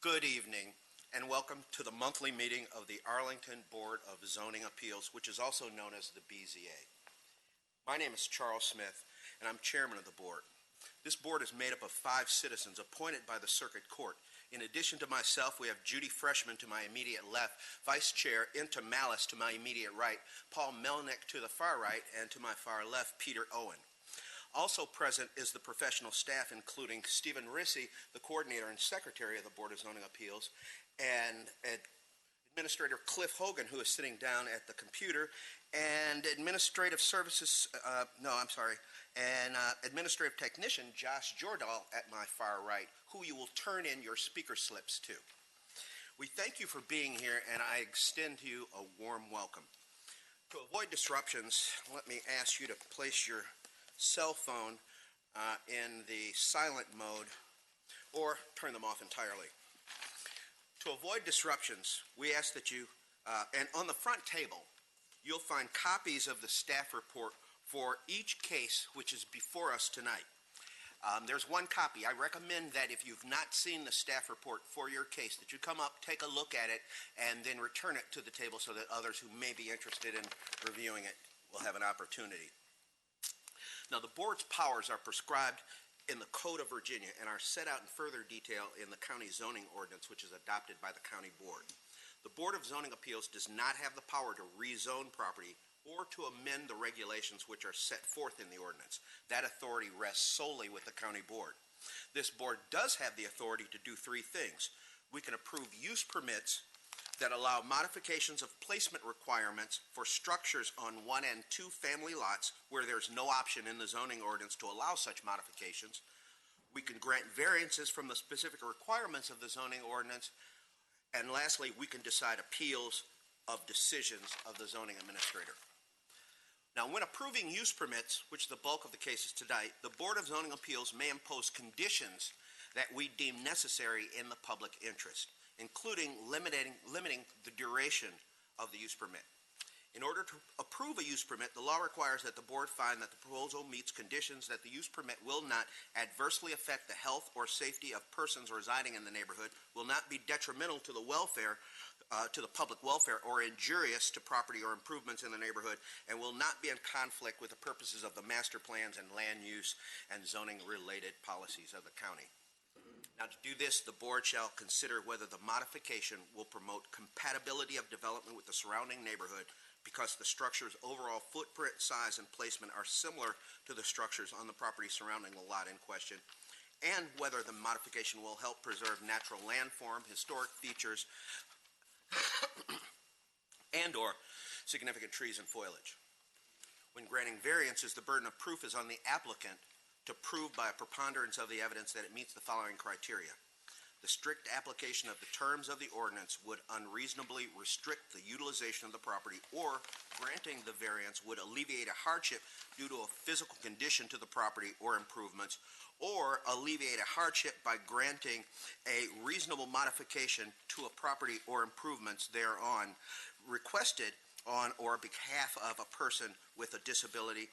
Good evening, and welcome to the monthly meeting of the Arlington Board of Zoning Appeals, which is also known as the BZA. My name is Charles Smith, and I'm chairman of the board. This board is made up of 5 citizens appointed by the Circuit Court. In addition to myself, we have Judy Freshman to my immediate left, Vice Chair Inta Malice to my immediate right, Paul Melnick to the far right, and to my far left, Peter Owen. Also present is the professional staff, including Stephen Rissy, the coordinator and secretary of the Board of Zoning Appeals, and Administrator Cliff Hogan, who is sitting down at the computer, and Administrative Technician Josh Jordahl at my far right, who you will turn in your speaker slips to. We thank you for being here, and I extend to you a warm welcome. To avoid disruptions, let me ask you to place your cell phone in the silent mode or turn them off entirely. To avoid disruptions, we ask that you, and on the front table, you'll find copies of the staff report for each case which is before us tonight. There's one copy. I recommend that if you've not seen the staff report for your case, that you come up, take a look at it, and then return it to the table so that others who may be interested in reviewing it will have an opportunity. Now, the board's powers are prescribed in the Code of Virginia and are set out in further detail in the county zoning ordinance, which is adopted by the county board. The Board of Zoning Appeals does not have the power to rezone property or to amend the regulations which are set forth in the ordinance. That authority rests solely with the county board. This board does have the authority to do 3 things. We can approve use permits that allow modifications of placement requirements for structures on 1 and 2 family lots where there's no option in the zoning ordinance to allow such modifications. We can grant variances from the specific requirements of the zoning ordinance. And lastly, we can decide appeals of decisions of the zoning administrator. Now, when approving use permits, which is the bulk of the cases tonight, the Board of Zoning Appeals may impose conditions that we deem necessary in the public interest, including limiting the duration of the use permit. In order to approve a use permit, the law requires that the board find that the proposal meets conditions that the use permit will not adversely affect the health or safety of persons residing in the neighborhood, will not be detrimental to the welfare, to the public welfare, or injurious to property or improvements in the neighborhood, and will not be in conflict with the purposes of the master plans and land use and zoning related policies of the county. Now, to do this, the board shall consider whether the modification will promote compatibility of development with the surrounding neighborhood because the structure's overall footprint, size, and placement are similar to the structures on the property surrounding the lot in question, and whether the modification will help preserve natural landform, historic features, and or significant trees and foliage. When granting variances, the burden of proof is on the applicant to prove by a preponderance of the evidence that it meets the following criteria. The strict application of the terms of the ordinance would unreasonably restrict the utilization of the property, or granting the variance would alleviate a hardship due to a physical condition to the property or improvements, or alleviate a hardship by granting a reasonable modification to a property or improvements thereon requested on or behalf of a person with a disability,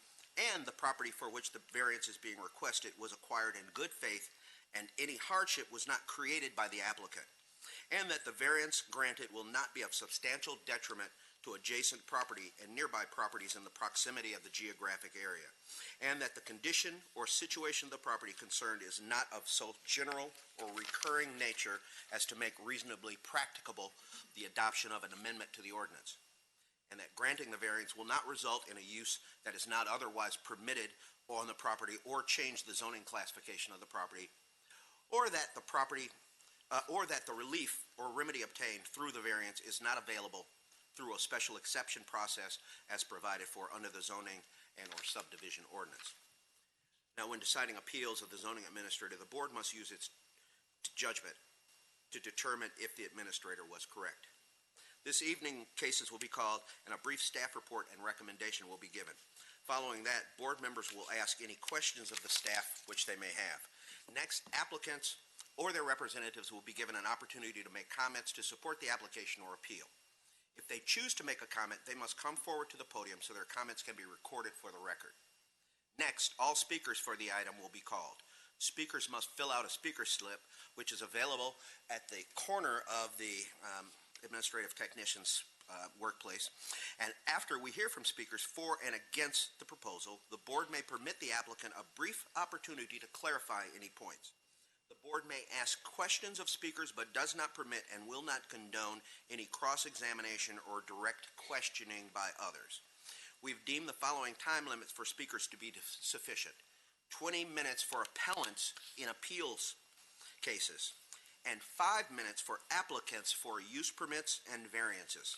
and the property for which the variance is being requested was acquired in good faith and any hardship was not created by the applicant, and that the variance granted will not be of substantial detriment to adjacent property and nearby properties in the proximity of the geographic area, and that the condition or situation of the property concerned is not of so general or recurring nature as to make reasonably practicable the adoption of an amendment to the ordinance, and that granting the variance will not result in a use that is not otherwise permitted on the property or change the zoning classification of the property, or that the relief or remedy obtained through the variance is not available through a special exception process as provided for under the zoning and or subdivision ordinance. Now, when deciding appeals of the zoning administrator, the board must use its judgment to determine if the administrator was correct. This evening, cases will be called, and a brief staff report and recommendation will be given. Following that, board members will ask any questions of the staff which they may have. Next, applicants or their representatives will be given an opportunity to make comments to support the application or appeal. If they choose to make a comment, they must come forward to the podium so their comments can be recorded for the record. Next, all speakers for the item will be called. Speakers must fill out a speaker slip, which is available at the corner of the administrative technician's workplace. And after we hear from speakers for and against the proposal, the board may permit the applicant a brief opportunity to clarify any points. The board may ask questions of speakers but does not permit and will not condone any cross-examination or direct questioning by others. We've deemed the following time limits for speakers to be sufficient: 20 minutes for appellants in appeals cases, and 5 minutes for applicants for use permits and variances.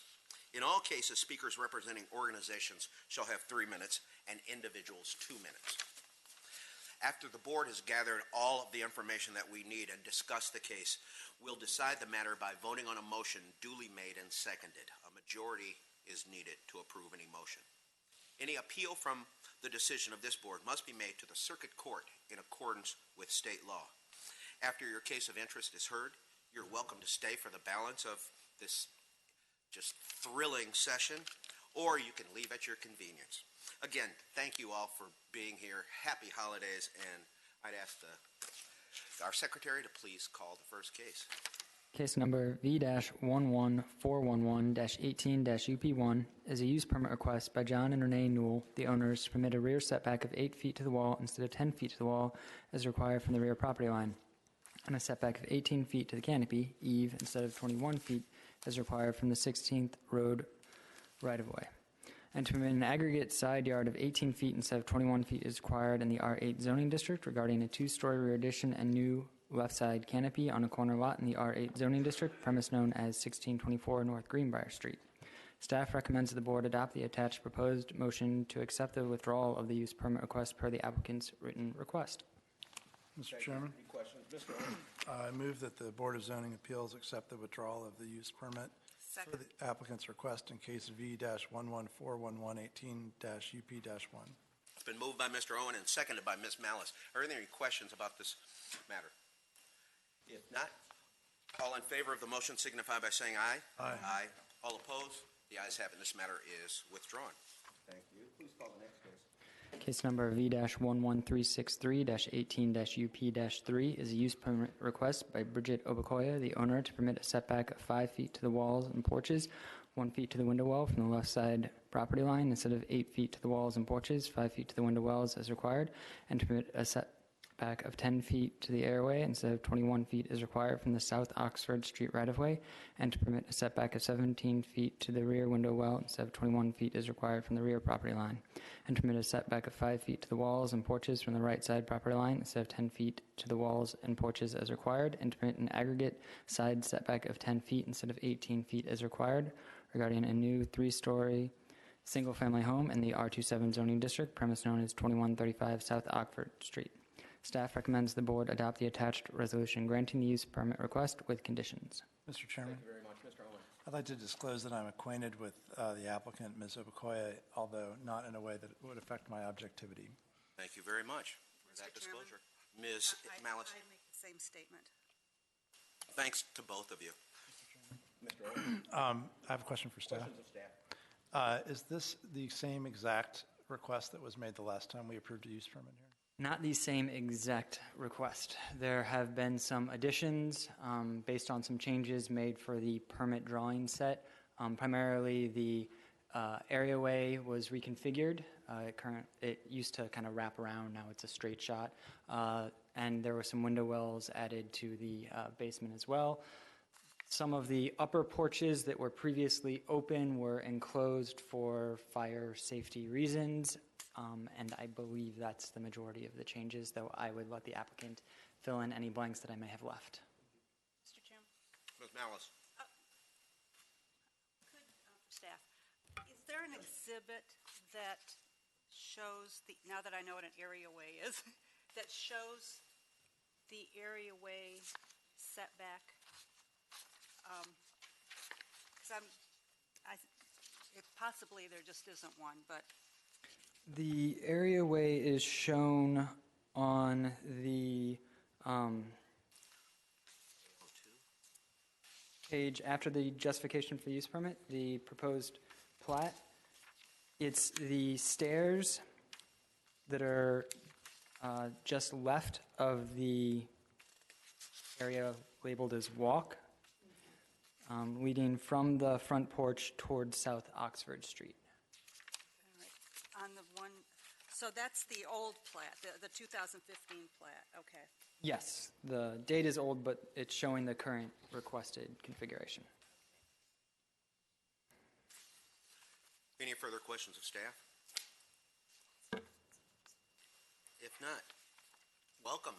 In all cases, speakers representing organizations shall have 3 minutes and individuals 2 minutes. After the board has gathered all of the information that we need and discussed the case, we'll decide the matter by voting on a motion duly made and seconded. A majority is needed to approve any motion. Any appeal from the decision of this board must be made to the circuit court in accordance with state law. After your case of interest is heard, you're welcome to stay for the balance of this just thrilling session, or you can leave at your convenience. Again, thank you all for being here. Happy holidays, and I'd ask our secretary to please call the first case. Case number V-11411-18-UP1 is a use permit request by John and Renee Newell, the owners, to permit a rear setback of 8 feet to the wall instead of 10 feet to the wall as required from the rear property line, and a setback of 18 feet to the canopy, eave, instead of 21 feet as required from the 16th Road right-of-way, and to permit an aggregate side yard of 18 feet instead of 21 feet is required in the R8 zoning district regarding a 2-story rear addition and new left side canopy on a corner lot in the R8 zoning district, premise known as 1624 North Greenbrier Street. Staff recommends the board adopt the attached proposed motion to accept the withdrawal of the use permit request per the applicant's written request. Mr. Chairman, Any questions? Mr. Owen? I move that the Board of Zoning Appeals accept the withdrawal of the use permit for the applicant's request in case V-1141118-UP-1. It's been moved by Mr. Owen and seconded by Ms. Malice. Are there any questions about this matter? If not, all in favor of the motion signify by saying aye. Aye. Aye. All opposed? The ayes have it. This matter is withdrawn. Thank you. Please call the next case. Case number V-11363-18-UP-3 is a use permit request by Bridget Obakoya, the owner, to permit a setback of 5 feet to the walls and porches, 1 feet to the window well from the left side property line instead of 8 feet to the walls and porches, 5 feet to the window wells as required, and to permit a setback of 10 feet to the airway instead of 21 feet is required from the South Oxford Street right-of-way, and to permit a setback of 17 feet to the rear window well instead of 21 feet is required from the rear property line, and to permit a setback of 5 feet to the walls and porches from the right side property line instead of 10 feet to the walls and porches as required, and to permit an aggregate side setback of 10 feet instead of 18 feet as required regarding a new 3-story single-family home in the R27 zoning district, premise known as 2135 South Oxford Street. Staff recommends the board adopt the attached resolution granting the use permit request with conditions. Mr. Chairman, Thank you very much. Mr. Owen. I'd like to disclose that I'm acquainted with the applicant, Ms. Obakoya, although not in a way that would affect my objectivity. Thank you very much for that disclosure. Ms. Malice, I make the same statement. thanks to both of you. Mr. Owen. I have a question for staff. Questions of staff? Is this the same exact request that was made the last time we approved a use permit here? Not the same exact request. There have been some additions based on some changes made for the permit drawing set. Primarily, the areaway was reconfigured. It used to kind of wrap around. Now it's a straight shot. And there were some window wells added to the basement as well. Some of the upper porches that were previously open were enclosed for fire safety reasons. And I believe that's the majority of the changes, though I would let the applicant fill in any blanks that I may have left. Mr. Chairman? Ms. Malice. Staff, is there an exhibit that shows now that I know what an areaway is, that shows the areaway setback? Because possibly there just isn't one, but. The areaway is shown on the page after the justification for the use permit, the proposed plat. It's the stairs that are Just left of the area labeled as walk, leading from the front porch towards South Oxford Street. All right. On the one, so that's the old plat, the 2015 plat, okay. Yes, the date is old, but it's showing the current requested configuration. Any further questions of staff? If not, welcome.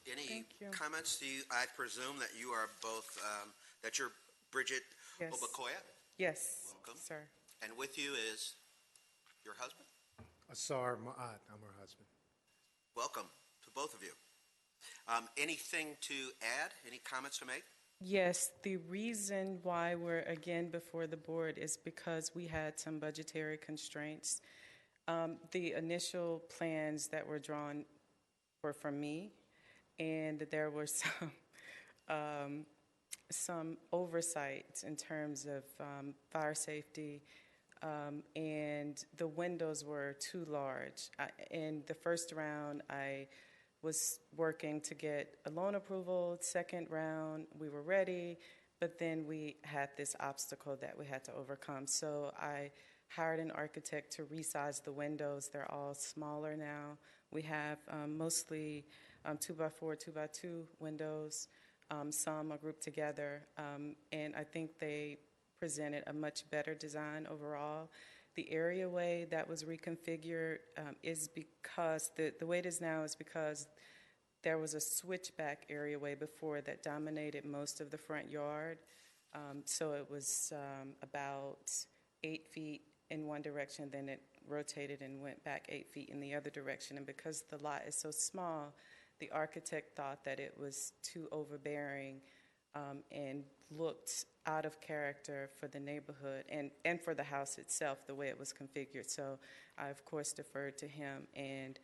Any Thank you. comments? I presume that you are both, that you're Bridget Yes. Obakoya, Yes, Welcome. sir. and with you is your husband? Asar Ma'at, I'm her husband. Welcome to both of you. Anything to add? Any comments to make? Yes, the reason why we're again before the board is because we had some budgetary constraints. The initial plans that were drawn were from me, and there were some oversights in terms of fire safety, and the windows were too large. In the first round, I was working to get a loan approval. Second round, we were ready, but then we had this obstacle that we had to overcome. So I hired an architect to resize the windows. They're all smaller now. We have mostly 2x4, 2x2 windows. Some are grouped together, and I think they presented a much better design overall. The areaway that was reconfigured is because, the way it is now is because there was a switchback areaway before that dominated most of the front yard. So it was about 8 feet in one direction, then it rotated and went back 8 feet in the other direction. And because the lot is so small, the architect thought that it was too overbearing and looked out of character for the neighborhood and for the house itself, the way it was configured. So I, of course, deferred to him, and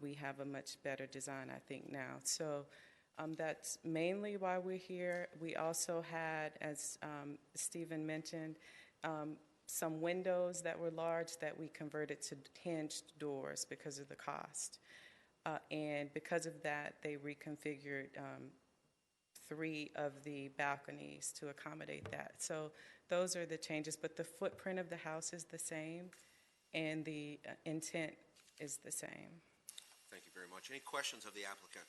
we have a much better design, I think, now. So that's mainly why we're here. We also had, as Stephen mentioned, some windows that were large that we converted to hinged doors because of the cost. And because of that, they reconfigured 3 of the balconies to accommodate that. So those are the changes, but the footprint of the house is the same, and the intent is the same. Thank you very much. Any questions of the applicant?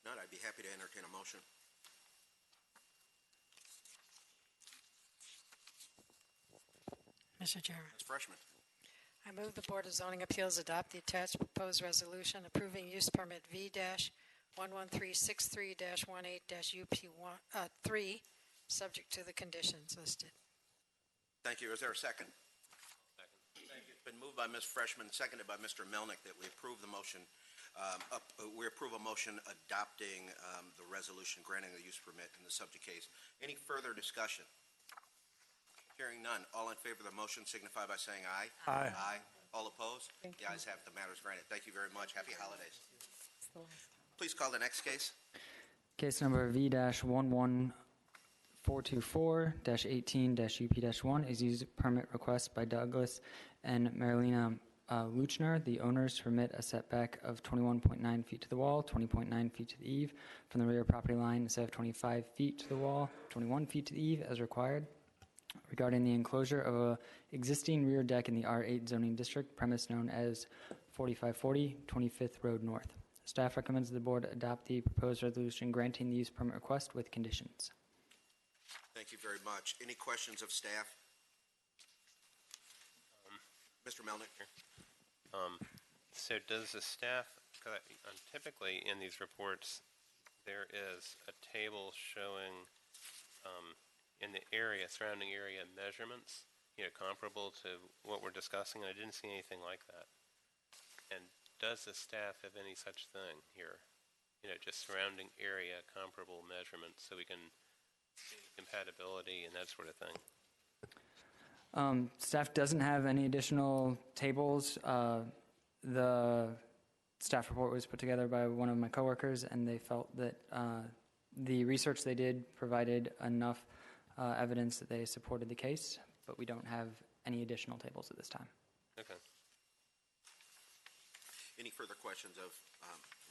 Not, I'd be happy to entertain a motion. Mr. Chairman, Ms. Freshman. I move the Board of Zoning Appeals adopt the attached proposed resolution approving use permit V-11363-18-UP3, subject to the conditions listed. Thank you. Is there a second? Second. Thank you. It's been moved by Ms. Freshman, seconded by Mr. Melnick, that we approve the motion. We approve a motion adopting the resolution granting the use permit in the subject case. Any further discussion? Hearing none. All in favor of the motion signify by saying aye. Aye. Aye. All opposed? Thank The you. ayes have it. The matter is granted. Thank you very much. Happy holidays. It's the last. Please call the next case. Case number V-11424-18-UP-1 is use permit request by Douglas and Marilena Luchner, the owners, to permit a setback of 21.9 feet to the wall, 20.9 feet to the eave from the rear property line instead of 25 feet to the wall, 21 feet to the eave as required. Regarding the enclosure of a existing rear deck in the R8 zoning district, premise known as 4540 25th Road North. Staff recommends the board adopt the proposed resolution granting the use permit request with conditions. Thank you very much. Any questions of staff? Mr. Melnick. So does the staff, typically in these reports, there is a table showing in the area, surrounding area measurements, comparable to what we're discussing. I didn't see anything like that. And does the staff have any such thing here? Just surrounding area comparable measurements so we can see compatibility and that sort of thing. Staff doesn't have any additional tables. The staff report was put together by one of my coworkers, and they felt that the research they did provided enough evidence that they supported the case, but we don't have any additional tables at this time. Okay. Any further questions of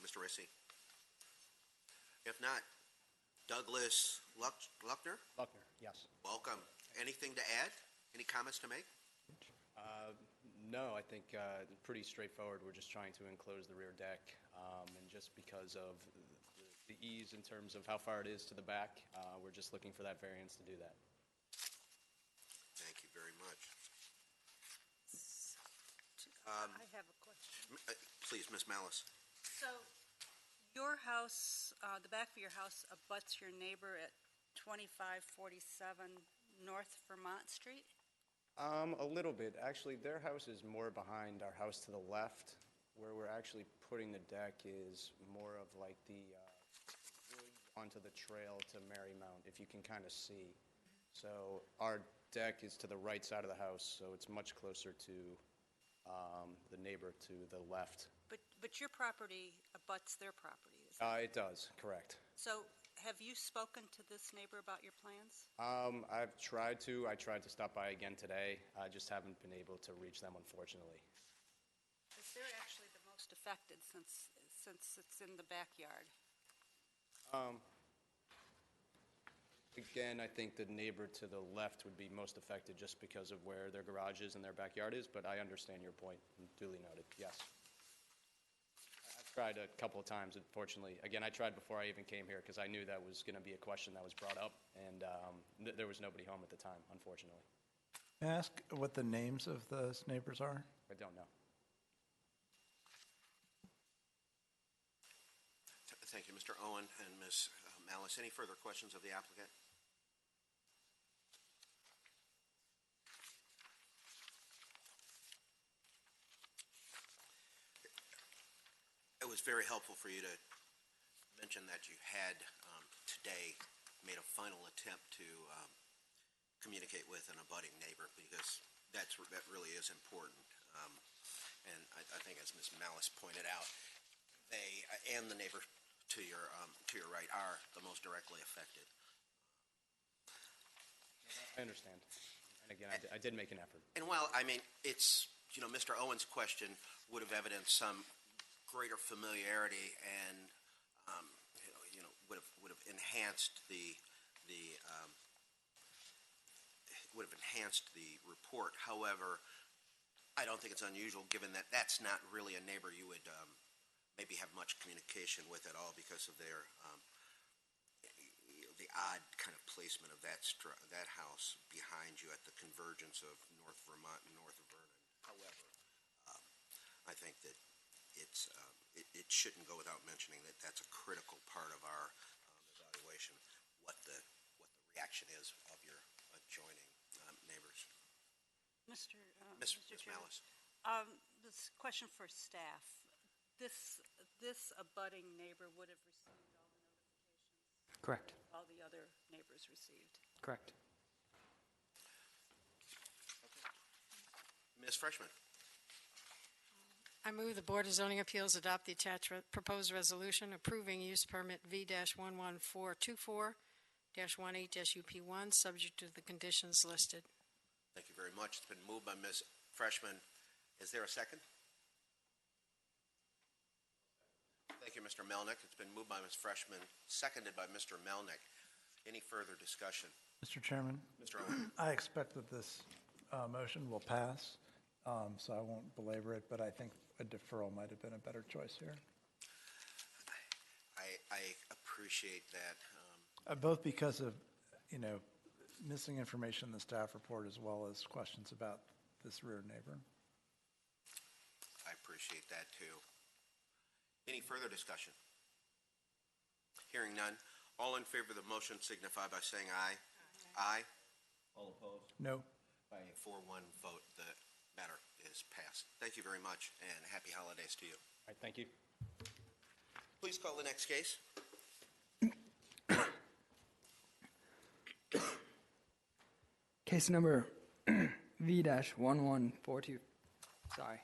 Mr. Rissy? If not, Douglas Luckner, Buckner, yes. welcome. Anything to add? Any comments to make? No, I think pretty straightforward. We're just trying to enclose the rear deck, and just because of the ease in terms of how far it is to the back, we're just looking for that variance to do that. Thank you very much. I have a question. Please, Ms. Malice. So your house, the back of your house abuts your neighbor at 2547 North Vermont Street? A little bit. Actually, their house is more behind our house to the left. Where we're actually putting the deck is more of like the wood onto the trail to Marymount, if you can kind of see. So our deck is to the right side of the house, so it's much closer to the neighbor to the left. But your property abuts their property, is that? It does, correct. So have you spoken to this neighbor about your plans? I've tried to. I tried to stop by again today. I just haven't been able to reach them, unfortunately. Because they're actually the most affected since it's in the backyard. Again, I think the neighbor to the left would be most affected just because of where their garage is and their backyard is, but I understand your point, duly noted, yes. I've tried a couple of times, unfortunately. Again, I tried before I even came here because I knew that was going to be a question that was brought up, and there was nobody home at the time, unfortunately. May I ask what the names of those neighbors are? I don't know. Thank you, Mr. Owen and Ms. Malice. Any further questions of the applicant? It was very helpful for you to mention that you had today made a final attempt to communicate with an abutting neighbor, because that really is important. And I think, as Ms. Malice pointed out, they and the neighbor to your right are the most directly affected. I understand. And again, I did make an effort. And while, I mean, it's, Mr. Owen's question would have evidenced some greater familiarity and, would have enhanced the report. However, I don't think it's unusual, given that that's not really a neighbor you would maybe have much communication with at all, because of their the odd kind of placement of that house behind you at the convergence of North Vermont and North Vernon. However, I think that it shouldn't go without mentioning that that's a critical part of our evaluation, what the reaction is of your adjoining neighbors. Ms. Chairman, Malice. this question for staff. This abutting neighbor would have received all the notifications Correct. all the other neighbors received. Correct. Ms. Freshman. I move the Board of Zoning Appeals adopt the attached proposed resolution approving use permit V-11424-18-UP1, subject to the conditions listed. Thank you very much. It's been moved by Ms. Freshman. Is there a second? Thank you, Mr. Melnick. It's been moved by Ms. Freshman, seconded by Mr. Melnick. Any further discussion? Mr. Chairman, Mr. Owen. I expect that this motion will pass, so I won't belabor it, but I think a deferral might have been a better choice here. I appreciate that. Both because of, missing information in the staff report, as well as questions about this rear neighbor. I appreciate that, too. Any further discussion? Hearing none. All in favor of the motion signify by saying aye. Aye. All opposed? No. By a 4-1 vote, the matter is passed. Thank you very much, and happy holidays to you. All right, thank you. Please call the next case. Case number V-1142. Sorry.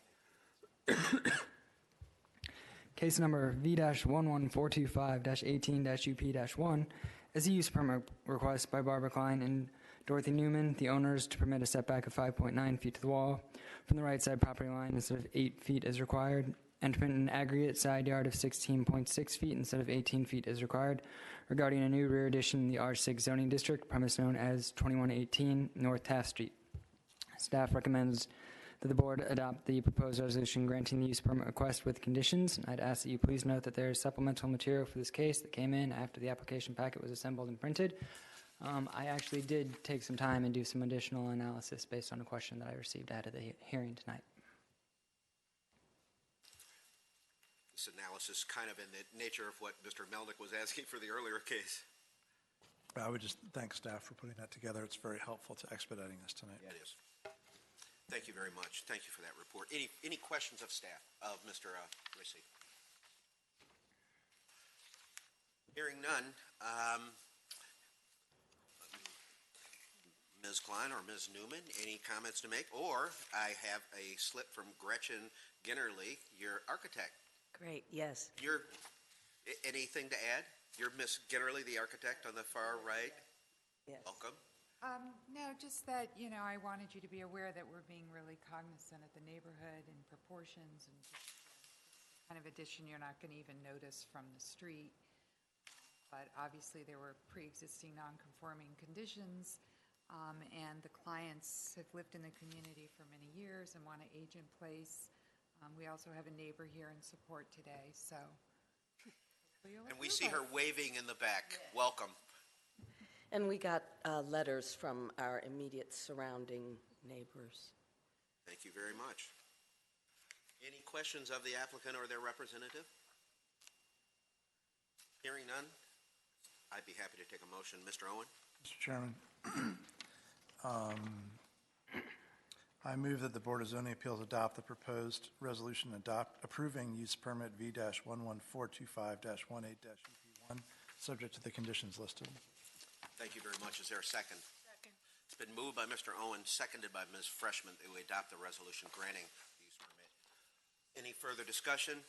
Case number V-11425-18-UP-1 is a use permit request by Barbara Klein and Dorothy Newman, the owners, to permit a setback of 5.9 feet to the wall from the right side property line instead of 8 feet as required, and to permit an aggregate side yard of 16.6 feet instead of 18 feet as required regarding a new rear addition in the R6 zoning district, premise known as 2118 North Taft Street. Staff recommends that the board adopt the proposed resolution granting the use permit request with conditions. I'd ask that you please note that there is supplemental material for this case that came in after the application packet was assembled and printed. I actually did take some time and do some additional analysis based on a question that I received ahead of the hearing tonight. This analysis kind of in the nature of what Mr. Melnick was asking for the earlier case. I would just thank staff for putting that together. It's very helpful to expediting this tonight. It is. Thank you very much. Thank you for that report. Any questions of staff, of Mr. Rissy? Hearing none, Ms. Klein or Ms. Newman, any comments to make? Or I have a slip from Gretchen Ginnerly, your architect. Great, yes. Anything to add? You're Miss Ginnerly, the architect on the far right. Yes. Welcome. No, just that, I wanted you to be aware that we're being really cognizant of the neighborhood and proportions and just, kind of addition you're not going to even notice from the street. But obviously there were pre-existing non-conforming conditions, and the clients have lived in the community for many years and want to age in place. We also have a neighbor here in support today, so. And we see her waving in the back. Yeah. Welcome. And we got letters from our immediate surrounding neighbors. Thank you very much. Any questions of the applicant or their representative? Hearing none, I'd be happy to take a motion. Mr. Owen? Mr. Chairman, I move that the Board of Zoning Appeals adopt the proposed resolution approving use permit V-11425-18-UP1, subject to the conditions listed. Thank you very much. Is there a second? Second. It's been moved by Mr. Owen, seconded by Ms. Freshman, that we adopt the resolution granting the use permit. Any further discussion?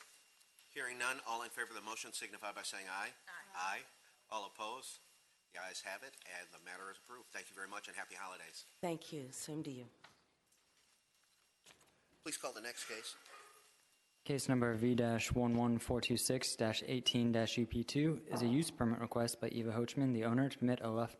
Hearing none, all in favor of the motion signify by saying aye. Aye. Aye. All opposed? The ayes have it, and the matter is approved. Thank you very much, and happy holidays. Thank you. Same to you. Please call the next case. Case number V-11426-18-UP2 is a use permit request by Eva Hochman, the owner, to permit a left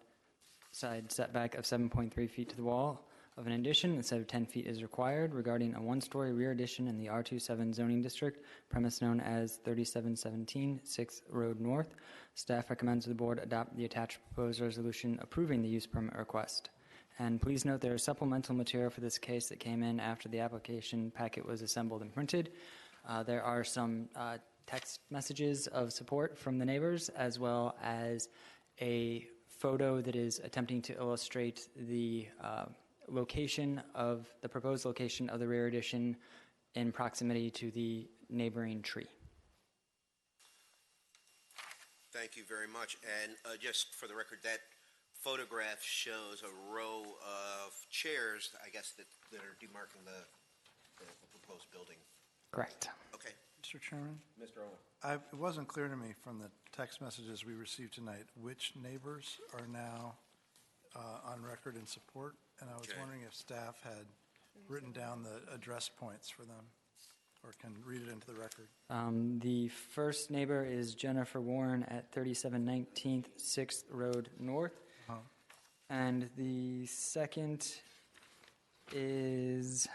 side setback of 7.3 feet to the wall of an addition instead of 10 feet is required regarding a one-story rear addition in the R27 zoning district, premise known as 3717 6th Road North. Staff recommends the board adopt the attached proposed resolution approving the use permit request. And please note there is supplemental material for this case that came in after the application packet was assembled and printed. There are some text messages of support from the neighbors, as well as a photo that is attempting to illustrate the proposed location of the rear addition in proximity to the neighboring tree. Thank you very much. And just for the record, that photograph shows a row of chairs, I guess, that are demarking the proposed building. Correct. Okay. Mr. Chairman? Mr. Owen. It wasn't clear to me from the text messages we received tonight which neighbors are now on record in support, and I was wondering if staff had written down the address points for them or can read it into the record. The first neighbor is Jennifer Warren at 3719 6th Road North. And the second is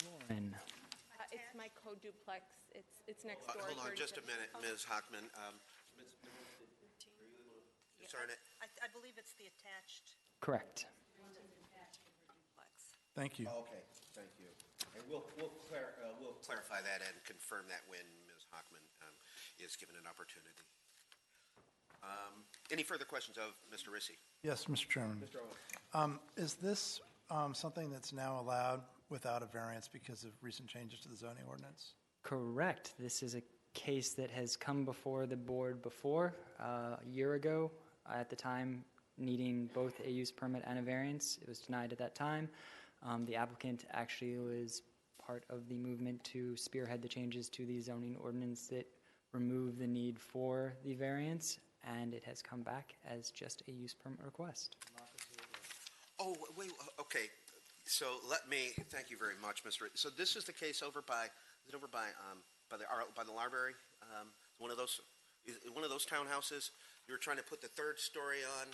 Lauren. It's my co-duplex. It's next door. Hold on just a minute, Ms. Hochman. I believe it's the attached. Correct. Duplex. Thank you. Okay, thank you. And we'll clarify that and confirm that when Ms. Hochman is given an opportunity. Any further questions of Mr. Rissy? Yes, Mr. Chairman. Mr. Owen. Is this something that's now allowed without a variance because of recent changes to the zoning ordinance? Correct. This is a case that has come before the board before, a year ago, at the time needing both a use permit and a variance. It was denied at that time. The applicant actually was part of the movement to spearhead the changes to the zoning ordinance that remove the need for the variance, and it has come back as just a use permit request. Oh, wait, okay. So thank you very much, Mr. So this is the case over by, is it over by the library? One of those townhouses? You were trying to put the third story on?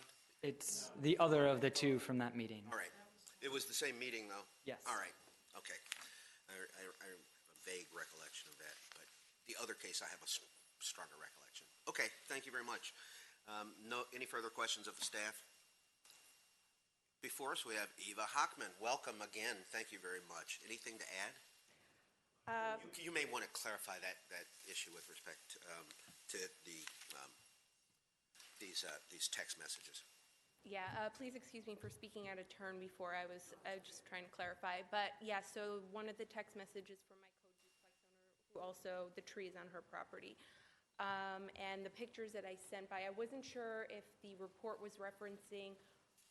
It's the other of the two from that meeting. All right. It was the same meeting, though? Yes. All right. Okay. I have a vague recollection of that, but the other case I have a stronger recollection. Okay. Thank you very much. Any further questions of the staff? Before us, we have Eva Hockman. Welcome again. Thank you very much. Anything to add? You may want to clarify that issue with respect to these text messages. Yeah, please excuse me for speaking out of turn before. I was just trying to clarify. But yeah, so one of the text messages from my co-duplex owner, who also the tree is on her property. And the pictures that I sent by, I wasn't sure if the report was referencing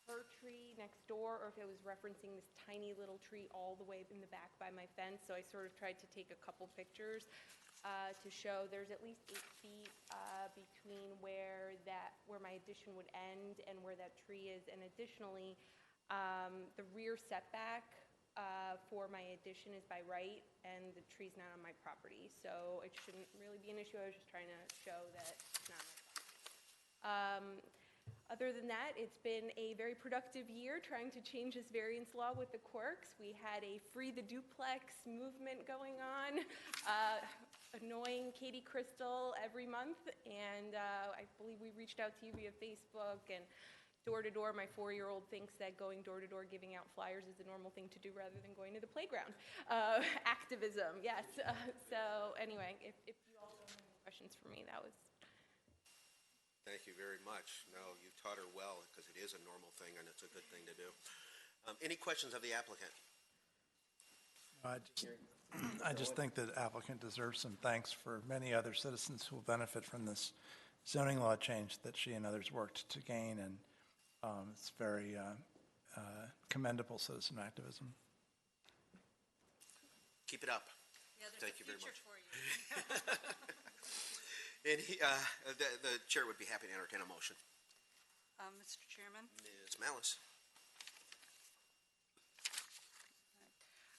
her tree next door or if it was referencing this tiny little tree all the way in the back by my fence. So I sort of tried to take a couple pictures to show there's at least 8 feet between where my addition would end and where that tree is. And additionally, the rear setback for my addition is by right, and the tree's not on my property. So it shouldn't really be an issue. I was just trying to show that it's not on my property. Other than that, it's been a very productive year trying to change this variance law with the quirks. We had a Free the Duplex movement going on, annoying Katie Crystal every month, and I believe we reached out to you via Facebook and door-to-door. My 4-year-old thinks that going door-to-door giving out flyers is a normal thing to do rather than going to the playground. Activism, yes. So anyway, if you all don't have any questions for me, that was... Thank you very much. No, you taught her well because it is a normal thing and it's a good thing to do. Any questions of the applicant? I just think that applicant deserves some thanks for many other citizens who will benefit from this zoning law change that she and others worked to gain, and it's very commendable citizen activism. Keep it up. Yeah, Thank you very much. For you. And the chair would be happy to entertain a motion. Mr. Chairman? Ms. Malice.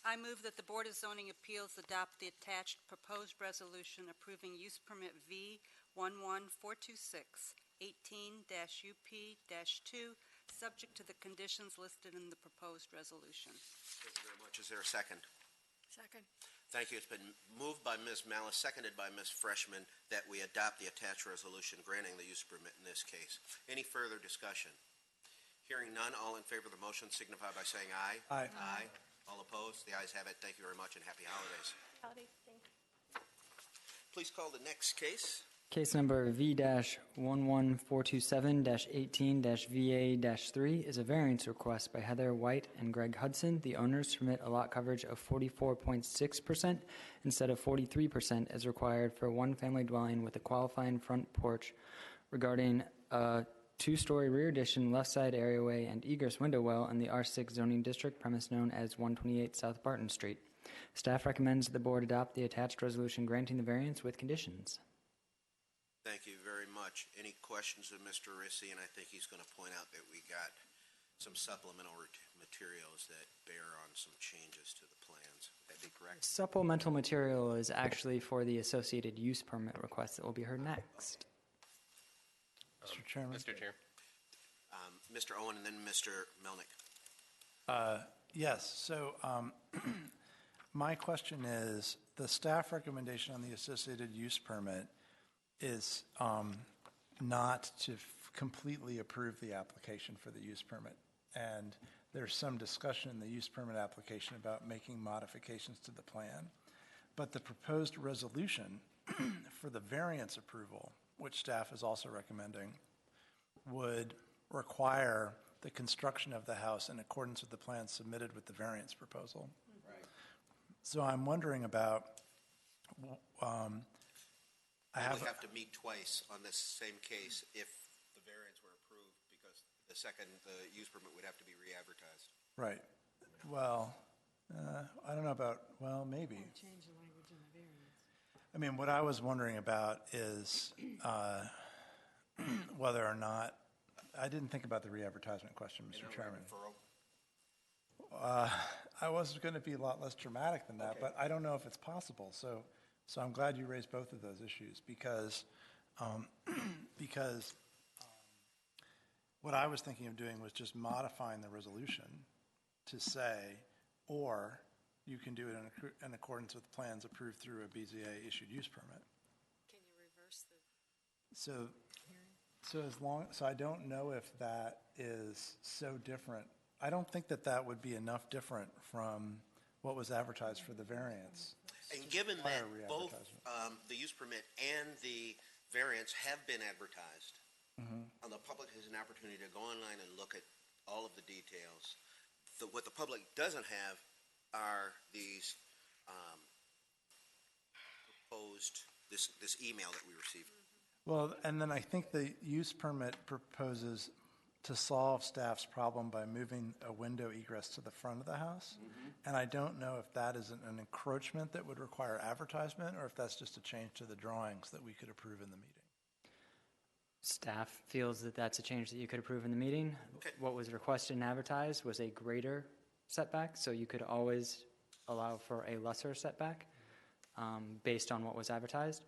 I move that the Board of Zoning Appeals adopt the attached proposed resolution approving use permit V11426 18-UP-2, subject to the conditions listed in the proposed resolution. Thank you very much. Is there a second? Second. Thank you. It's been moved by Ms. Malice, seconded by Ms. Freshman, that we adopt the attached resolution granting the use permit in this case. Any further discussion? Hearing none, all in favor of the motion signify by saying aye. Aye. Aye. All opposed? The ayes have it. Thank you very much and happy holidays. Holidays, thanks. Please call the next case. Case number V-11427-18-VA-3 is a variance request by Heather White and Greg Hudson, the owners, to permit a lot coverage of 44.6% instead of 43% as required for a one-family dwelling with a qualifying front porch regarding a 2-story rear addition, left side areaway, and egress window well in the R6 zoning district premise known as 128 South Barton Street. Staff recommends the board adopt the attached resolution granting the variance with conditions. Thank you very much. Any questions of Mr. Rissi? And I think he's going to point out that we got some supplemental materials that bear on some changes to the plans. Would that be correct? Supplemental material is actually for the associated use permit request that will be heard next. Mr. Chairman? Mr. Chair. Mr. Owen and then Mr. Melnick. Yes, so my question is, the staff recommendation on the associated use permit is not to completely approve the application for the use permit. And there's some discussion in the use permit application about making modifications to the plan. But the proposed resolution for the variance approval, which staff is also recommending, would require the construction of the house in accordance with the plan submitted with the variance proposal. Right. So I'm wondering about We have to meet twice on this same case if the variance were approved, because the use permit would have to be re-advertised. Right. Well, I don't know about, well, maybe. Change the language in the variance. I mean, what I was wondering about is whether or not, I didn't think about the re-advertisement question, Mr. Chairman. I was going to be a lot less dramatic than that, Okay. but I don't know if it's possible. So I'm glad you raised both of those issues because because what I was thinking of doing was just modifying the resolution to say, or you can do it in accordance with plans approved through a BZA issued use permit. Can you reverse the So I don't know if that is so different. I don't think that would be enough different from what was advertised for the variance. And given that Prior both re-advertisement. the use permit and the variance have been advertised, the public has an opportunity to go online and look at all of the details. What the public doesn't have are these proposed, this email that we received. Well, and then I think the use permit proposes to solve staff's problem by moving a window egress to the front of the house. And I don't know if that is an encroachment that would require advertisement or if that's just a change to the drawings that we could approve in the meeting. Staff feels that that's a change that you could approve in the meeting. Okay. What was requested and advertised was a greater setback, so you could always allow for a lesser setback based on what was advertised.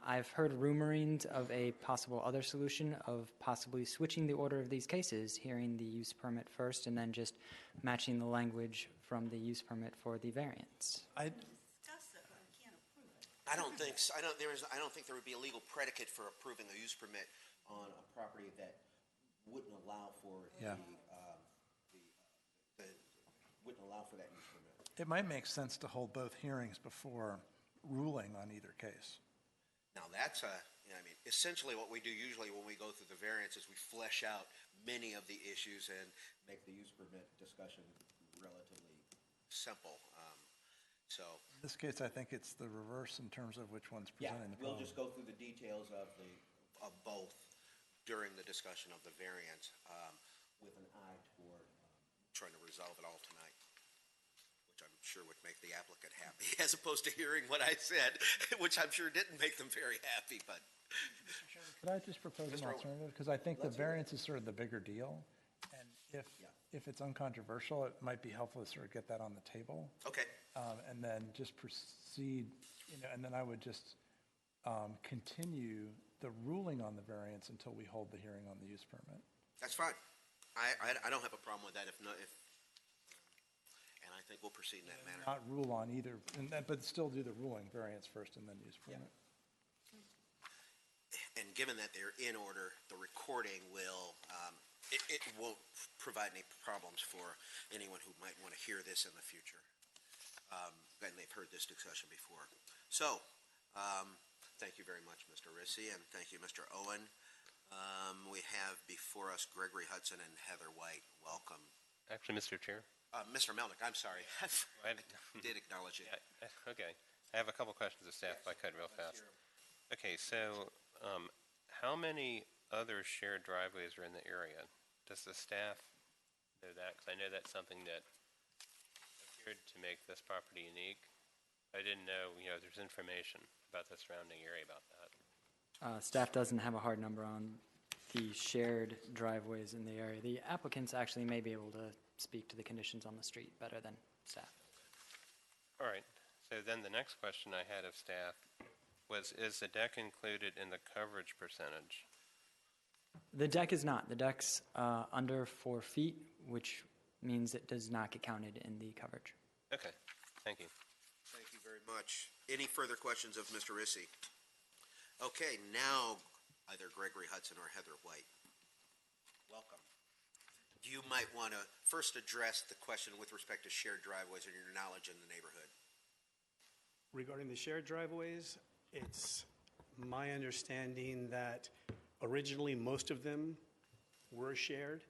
I've heard rumorings of a possible other solution of possibly switching the order of these cases, hearing the use permit first and then just matching the language from the use permit for the variance. I don't think so. I don't think there would be a legal predicate for approving a use permit on a property that wouldn't allow for wouldn't allow for that use permit. It might make sense to hold both hearings before ruling on either case. Now that's essentially what we do usually when we go through the variance is we flesh out many of the issues and make the use permit discussion relatively simple. In this case, I think it's the reverse in terms of which one's presenting the we'll problem. just go through the details of both during the discussion of the variance with an eye toward trying to resolve it all tonight, which I'm sure would make the applicant happy, as opposed to hearing what I said, which I'm sure didn't make them very happy, but. Could I just propose an Mr. Owen. alternative? Because I think the Let's hear it. variance is sort of the bigger deal. And if it's uncontroversial, it might be helpful to sort of get that on the table. Okay. And then just proceed, and then I would just continue the ruling on the variance until we hold the hearing on the use permit. That's fine. I don't have a problem with that and I think we'll proceed in that manner. Not rule on either, but still do the ruling, variance first and then use permit. And given that they're in order, the recording will, it won't provide any problems for anyone who might want to hear this in the future. And they've heard this discussion before. So, thank you very much, Mr. Rissy, and thank you, Mr. Owen. We have before us Gregory Hudson and Heather White. Welcome. Actually, Mr. Chair. Mr. Melnick, I'm sorry. I did acknowledge it. Yeah, okay. I have a couple questions of staff if I could real fast. Okay, so how many other shared driveways are in the area? Does the staff know that? Because I know that's something that appeared to make this property unique. I didn't know, there's information about the surrounding area about that. Staff doesn't have a hard number on the shared driveways in the area. The applicants actually may be able to speak to the conditions on the street better than staff. All right. So then the next question I had of staff was, is the deck included in the coverage percentage? The deck is not. The deck's under 4 feet, which means it does not get counted in the coverage. Okay. Thank you. Thank you very much. Any further questions of Mr. Rissy? Okay, now either Gregory Hudson or Heather White. Welcome. You might want to first address the question with respect to shared driveways and your knowledge in the neighborhood. Regarding the shared driveways, it's my understanding that originally most of them were shared,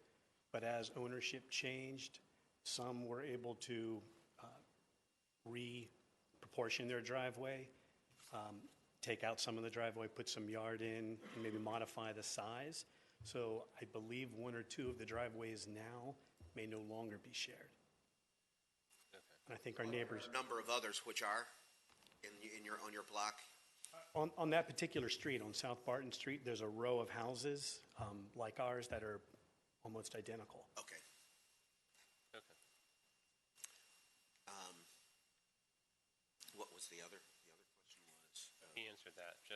but as ownership changed, some were able to re-proportion their driveway, take out some of the driveway, put some yard in, and maybe modify the size. So I believe 1 or 2 of the driveways now may no longer be shared. Okay. And I think our neighbors, A number of others which are on your block. on that particular street, on South Barton Street, there's a row of houses like ours that are almost identical. Okay. Okay.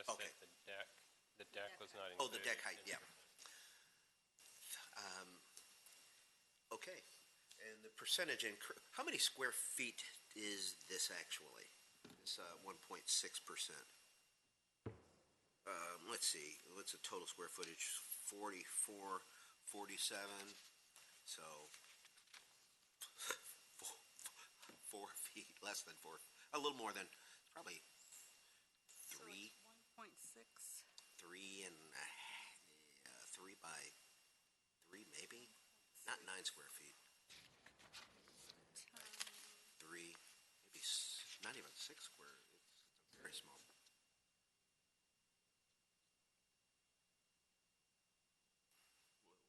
just Okay. that the deck was not Oh, included. the deck height, yeah. Okay, and the percentage, how many square feet is this actually? It's 1.6%. Let's see, what's the total square footage? 44, 47, so 4 feet, less than 4, a little more than, probably So 3, it's 1.6. 3 and 3 by 3 maybe, not 9 square feet. 3, maybe not even 6 square. It's very small.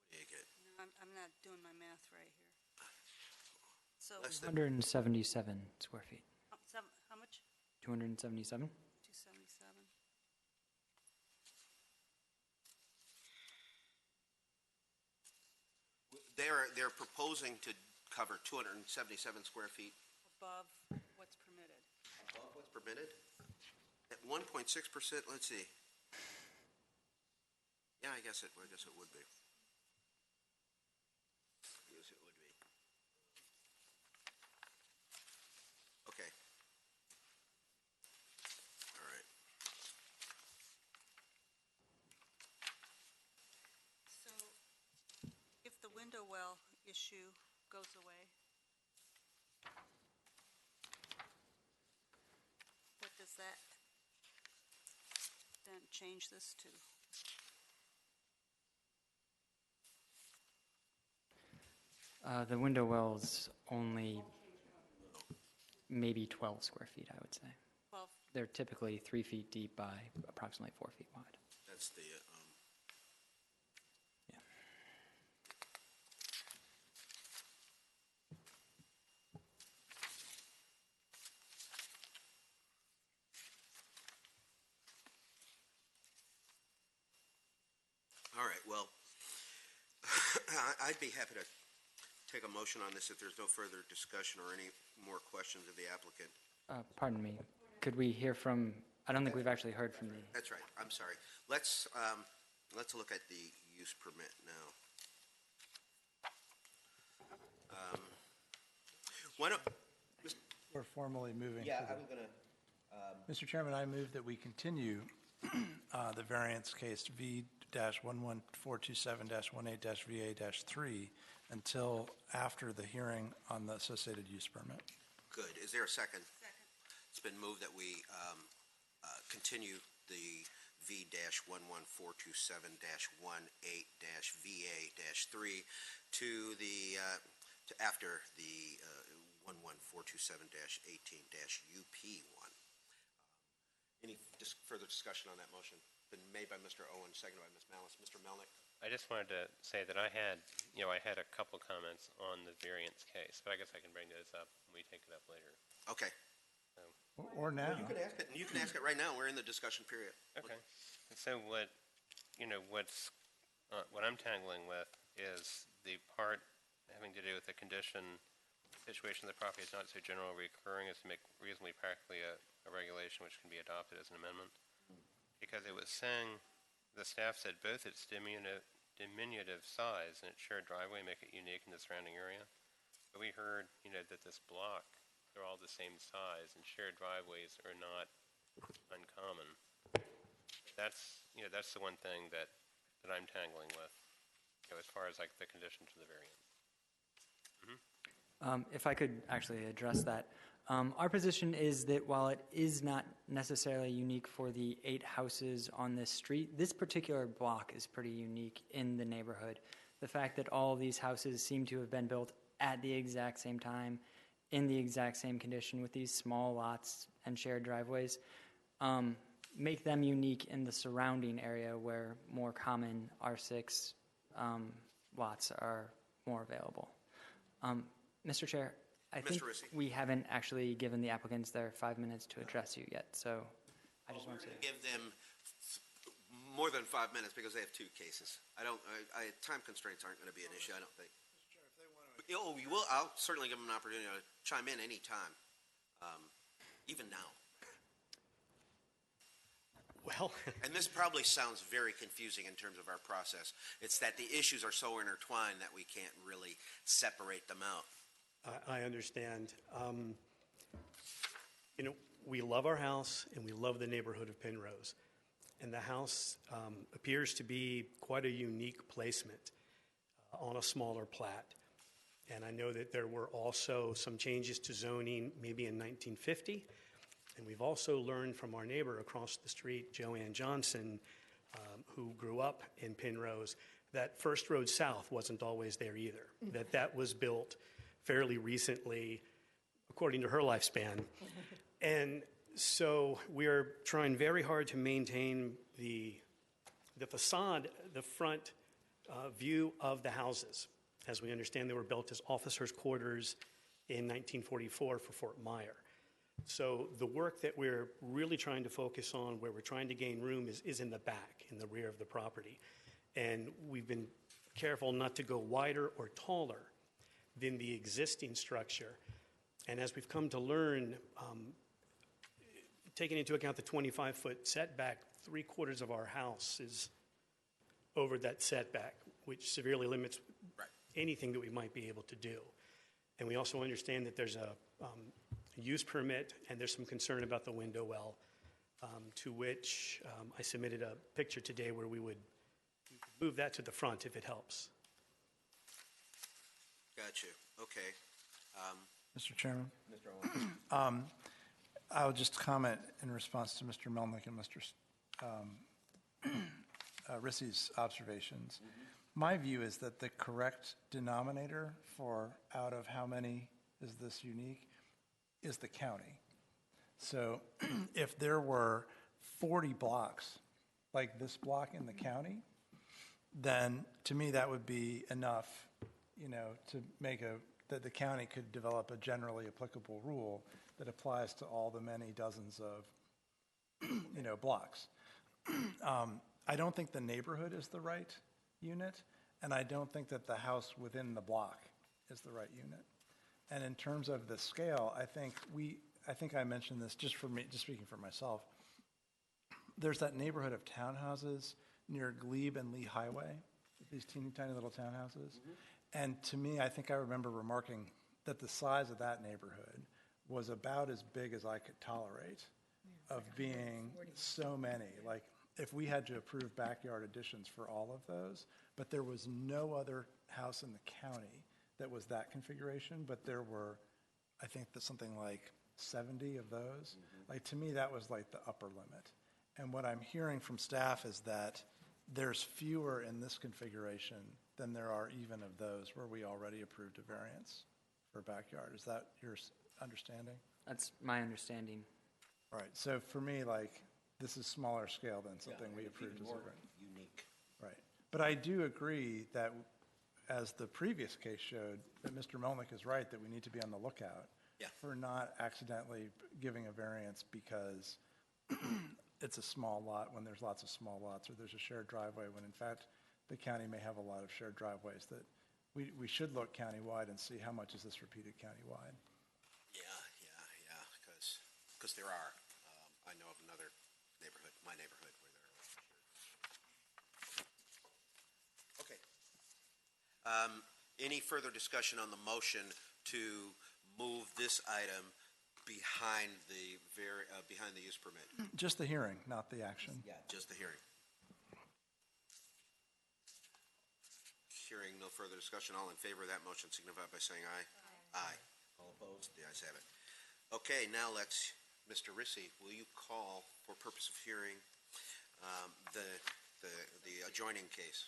What do you get? No, I'm not doing my math right here. So, Less than 177 square feet. how much? 277? 277. They're proposing to cover 277 square feet Above what's permitted. above what's permitted. At 1.6%, let's see. Yeah, I guess it would be. Yes, it would be. Okay. All right. So if the window well issue goes away, what does that then change this to? The window well's only maybe 12 square feet, I would say. 12. They're typically 3 feet deep by approximately 4 feet wide. That's the, Yeah. all right, well, I'd be happy to take a motion on this if there's no further discussion or any more questions of the applicant. Pardon me. Could we hear from, I don't think we've actually heard from the, That's right, I'm sorry. Let's look at the use permit now. Why don't, We're formally moving to yeah, the... I'm gonna, Mr. Chairman, I move that we continue the variance case V-11427-18-VA-3 until after the hearing on the associated use permit. good. Is there a second? Second. It's been moved that we continue the V-11427-18-VA-3 to the, to after the 11427-18-UP1. Any further discussion on that motion? Been made by Mr. Owen, seconded by Ms. Malice. Mr. Melnick? I just wanted to say that I had a couple comments on the variance case, but I guess I can bring those up when we take it up later. Okay. Or now. You can ask it, and you can ask it right now. We're in the discussion period. Okay. And so what I'm tangling with is the part having to do with the condition situation of the property is not so general or recurring as to make reasonably practically a regulation which can be adopted as an amendment. Because it was saying, the staff said both its diminutive size and its shared driveway make it unique in the surrounding area. But we heard, that this block, they're all the same size and shared driveways are not uncommon. That's the one thing that I'm tangling with, as far as like the condition to the variance. if I could actually address that. Our position is that while it is not necessarily unique for the 8 houses on this street, this particular block is pretty unique in the neighborhood. The fact that all of these houses seem to have been built at the exact same time, in the exact same condition with these small lots and shared driveways, make them unique in the surrounding area where more common R6 lots are more available. Mr. Chair, I think Rissy. we haven't actually given the applicants their 5 minutes to address you yet, so I just want to... Give them more than 5 minutes because they have 2 cases. Time constraints aren't going to be an issue, I don't think. Oh, you will, I'll certainly give them an opportunity to chime in any time, even now. Well, And this probably sounds very confusing in terms of our process. It's that the issues are so intertwined that we can't really separate them out. I understand. We love our house and we love the neighborhood of Penrose. And the house appears to be quite a unique placement on a smaller plat. And I know that there were also some changes to zoning maybe in 1950. And we've also learned from our neighbor across the street, Joanne Johnson, who grew up in Penrose, that First Road South wasn't always there either, that was built fairly recently, according to her lifespan. And so we're trying very hard to maintain the facade, the front view of the houses. As we understand, they were built as officers' quarters in 1944 for Fort Myer. So the work that we're really trying to focus on, where we're trying to gain room, is in the back, in the rear of the property. And we've been careful not to go wider or taller than the existing structure. And as we've come to learn, taking into account the 25-foot setback, 3/4 of our house is over that setback, which severely limits anything that we might be able to do. And we also understand that there's a use permit, and there's some concern about the window well, to which I submitted a picture today where we could move that to the front if it helps. Got you. Okay. Mr. Chairman? I'll just comment in response to Mr. Melnick and Mr. Rissy's observations. My view is that the correct denominator for out of how many is this unique is the county. So if there were 40 blocks like this block in the county, then to me that would be enough, to make that the county could develop a generally applicable rule that applies to all the many dozens of, blocks. I don't think the neighborhood is the right unit, and I don't think that the house within the block is the right unit. And in terms of the scale, I think I mentioned this just speaking for myself. There's that neighborhood of townhouses near Glebe and Lee Highway, these teeny tiny little townhouses. And to me, I think I remember remarking that the size of that neighborhood was about as big as I could tolerate of being so many. Like, if we had to approve backyard additions for all of those, but there was no other house in the county that was that configuration, but there were, I think, something like 70 of those. Like, to me, that was like the upper limit. And what I'm hearing from staff is that there's fewer in this configuration than there are even of those where we already approved a variance for backyard. Is that your understanding? That's my understanding. All right. So for me, this is smaller scale than something we approved as a variance. Unique. Right. But I do agree that, as the previous case showed, that Mr. Melnick is right, that we need to be on the lookout for not accidentally giving a variance because it's a small lot when there's lots of small lots, or there's a shared driveway when, in fact, the county may have a lot of shared driveways. That we should look countywide and see how much is this repeated countywide. Because there are. I know of another neighborhood, my neighborhood, where there are. Okay. Any further discussion on the motion to move this item behind the use permit? Just the hearing, not the action. Yeah, just the hearing. Hearing no further discussion, all in favor of that motion signify by saying aye. Aye. All opposed? The ayes have it. Okay, now Mr. Rissy, will you call, for purpose of hearing, the adjoining case?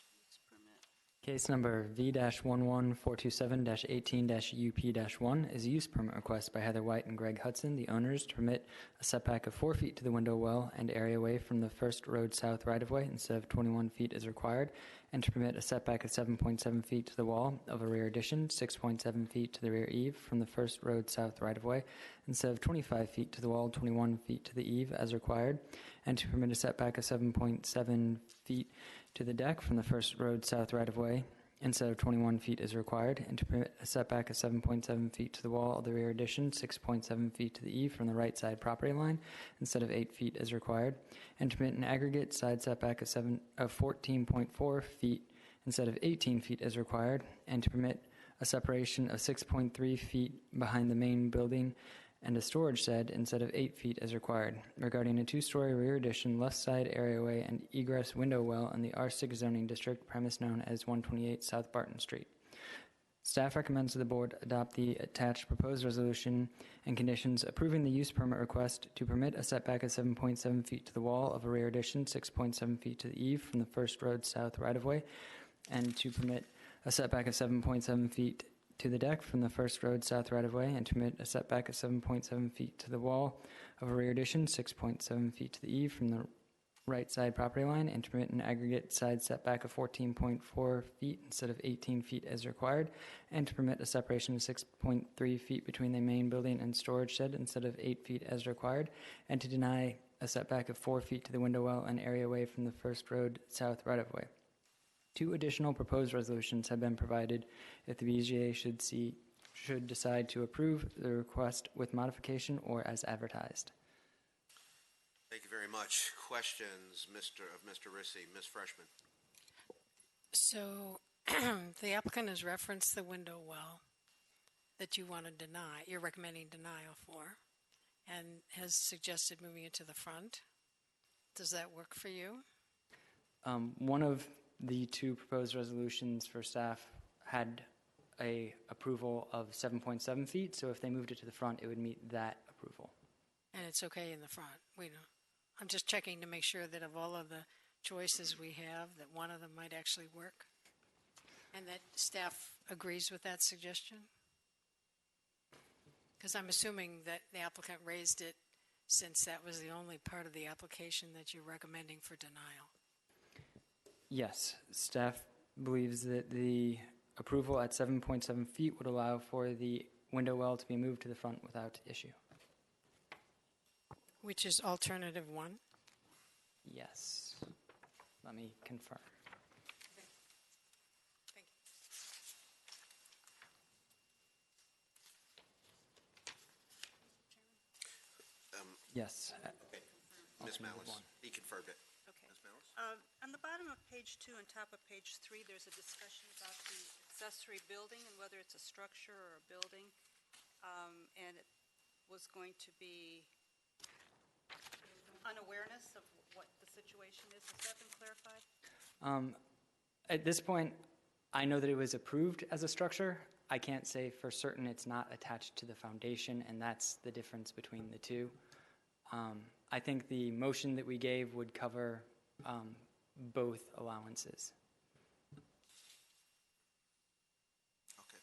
Case number V-11427-18-UP-1 is a use permit request by Heather White and Greg Hudson, the owners, to permit a setback of 4 feet to the window well and area away from the First Road South right-of-way instead of 21 feet as required, and to permit a setback of 7.7 feet to the wall of a rear addition, 6.7 feet to the rear eave from the First Road South right-of-way instead of 25 feet to the wall, 21 feet to the eave as required, and to permit a setback of 7.7 feet to the deck from the First Road South right-of-way instead of 21 feet as required, and to permit a setback of 7.7 feet to the wall of the rear addition, 6.7 feet to the eve from the right side property line, instead of 8 feet as required, and to permit an aggregate side setback of 14.4 feet instead of 18 feet as required, and to permit a separation of 6.3 feet behind the main building and a storage shed instead of 8 feet as required, regarding a 2-story rear addition, left side areaway, and egress window well in the R6 zoning district, premise known as 128 South Barton Street. Staff recommends the board adopt the attached proposed resolution and conditions approving the use permit request to permit a setback of 7.7 feet to the wall of a rear addition, 6.7 feet to the eve from the first road south right-of-way, and to permit a setback of 7.7 feet to the deck from the first road south right-of-way, and to permit a setback of 7.7 feet to the wall of a rear addition, 6.7 feet to the eve from the right side property line, and to permit an aggregate side setback of 14.4 feet instead of 18 feet as required, and to permit a separation of 6.3 feet between the main building and storage shed instead of 8 feet as required, and to deny a setback of 4 feet to the window well and areaway from the first road south right-of-way. 2 additional proposed resolutions have been provided if the BZA should decide to approve the request with modification or as advertised. Thank you very much. Questions, Mr. Rissy, Ms. Freshman? So the applicant has referenced the window well that you want to deny, you're recommending denial for, and has suggested moving it to the front. Does that work for you? One of the 2 proposed resolutions for staff had a approval of 7.7 feet, so if they moved it to the front, it would meet that approval. And it's okay in the front. I'm just checking to make sure that of all of the choices we have, that one of them might actually work, and that staff agrees with that suggestion. Because I'm assuming that the applicant raised it since that was the only part of the application that you're recommending for denial. Yes, staff believes that the approval at 7.7 feet would allow for the window well to be moved to the front without issue. Which is alternative 1? Yes. Let me confirm. Thank you. Yes. Okay. Ms. Malice, he confirmed it. Okay. Ms. Malice? On the bottom of page 2 and top of page 3, there's a discussion about the accessory building and whether it's a structure or a building. And it was going to be unawareness of what the situation is. Has that been clarified? At this point, I know that it was approved as a structure. I can't say for certain it's not attached to the foundation, and that's the difference between the 2. I think the motion that we gave would cover both allowances. Okay.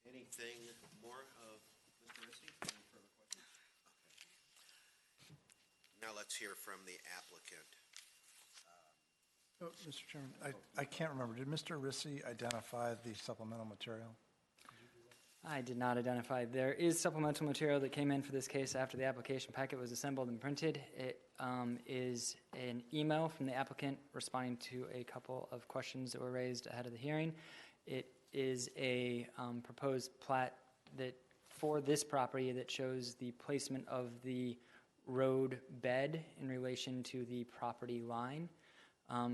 Anything more of Mr. Rissy? Any further questions? Okay. Now let's hear from the applicant. Mr. Chairman, I can't remember. Did Mr. Rissy identify the supplemental material? I did not identify. There is supplemental material that came in for this case after the application packet was assembled and printed. It is an email from the applicant responding to a couple of questions that were raised ahead of the hearing. It is a proposed plat that for this property that shows the placement of the road bed in relation to the property line.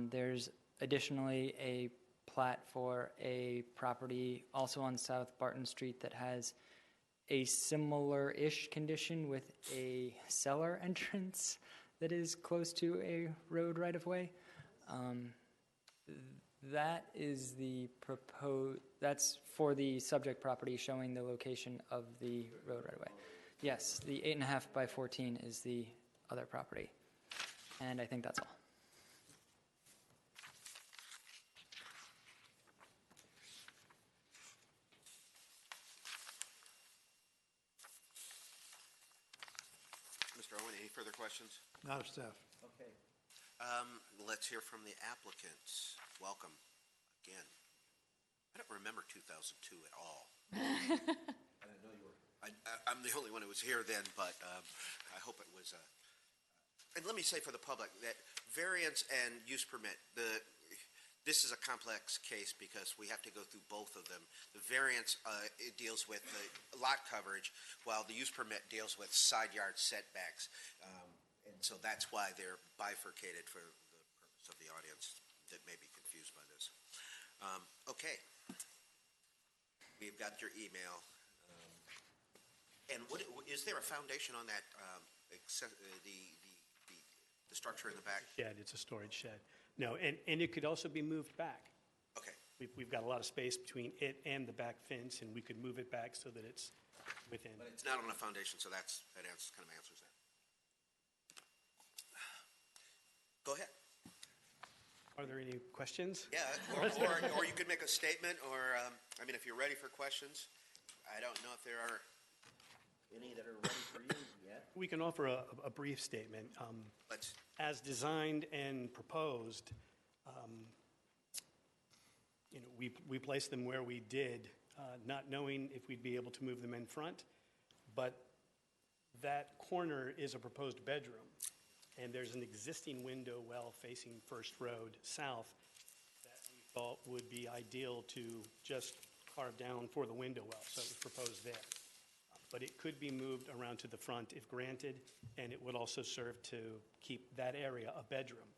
There's additionally a plat for a property also on South Barton Street that has a similar-ish condition with a cellar entrance that is close to a road right-of-way. That is the proposed, that's for the subject property showing the location of the road right-of-way. Yes, the 8.5 by 14 is the other property. And I think that's all. Mr. Owen, any further questions? Not of staff. Okay. Let's hear from the applicants. Welcome again. I don't remember 2002 at all. I didn't know you were. I'm the only one who was here then, but I hope it was and let me say for the public that variance and use permit, this is a complex case because we have to go through both of them. The variance it deals with the lot coverage, while the use permit deals with side yard setbacks. And so that's why they're bifurcated for the purpose of the audience that may be confused by this. Okay. We've got your email. And is there a foundation on that, the structure in the back? Shed, it's a storage shed. No, and it could also be moved back. Okay. We've got a lot of space between it and the back fence, and we could move it back so that it's within. But it's not on a foundation, so that kind of answers that. Go ahead. Are there any questions? Yeah, or you could make a statement, or, if you're ready for questions, I don't know if there are any that are ready for you yet. We can offer a brief statement. Let's. As designed and proposed, we placed them where we did, not knowing if we'd be able to move them in front, but that corner is a proposed bedroom, and there's an existing window well facing First Road south that we thought would be ideal to just carve down for the window well, so it was proposed there. But it could be moved around to the front if granted, and it would also serve to keep that area a bedroom.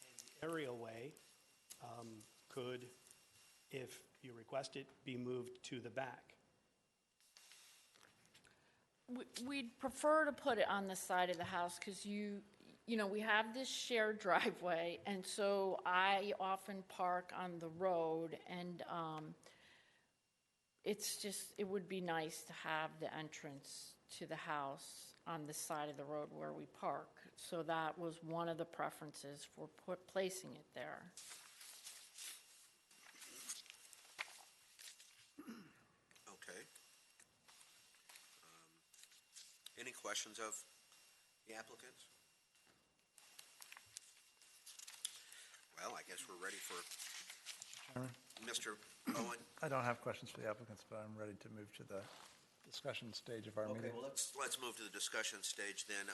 And the areaway could, if you request it, be moved to the back. We'd prefer to put it on the side of the house because we have this shared driveway, and so I often park on the road, and it would be nice to have the entrance to the house on the side of the road where we park. So that was one of the preferences for placing it there. Okay. Any questions of the applicants? Well, I guess we're ready for Chairman? Mr. Owen. I don't have questions for the applicants, but I'm ready to move to the discussion stage of our Okay, meeting. well, let's move to the discussion stage then.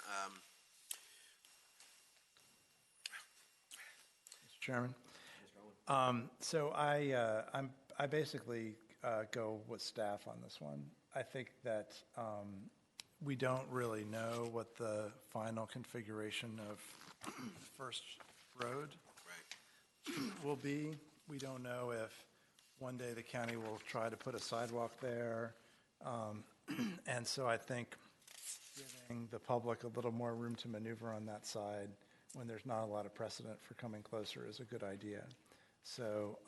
Mr. Chairman? So I basically go with staff on this one. I think that we don't really know what the final configuration of First Road will be. We don't know if one day the county will try to put a sidewalk there. And so I think giving the public a little more room to maneuver on that side when there's not a lot of precedent for coming closer is a good idea. So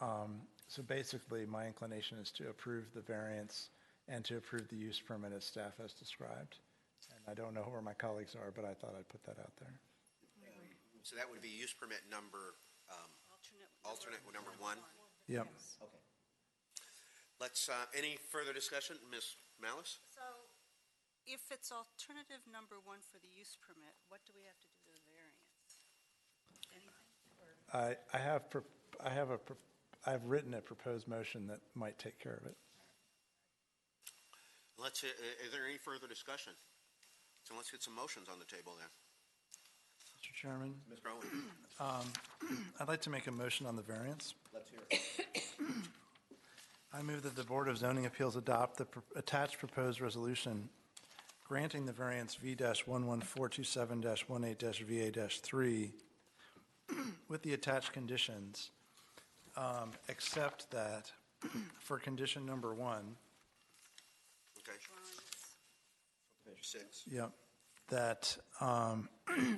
basically, my inclination is to approve the variance and to approve the use permit as staff has described. And I don't know where my colleagues are, but I thought I'd put that out there. So that would be use permit number, alternate number one? Yep. Okay. Let's, any further discussion? Ms. Malice? So if it's alternative number one for the use permit, what do we have to do to the variance? Anything? I've written a proposed motion that might take care of it. Let's, is there any further discussion? So let's get some motions on the table then. Mr. Chairman? Mr. Owen? I'd like to make a motion on the variance. Let's hear it. I move that the Board of Zoning Appeals adopt the attached proposed resolution granting the variance V-11427-18-VA-3 with the attached conditions, except that for condition number one. Okay. Page 6. Yep. That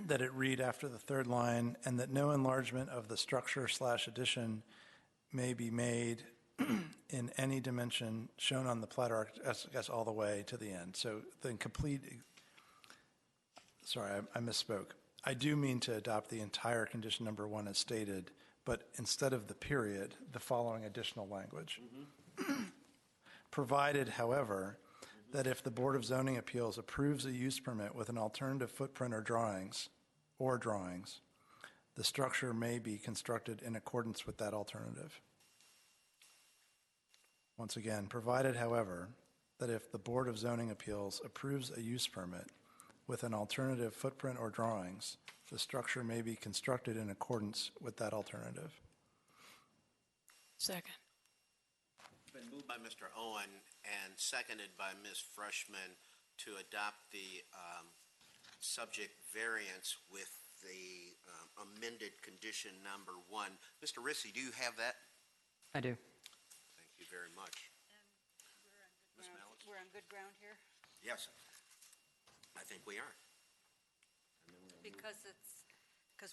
it read after the third line, and that no enlargement of the structure/addition may be made in any dimension shown on the plat, or I guess all the way to the end. So the complete, sorry, I misspoke. I do mean to adopt the entire condition number one as stated, but instead of the period, the following additional language. Provided, however, that if the Board of Zoning Appeals approves a use permit with an alternative footprint or drawings, the structure may be constructed in accordance with that alternative. Once again, provided, however, that if the Board of Zoning Appeals approves a use permit with an alternative footprint or drawings. The structure may be constructed in accordance with that alternative. Second. Been moved by Mr. Owen and seconded by Ms. Freshman to adopt the subject variance with the amended condition number 1. Mr. Rissy, do you have that? I do. Thank you very much. Ms. Mallett? We're on good ground here? Yes, I think we are. Because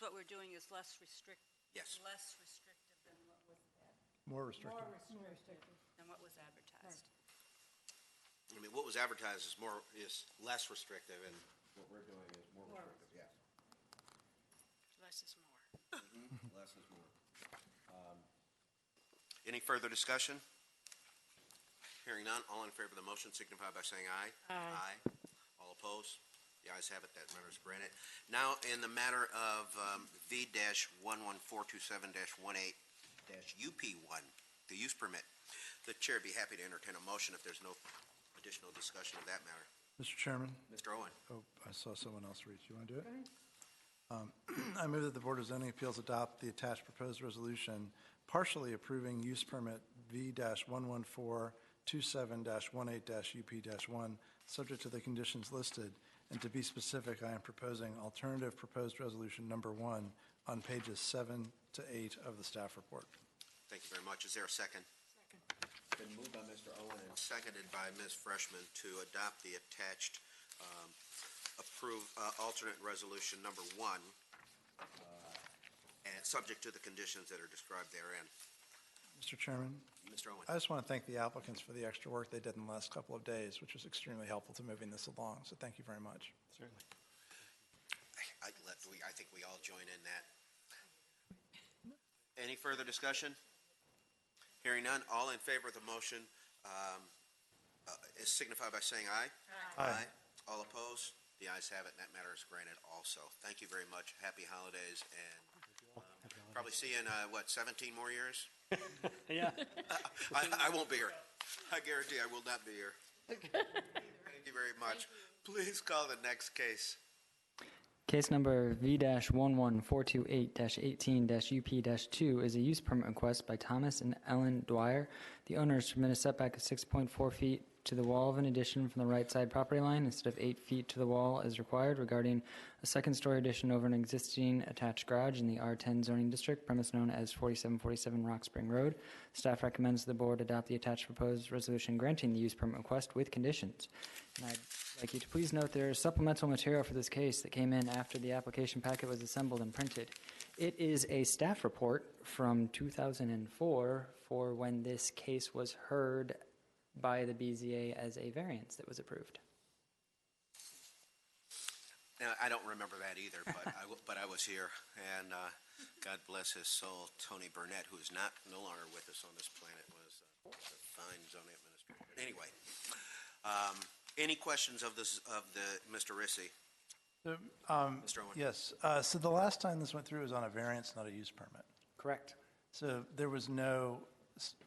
what we're doing is less restrictive. Yes. Less restrictive than what was More restrictive. than what was advertised. I mean, what was advertised is less restrictive, and what we're doing is more restrictive, yes. Less is more. Less is more. Any further discussion? Hearing none, all in favor of the motion signify by saying aye. Aye. All opposed? The ayes have it, that matter is granted. Now, in the matter of V-11427-18-UP1, the use permit, the chair would be happy to entertain a motion if there's no additional discussion of that matter. Mr. Chairman? Mr. Owen? Oh, I saw someone else reach. You want to do it? I move that the Board of Zoning Appeals adopt the attached proposed resolution partially approving use permit V-11427-18-UP-1, subject to the conditions listed. And to be specific, I am proposing alternative proposed resolution number 1 on pages 7 to 8 of the staff report. Thank you very much. Is there a second? Second. Been moved by Mr. Owen and seconded by Ms. Freshman to adopt the attached alternate resolution number 1, and subject to the conditions that are described therein. Mr. Chairman? Mr. Owen? I just want to thank the applicants for the extra work they did in the last couple of days, which was extremely helpful to moving this along, so thank you very much. Certainly. I think we all join in that. Any further discussion? Hearing none, all in favor of the motion is signified by saying aye. Aye. All opposed? The ayes have it, and that matter is granted also. Thank you very much. Happy holidays, and probably see you in, 17 more years? Yeah. I won't be here. I guarantee I will not be here. Thank you very much. Please call the next case. Case number V-11428-18-UP-2 is a use permit request by Thomas and Ellen Dwyer. The owners permit a setback of 6.4 feet to the wall of an addition from the right side property line instead of 8 feet to the wall as required regarding a second-story addition over an existing attached garage in the R10 zoning district, premise known as 4747 Rock Spring Road. Staff recommends the board adopt the attached proposed resolution granting the use permit request with conditions. And I'd like you to please note there is supplemental material for this case that came in after the application packet was assembled and printed. It is a staff report from 2004 for when this case was heard by the BZA as a variance that was approved. Now, I don't remember that either, but I was here, and God bless his soul, Tony Burnett, who is no longer with us on this planet, was a fine zoning administrator. But anyway, any questions of Mr. Rissy? Mr. Owen? Yes. So the last time this went through was on a variance, not a use permit. Correct. So there was no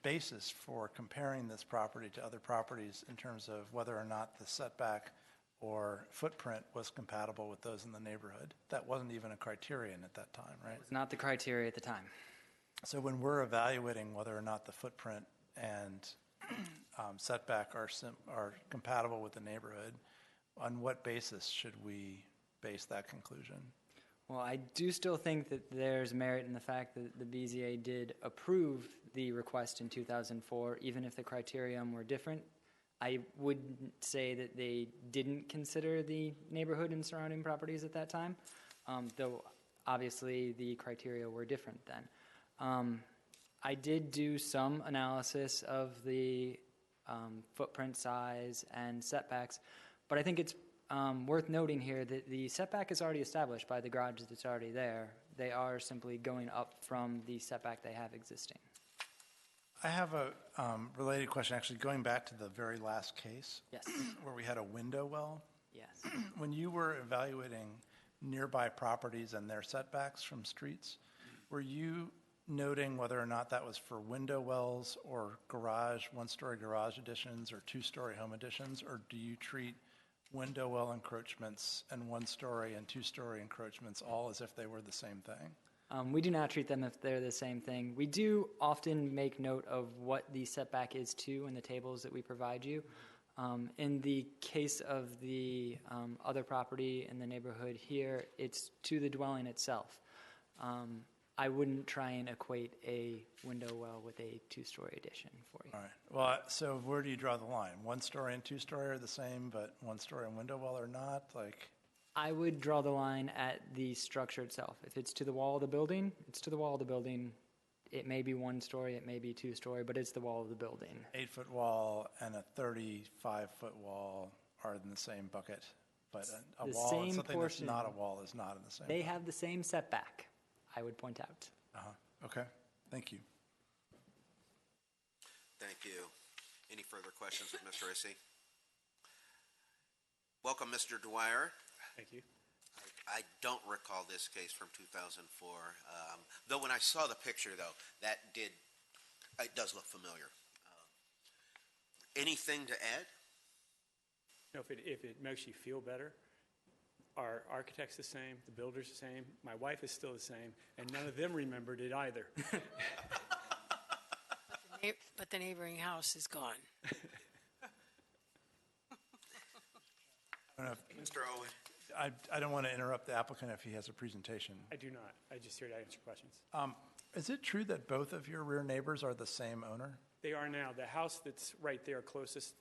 basis for comparing this property to other properties in terms of whether or not the setback or footprint was compatible with those in the neighborhood. That wasn't even a criterion at that time, right? It was not the criteria at the time. So when we're evaluating whether or not the footprint and setback are compatible with the neighborhood, on what basis should we base that conclusion? Well, I do still think that there's merit in the fact that the BZA did approve the request in 2004, even if the criterion were different. I wouldn't say that they didn't consider the neighborhood and surrounding properties at that time, though obviously the criteria were different then. I did do some analysis of the footprint size and setbacks, but I think it's worth noting here that the setback is already established by the garage that's already there. They are simply going up from the setback they have existing. I have a related question, actually, going back to the very last case. Yes. Where we had a window well. Yes. When you were evaluating nearby properties and their setbacks from streets, were you noting whether or not that was for window wells or garage, one-story garage additions or two-story home additions, or do you treat window well encroachments and one-story and two-story encroachments all as if they were the same thing? We do not treat them if they're the same thing. We do often make note of what the setback is too in the tables that we provide you. In the case of the other property in the neighborhood here, it's to the dwelling itself. I wouldn't try and equate a window well with a two-story addition for you. All right. Well, so where do you draw the line? One-story and two-story are the same, but one-story and window well are not? Like, I would draw the line at the structure itself. If it's to the wall of the building, it's to the wall of the building. It may be one story, it may be two-story, but it's the wall of the building. 8-foot wall and a 35-foot wall are in the same bucket, but a The wall same and something portion. that's not a wall is not in the same They bucket. have the same setback, I would point out. Okay, thank you. Thank you. Any further questions of Mr. Issy? Welcome, Mr. Dwyer. Thank you. I don't recall this case from 2004, though when I saw the picture, though, it does look familiar. Anything to add? You know, if it makes you feel better, our architect's the same, the builder's the same, my wife is still the same, and none of them remembered it either. But the neighboring house is gone. Mr. Owen. I don't want to interrupt the applicant if he has a presentation. I do not. I just here to answer questions. Is it true that both of your rear neighbors are the same owner? They are now. The house that's right there closest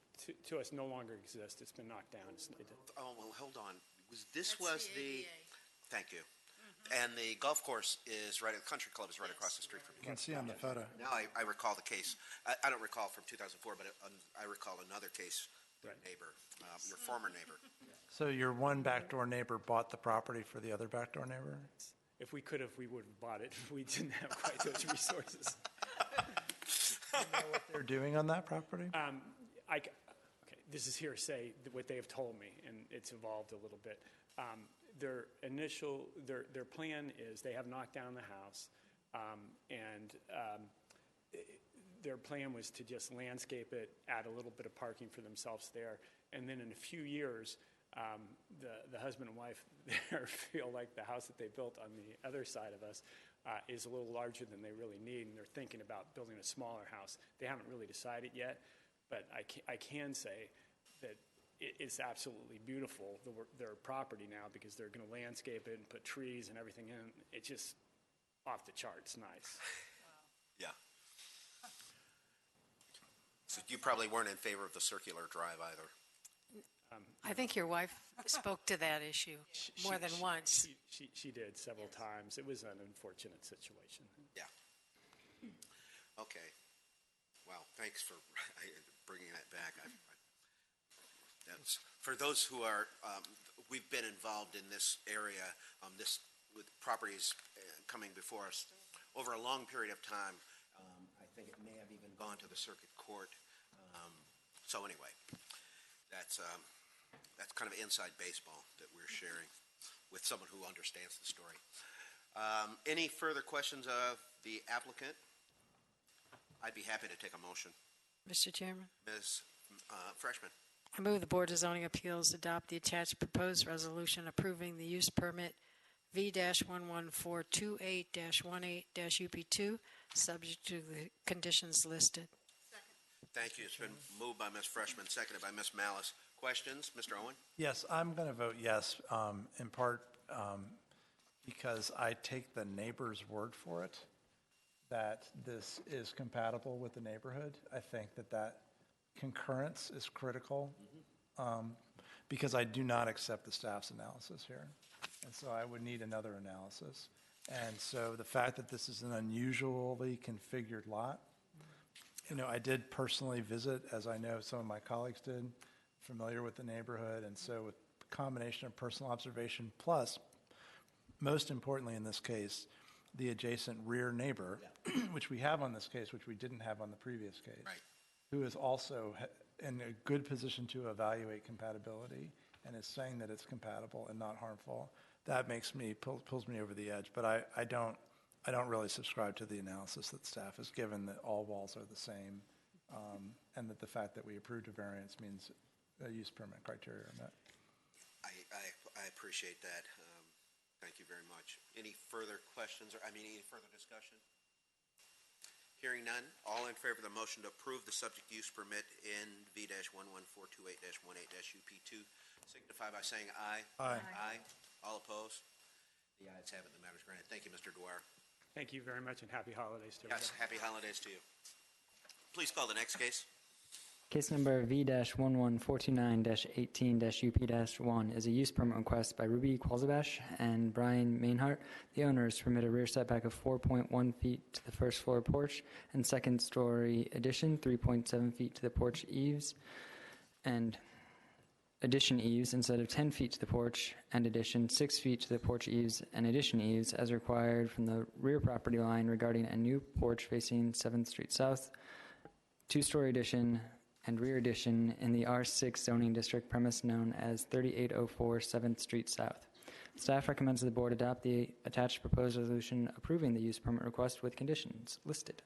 to us no longer exists. It's been knocked down. Oh, well, hold on. Thank you. And the golf course is right, the country club is right across the street from you. You can see on the photo. Now I recall the case. I don't recall from 2004, but I recall another case, neighbor, your former neighbor. So your one backdoor neighbor bought the property for the other backdoor neighbor? If we could have, we would have bought it. We didn't have quite those resources. Do you know what they're doing on that property? Okay, this is hearsay, what they have told me, and it's evolved a little bit. Their plan is they have knocked down the house, and their plan was to just landscape it, add a little bit of parking for themselves there, and then in a few years, the husband and wife there feel like the house that they built on the other side of us is a little larger than they really need, and they're thinking about building a smaller house. They haven't really decided yet, but I can say that it's absolutely beautiful, their property now, because they're going to landscape it and put trees and everything in. It's just off the charts nice. Yeah. So you probably weren't in favor of the circular drive either. I think your wife spoke to that issue more than once. She did several times. It was an unfortunate situation. Yeah. Okay. Well, thanks for bringing that back. For those who are, we've been involved in this area, with properties coming before us over a long period of time. I think it may have even gone to the circuit court. So anyway, that's kind of inside baseball that we're sharing with someone who understands the story. Any further questions of the applicant? I'd be happy to take a motion. Mr. Chairman, Ms. Freshman. I move the Board of Zoning Appeals adopt the attached proposed resolution approving the use permit V-11428-18-UP2, subject to the conditions listed. Thank you. It's been moved by Ms. Freshman, seconded by Ms. Malice. Questions? Mr. Owen? Yes, I'm going to vote yes, in part because I take the neighbor's word for it, that this is compatible with the neighborhood. I think that concurrence is critical, because I do not accept the staff's analysis here. And so I would need another analysis. And so the fact that this is an unusually configured lot, I did personally visit, as I know some of my colleagues did, familiar with the neighborhood. And so with the combination of personal observation plus, most importantly in this case, the adjacent rear neighbor, which we have on this case, which we didn't have on the previous case, who is also in a good position to evaluate compatibility and is saying that it's compatible and not harmful, that makes me, pulls me over the edge. But I don't really subscribe to the analysis that staff has given, that all walls are the same, and that the fact that we approved a variance means use permit criteria are met. appreciate that. Thank you very much. Any further questions, any further discussion? Hearing none, all in favor of the motion to approve the subject use permit in V-11428-18-UP2 signify by saying aye. Aye. Aye. All opposed? The ayes have it. The matter is granted. Thank you, Mr. Dwyer. Thank you very much, and happy holidays to everybody. Yes, happy holidays to you. Please call the next case. Case number V-11429-18-UP-1 is a use permit request by Ruby Qualzabash and Brian Mainhart. The owners permit a rear setback of 4.1 feet to the first floor porch and second story addition, 3.7 feet to the porch eaves, and addition eaves instead of 10 feet to the porch and addition, 6 feet to the porch eaves and addition eaves as required from the rear property line regarding a new porch facing 7th Street South, two-story addition and rear addition in the R6 zoning district premise known as 3804 7th Street South. Staff recommends the board adopt the attached proposed resolution approving the use permit request with conditions listed.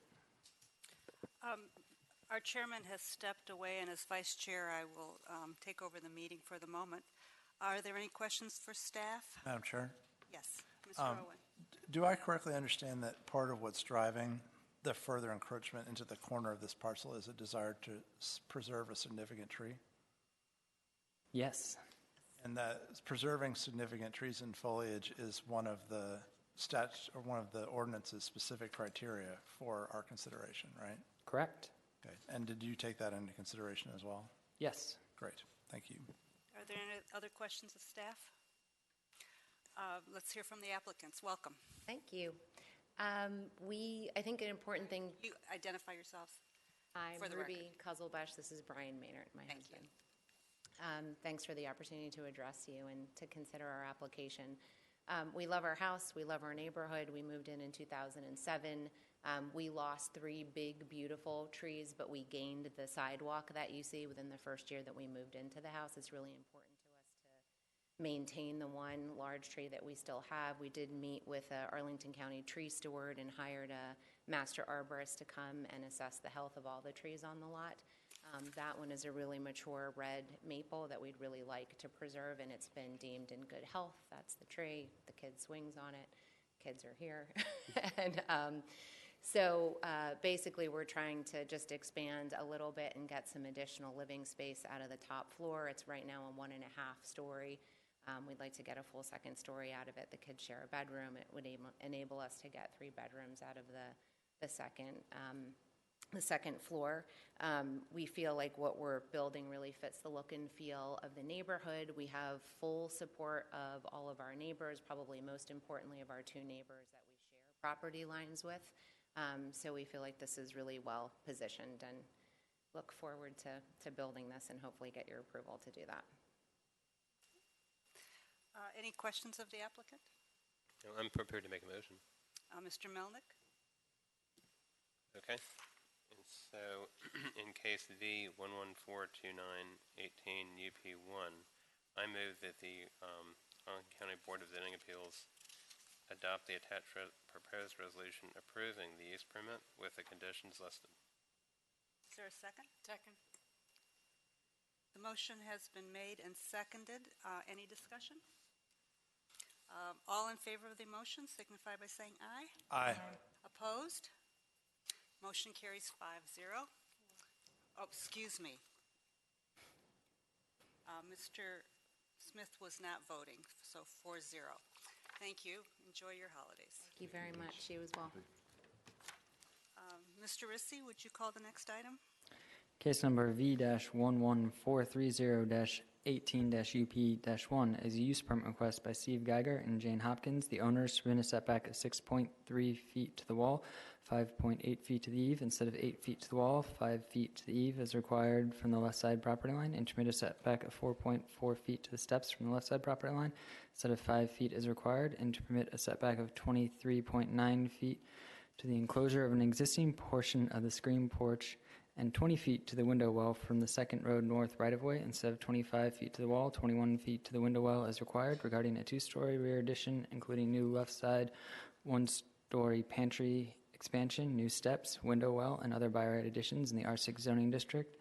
Our chairman has stepped away, and as vice chair, I will take over the meeting for the moment. Are there any questions for staff? Madam Chair? Yes, Mr. Owen. Do I correctly understand that part of what's driving the further encroachment into the corner of this parcel is a desire to preserve a significant tree? Yes. And that preserving significant trees and foliage is one of the one of the ordinance's specific criteria for our consideration, right? Correct. Okay. And did you take that into consideration as well? Yes. Great. Thank you. Are there any other questions of staff? Let's hear from the applicants. Welcome. Thank you. I think an important thing. You identify yourselves. I'm for the Ruby record. Kuzelbash. This is Brian Maynard, my husband. Thanks for the opportunity to address you and to consider our application. We love our house. We love our neighborhood. We moved in 2007. We lost 3 big, beautiful trees, but we gained the sidewalk that you see within the first year that we moved into the house. It's really important to us to maintain the one large tree that we still have. We did meet with an Arlington County tree steward and hired a master arborist to come and assess the health of all the trees on the lot. That one is a really mature red maple that we'd really like to preserve, and it's been deemed in good health. That's the tree. The kid swings on it. Kids are here. And so basically we're trying to just expand a little bit and get some additional living space out of the top floor. It's right now a 1.5 story. We'd like to get a full second story out of it. The kids share a bedroom. It would enable us to get 3 bedrooms out of the second floor. We feel like what we're building really fits the look and feel of the neighborhood. We have full support of all of our neighbors, probably most importantly of our 2 neighbors that we share property lines with. So we feel like this is really well positioned and look forward to building this and hopefully get your approval to do that. Any questions of the applicant? No, I'm prepared to make a motion. Mr. Melnick? Okay. And so in case V-1142918-UP1, I move that the Arlington County Board of Zoning Appeals adopt the attached proposed resolution approving the use permit with the conditions listed. Is there a second? Second. The motion has been made and seconded. Any discussion? All in favor of the motion signify by saying aye. Aye. Opposed? Motion carries 5-0. Oh, excuse me. Mr. Smith was not voting, so 4-0. Thank you. Enjoy your holidays. Thank you very much. You as well. Mr. Rissy, would you call the next item? Case number V-11430-18-UP-1 is a use permit request by Steve Geiger and Jane Hopkins. The owners submit a setback of 6.3 feet to the wall, 5.8 feet to the eave instead of 8 feet to the wall, 5 feet to the eave as required from the left side property line, and permit a setback of 4.4 feet to the steps from the left side property line instead of 5 feet as required, and to permit a setback of 23.9 feet to the enclosure of an existing portion of the screen porch and 20 feet to the window well from the second road north right-of-way instead of 25 feet to the wall, 21 feet to the window well as required regarding a 2-story rear addition, including new left side 1-story pantry expansion, new steps, window well, and other by right additions in the R6 zoning district,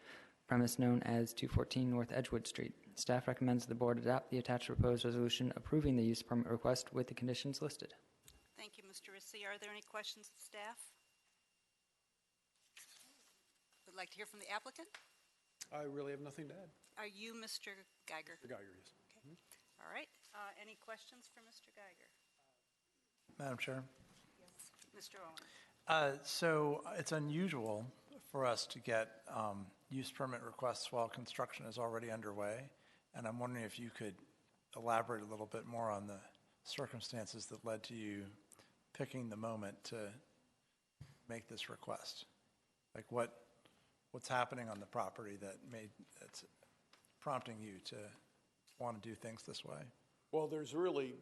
premise known as 214 North Edgewood Street. Staff recommends the board adopt the attached proposed resolution approving the use permit request with the conditions listed. Thank you, Mr. Rissy. Are there any questions of staff? Would like to hear from the applicant? I really have nothing to add. Are you Mr. Geiger? Mr. Geiger, yes. Okay. All right. Any questions for Mr. Geiger? Madam Chair? Yes. Mr. Owen? So it's unusual for us to get use permit requests while construction is already underway, and I'm wondering if you could elaborate a little bit more on the circumstances that led to you picking the moment to make this request. Like what's happening on the property that's prompting you to want to do things this way? Well, there's really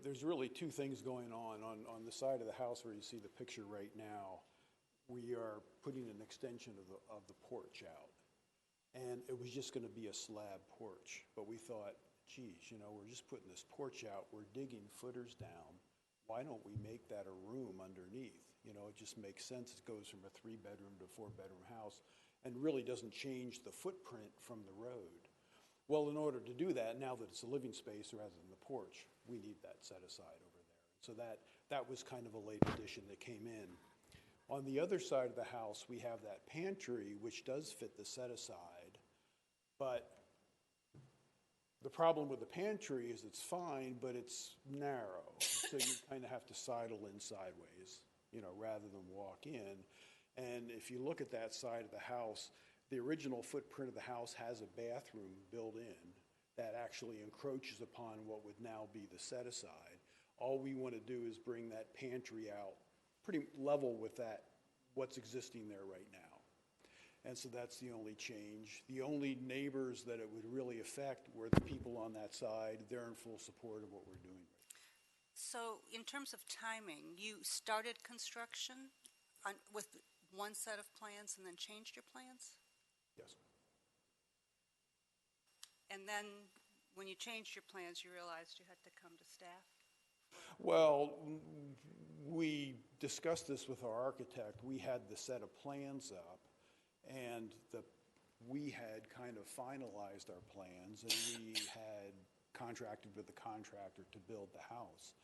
two things going on. On the side of the house where you see the picture right now, we are putting an extension of the porch out. And it was just going to be a slab porch. But we thought, geez, we're just putting this porch out. We're digging footers down. Why don't we make that a room underneath? It just makes sense. It goes from a 3-bedroom to a 4-bedroom house and really doesn't change the footprint from the road. Well, in order to do that, now that it's a living space rather than the porch, we need that set aside over there. So that was kind of a late addition that came in. On the other side of the house, we have that pantry, which does fit the set aside, but the problem with the pantry is it's fine, but it's narrow. So you kind of have to sidle in sideways, rather than walk in. And if you look at that side of the house, the original footprint of the house has a bathroom built in that actually encroaches upon what would now be the set aside. All we want to do is bring that pantry out pretty level with what's existing there right now. And so that's the only change. The only neighbors that it would really affect were the people on that side. They're in full support of what we're doing. So in terms of timing, you started construction with one set of plans and then changed your plans? Yes. And then when you changed your plans, you realized you had to come to staff? Well, we discussed this with our architect. We had the set of plans up, and we had kind of finalized our plans, and we had contracted with the contractor to build the house.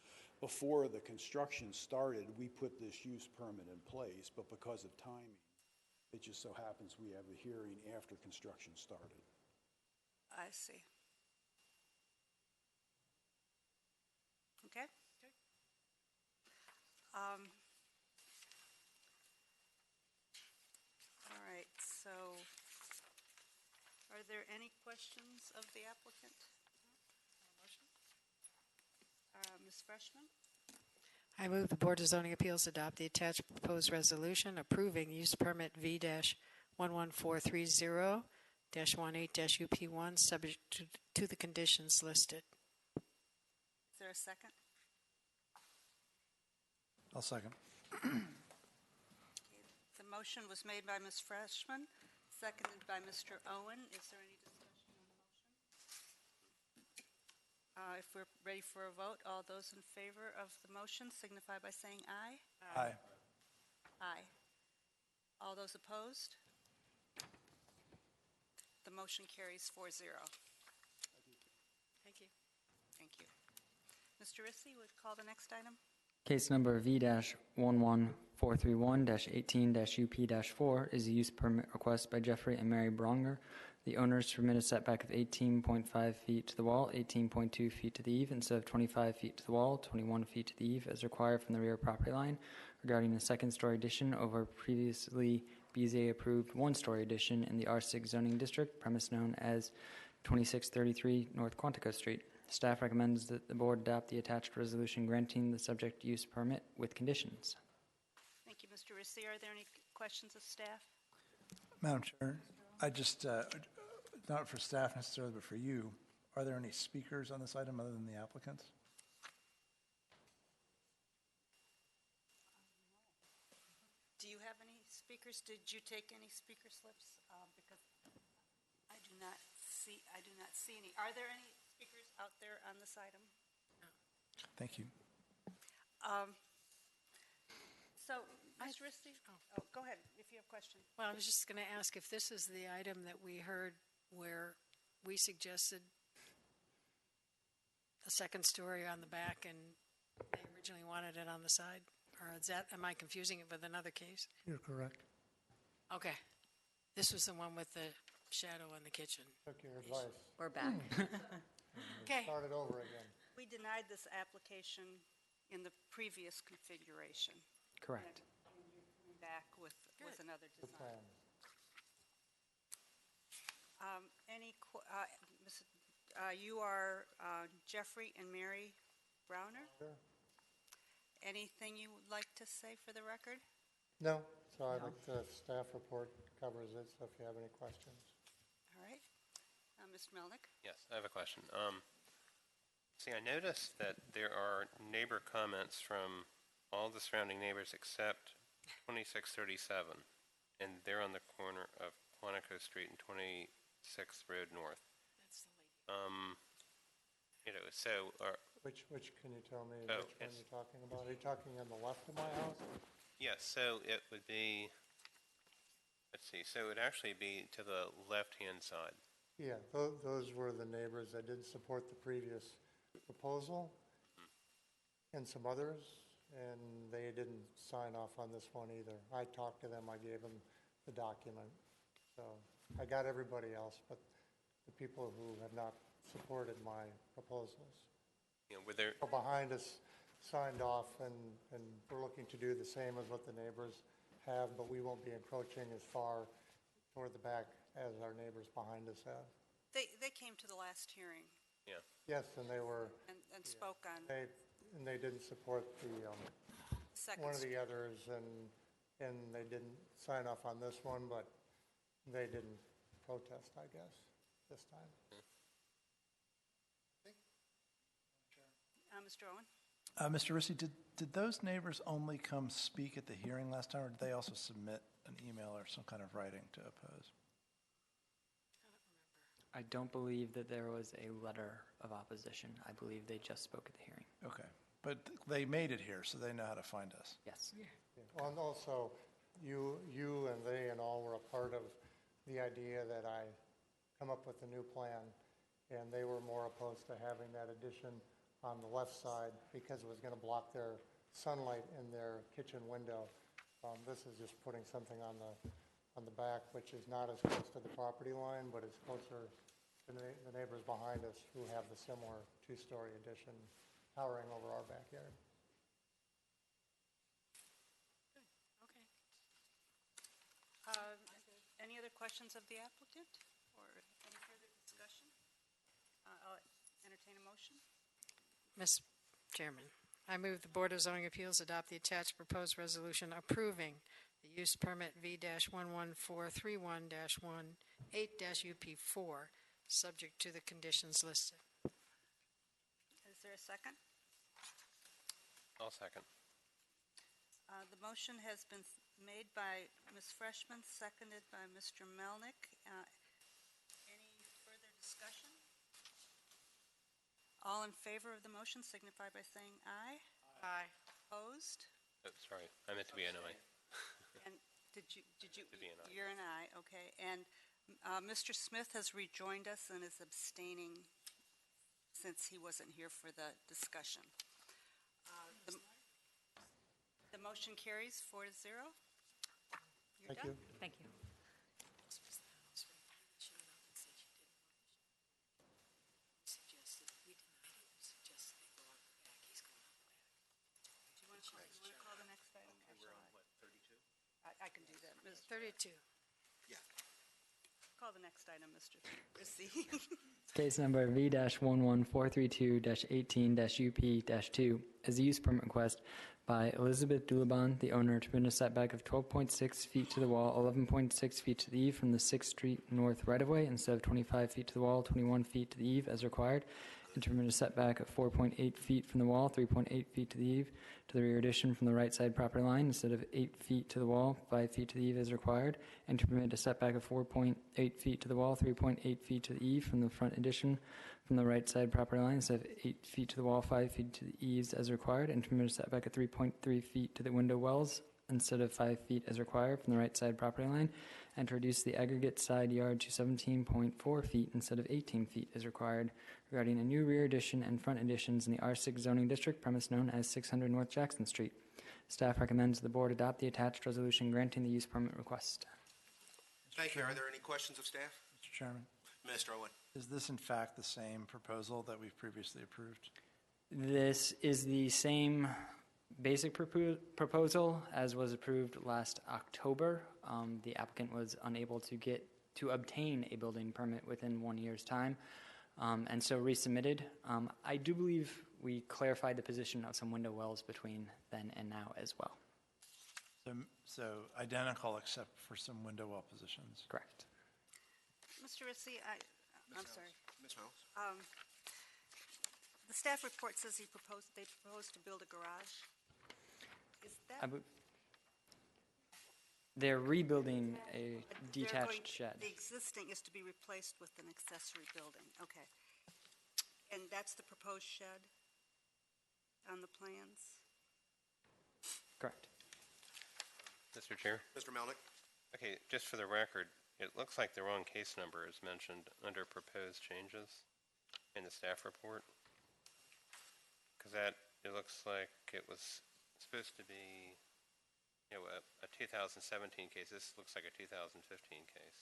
Before the construction started, we put this use permit in place, but because of timing, it just so happens we have the hearing after construction started. I see. Okay. All right, so are there any questions of the applicant? Ms. Freshman? I move the Board of Zoning Appeals adopt the attached proposed resolution approving use permit V-11430-18-UP1 subject to the conditions listed. Is there a second? I'll second. The motion was made by Ms. Freshman, seconded by Mr. Owen. Is there any discussion on the motion? If we're ready for a vote, all those in favor of the motion signify by saying aye. Aye. Aye. All those opposed? The motion carries 4-0. Thank you. Thank you. Mr. Rissy would call the next item. Case number V-11430-18-UP-4 is a use permit request by Jeffrey and Mary Bronger. The owners permit a setback of 18.5 feet to the wall, 18.2 feet to the eave, instead of 25 feet to the wall, 21 feet to the eave, as required from the rear property line, regarding a second-story addition over previously BZA approved one-story addition in the R6 zoning district, premise known as 2633 North Quantico Street. Staff recommends that the board adopt the attached resolution granting the subject use permit with conditions. Thank you, Mr. Rissy. Are there any questions of staff? Madam Chair, I just, not for staff necessarily, but for you, are there any speakers on this item other than the applicants? Do you have any speakers? Did you take any speaker slips? Because I do not see any. Are there any speakers out there on this item? Thank you. So, Ms. Rissy? Oh, go ahead if you have a question. Well, I was just going to ask if this is the item that we heard where we suggested a second story on the back and they originally wanted it on the side? Or is that, am I confusing it with another case? You're correct. Okay. This was the one with the shadow in the kitchen. Took your advice. We're back. Okay. Started over again. We denied this application in the previous configuration. Correct. And you're coming back with another Good design. plan. You are Jeffrey and Mary Browner? Sure. Anything you would like to say for the record? No, so I think the staff report covers it, so if you have any questions. All right. Mr. Melnick? Yes, I have a question. See, I noticed that there are neighbor comments from all the surrounding neighbors except 2637, and they're on the corner of Quantico Street and 26th Road North. That's the lady. So Which can you tell me Oh, which one it's- you're talking about? Are you talking on the left of my house? yes, so it would be, let's see, so it would actually be to the left-hand side. Yeah, those were the neighbors that didn't support the previous proposal and some others, and they didn't sign off on this one either. I talked to them, I gave them the document. So I got everybody else, but the people who have not supported my proposals. Were there, Behind us signed off, and we're looking to do the same as what the neighbors have, but we won't be encroaching as far toward the back as our neighbors behind us have. They came to the last hearing yeah. Yes, and they were, and spoke on they didn't support the, second. one of the others, and they didn't sign off on this one, but they didn't protest, I guess, this time. Mr. Owen? Mr. Rissy, did those neighbors only come speak at the hearing last time, or did they also submit an email or some kind of writing to oppose? I don't believe that there was a letter of opposition. I believe they just spoke at the hearing. Okay, but they made it here, so they know how to find us. Yes. Yeah. And also, you and they and all were a part of the idea that I come up with a new plan, and they were more opposed to having that addition on the left side because it was going to block their sunlight in their kitchen window. This is just putting something on the back, which is not as close to the property line, but it's closer to the neighbors behind us who have the similar two-story addition towering over our backyard. Okay. Any other questions of the applicant or any further discussion? I'll entertain a motion. Mr. Chairman, I move the Board of Zoning Appeals adopt the attached proposed resolution approving the use permit V-11431-18-UP4, subject to the conditions listed. Is there a second? I'll second. The motion has been made by Ms. Freshman, seconded by Mr. Melnick. Any further discussion? All in favor of the motion signify by saying aye. Aye. Opposed? Oh, sorry, I meant to be an aye. And did you, To be an aye. you're an aye, okay. And Mr. Smith has rejoined us and is abstaining since he wasn't here for the discussion. The motion carries 4-0. You're Thank done. you. Thank you. Do you want to call the next item? or We're shall on I? what, 32? I can do that. 32. Yeah. Call the next item, Mr. Rissy. Case number V-11432-18-UP-2 is a use permit request by Elizabeth Dulabon, the owner, to permit a setback of 12.6 feet to the wall, 11.6 feet to the eve from the 6th Street North right-of-way, instead of 25 feet to the wall, 21 feet to the eve as required, and to permit a setback of 4.8 feet from the wall, 3.8 feet to the eve, to the rear addition from the right side property line, instead of 8 feet to the wall, 5 feet to the eve as required, and to permit a setback of 4.8 feet to the wall, 3.8 feet to the eve from the front addition from the right side property line, instead of 8 feet to the wall, 5 feet to the eaves as required, and to permit a setback of 3.3 feet to the window wells, instead of 5 feet as required from the right side property line, and to reduce the aggregate side yard to 17.4 feet instead of 18 feet as required, regarding a new rear addition and front additions in the R6 zoning district premise known as 600 North Jackson Street. Staff recommends the board adopt the attached resolution granting the use permit request. Thank you. Are there any questions of staff? Mr. Chairman, Mr. Owen? is this in fact the same proposal that we've previously approved? This is the same basic proposal as was approved last October. The applicant was unable to obtain a building permit within 1 year's time, and so resubmitted. I do believe we clarified the position of some window wells between then and now as well. So identical except for some window well positions? Correct. Mr. Rissy, I'm sorry. Ms. Miles? The staff report says they proposed to build a garage. Is that? They're rebuilding a detached shed. The existing is to be replaced with an accessory building, okay. And that's the proposed shed on the plans? Correct. Mr. Chair? Mr. Melnick? Okay, just for the record, it looks like the wrong case number is mentioned under proposed changes in the staff report. Because it looks like it was supposed to be, a 2017 case. This looks like a 2015 case.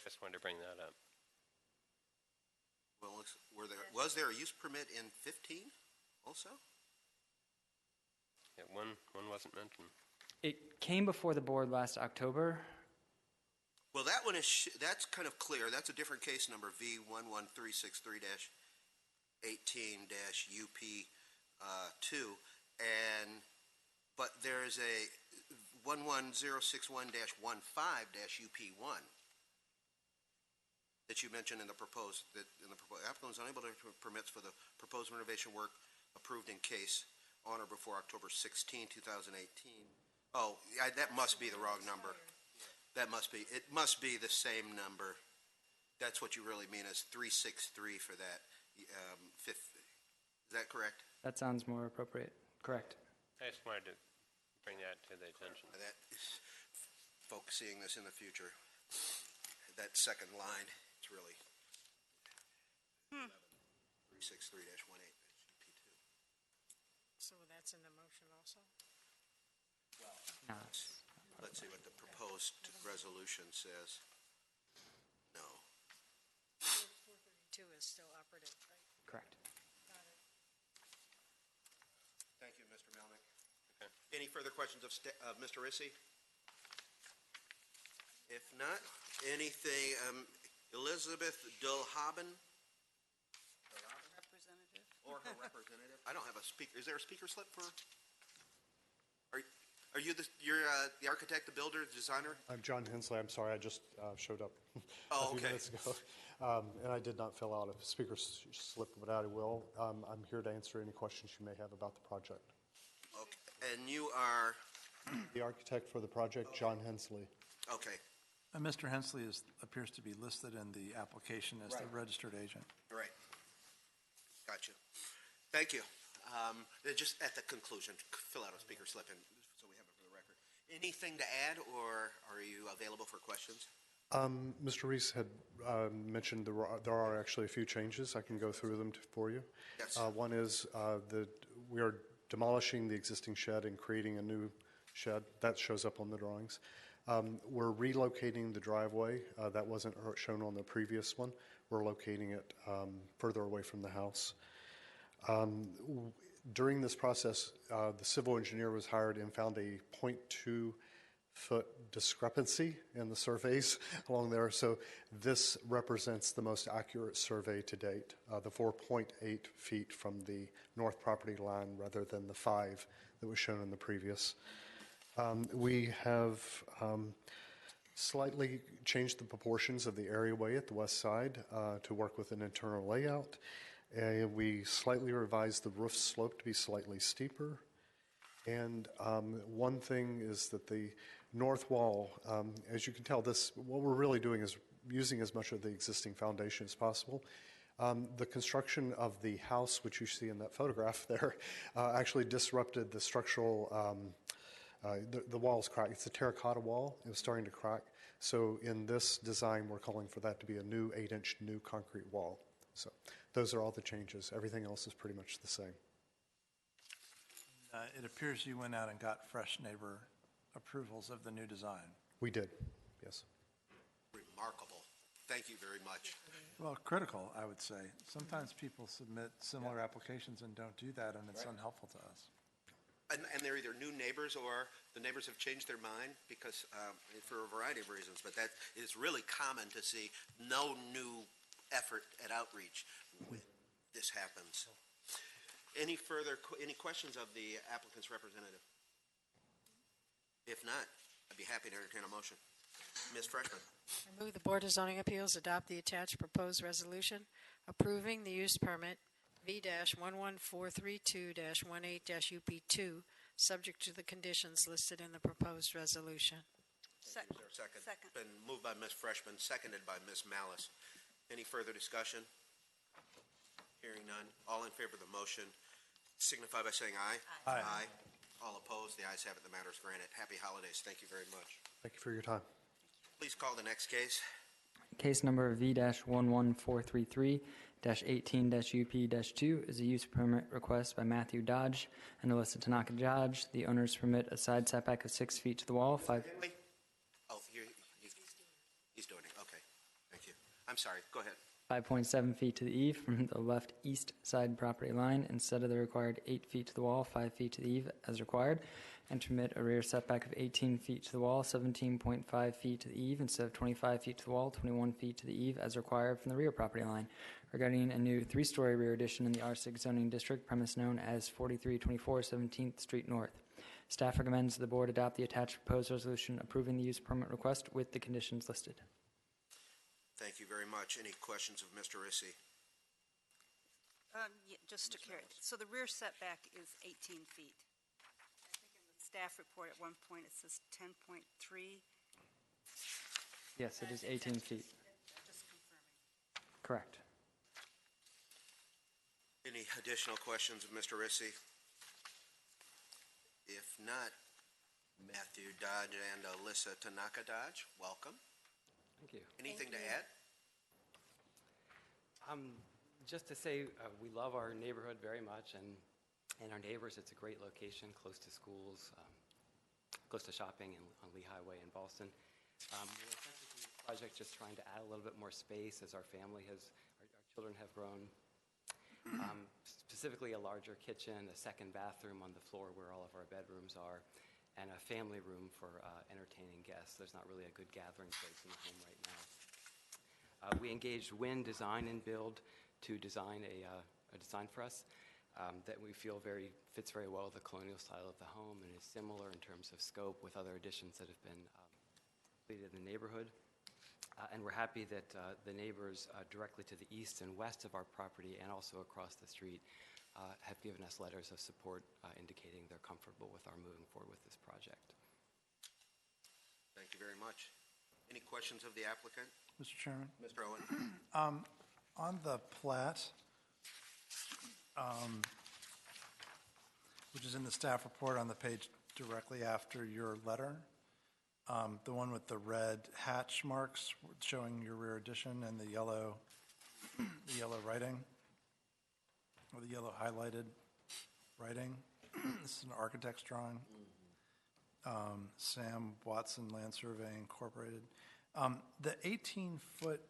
Just wanted to bring that up. Well, was there a use permit in 15 also? Yeah, one wasn't mentioned. It came before the board last October. Well, that one that's kind of clear. That's a different case number, V11363-18-UP2, but there is a 11061-15-UP1 that you mentioned in the proposed. Applicant was unable to approve permits for the proposed renovation work approved in case on or before October 16, 2018. Oh, that must be the wrong number. It must be the same number. That's what you really mean as 363 for that fifth. Is that correct? That sounds more appropriate. Correct. I just wanted to bring that to the attention. That is, folks seeing this in the future, that second line, it's really 363-18-UP2. So that's in the motion also? No. Let's see what the proposed resolution says. No. 432 is still operative, right? Correct. Got it. Thank you, Mr. Melnick. Okay. Any further questions of Mr. Rissy? If not, anything, Elizabeth Dulhaben? Representative? Or her representative? I don't have a speaker. Is there a speaker slip for? Are you the architect, the builder, the designer? I'm John Hensley. I'm sorry, I just showed up a few minutes ago. And I did not fill out a speaker slip, but I will. I'm here to answer any questions you may have about the project. Okay. And you are? The architect for the project, John Hensley. Okay. Mr. Hensley appears to be listed in the application as the registered agent. Right. Gotcha. Thank you. Just at the conclusion, fill out a speaker slip and so we have it for the record. Anything to add, or are you available for questions? Mr. Reese had mentioned there are actually a few changes. I can go through them for you. Yes. One is that we are demolishing the existing shed and creating a new shed. That shows up on the drawings. We're relocating the driveway. That wasn't shown on the previous one. We're locating it further away from the house. During this process, the civil engineer was hired and found a 0.2-foot discrepancy in the surveys along there. So this represents the most accurate survey to date, the 4.8 feet from the north property line rather than the 5 that was shown in the previous. We have slightly changed the proportions of the areaway at the west side to work with an internal layout. We slightly revised the roof slope to be slightly steeper. And one thing is that the north wall, as you can tell, what we're really doing is using as much of the existing foundation as possible. The construction of the house, which you see in that photograph there, actually disrupted the structural, the wall's cracked. It's a terracotta wall. It was starting to crack. So in this design, we're calling for that to be a new 8-inch new concrete wall. So those are all the changes. Everything else is pretty much the same. It appears you went out and got fresh neighbor approvals of the new design. We did, yes. Remarkable. Thank you very much. Well, critical, I would say. Sometimes people submit similar applications and don't do that, and it's unhelpful to us. And they're either new neighbors or the neighbors have changed their mind because, for a variety of reasons, but that is really common to see no new effort at outreach when this happens. Any questions of the applicant's representative? If not, I'd be happy to entertain a motion. Ms. Freshman. I move the Board of Zoning Appeals adopt the attached proposed resolution approving the use permit V-11432-18-UP2, subject to the conditions listed in the proposed resolution. Second. Been moved by Ms. Freshman, seconded by Ms. Malice. Any further discussion? Hearing none. All in favor of the motion signify by saying aye. Aye. All opposed? The ayes have it. The matter is granted. Happy holidays. Thank you very much. Thank you for your time. Please call the next case. Case number V-11433-18-UP-2 is a use permit request by Matthew Dodge and Alyssa Tanaka Dodge. The owners permit a side setback of 6 feet to the wall, 5. Oh, he's doing it. Okay. Thank you. I'm sorry. Go ahead. 5.7 feet to the eve from the left east side property line instead of the required 8 feet to the wall, 5 feet to the eve as required, and permit a rear setback of 18 feet to the wall, 17.5 feet to the eve instead of 25 feet to the wall, 21 feet to the eve as required from the rear property line, regarding a new 3-story rear addition in the R6 zoning district, premise known as 4324 17th Street North. Staff recommends the board adopt the attached proposed resolution approving the use permit request with the conditions listed. Thank you very much. Any questions of Mr. Rissy? Just to carry. So the rear setback is 18 feet. I think in the staff report at one point it says 10.3. Yes, it is 18 feet. Just confirming. Correct. Any additional questions of Mr. Rissy? If not, Matthew Dodge and Alyssa Tanaka Dodge, welcome. Thank you. Anything to add? Just to say we love our neighborhood very much and our neighbors. It's a great location, close to schools, close to shopping on Lee Highway in Boston. We're essentially doing this project just trying to add a little bit more space as our family our children have grown. Specifically a larger kitchen, a second bathroom on the floor where all of our bedrooms are, and a family room for entertaining guests. There's not really a good gathering place in the home right now. We engaged Wynn Design and Build to design a design for us that we feel fits very well with the colonial style of the home and is similar in terms of scope with other additions that have been completed in the neighborhood. And we're happy that the neighbors directly to the east and west of our property and also across the street have given us letters of support indicating they're comfortable with our moving forward with this project. Thank you very much. Any questions of the applicant? Mr. Chairman? Mr. Owen? On the plat, which is in the staff report on the page directly after your letter, the one with the red hatch marks showing your rear addition and the yellow writing, or the yellow highlighted writing. This is an architect's drawing. Sam Watson Land Survey Incorporated. The 18-foot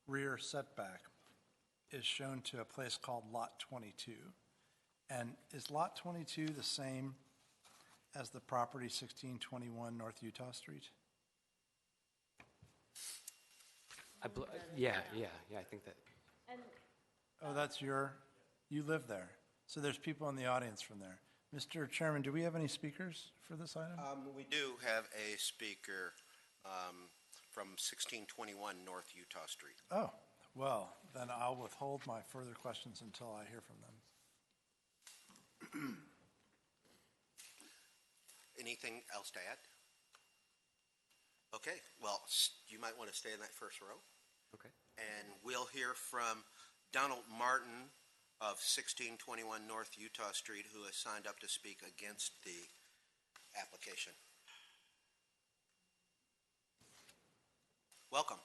rear setback is shown to a place called Lot 22. And is Lot 22 the same as the property 1621 North Utah Street? Yeah, I think that. Oh, that's you live there. So there's people in the audience from there. Mr. Chairman, do we have any speakers for this item? We do have a speaker from 1621 North Utah Street. Oh, well, then I'll withhold my further questions until I hear from them. Anything else to add? Okay, well, you might want to stay in that first row. Okay. And we'll hear from Donald Martin of 1621 North Utah Street, who has signed up to speak against the application. Welcome.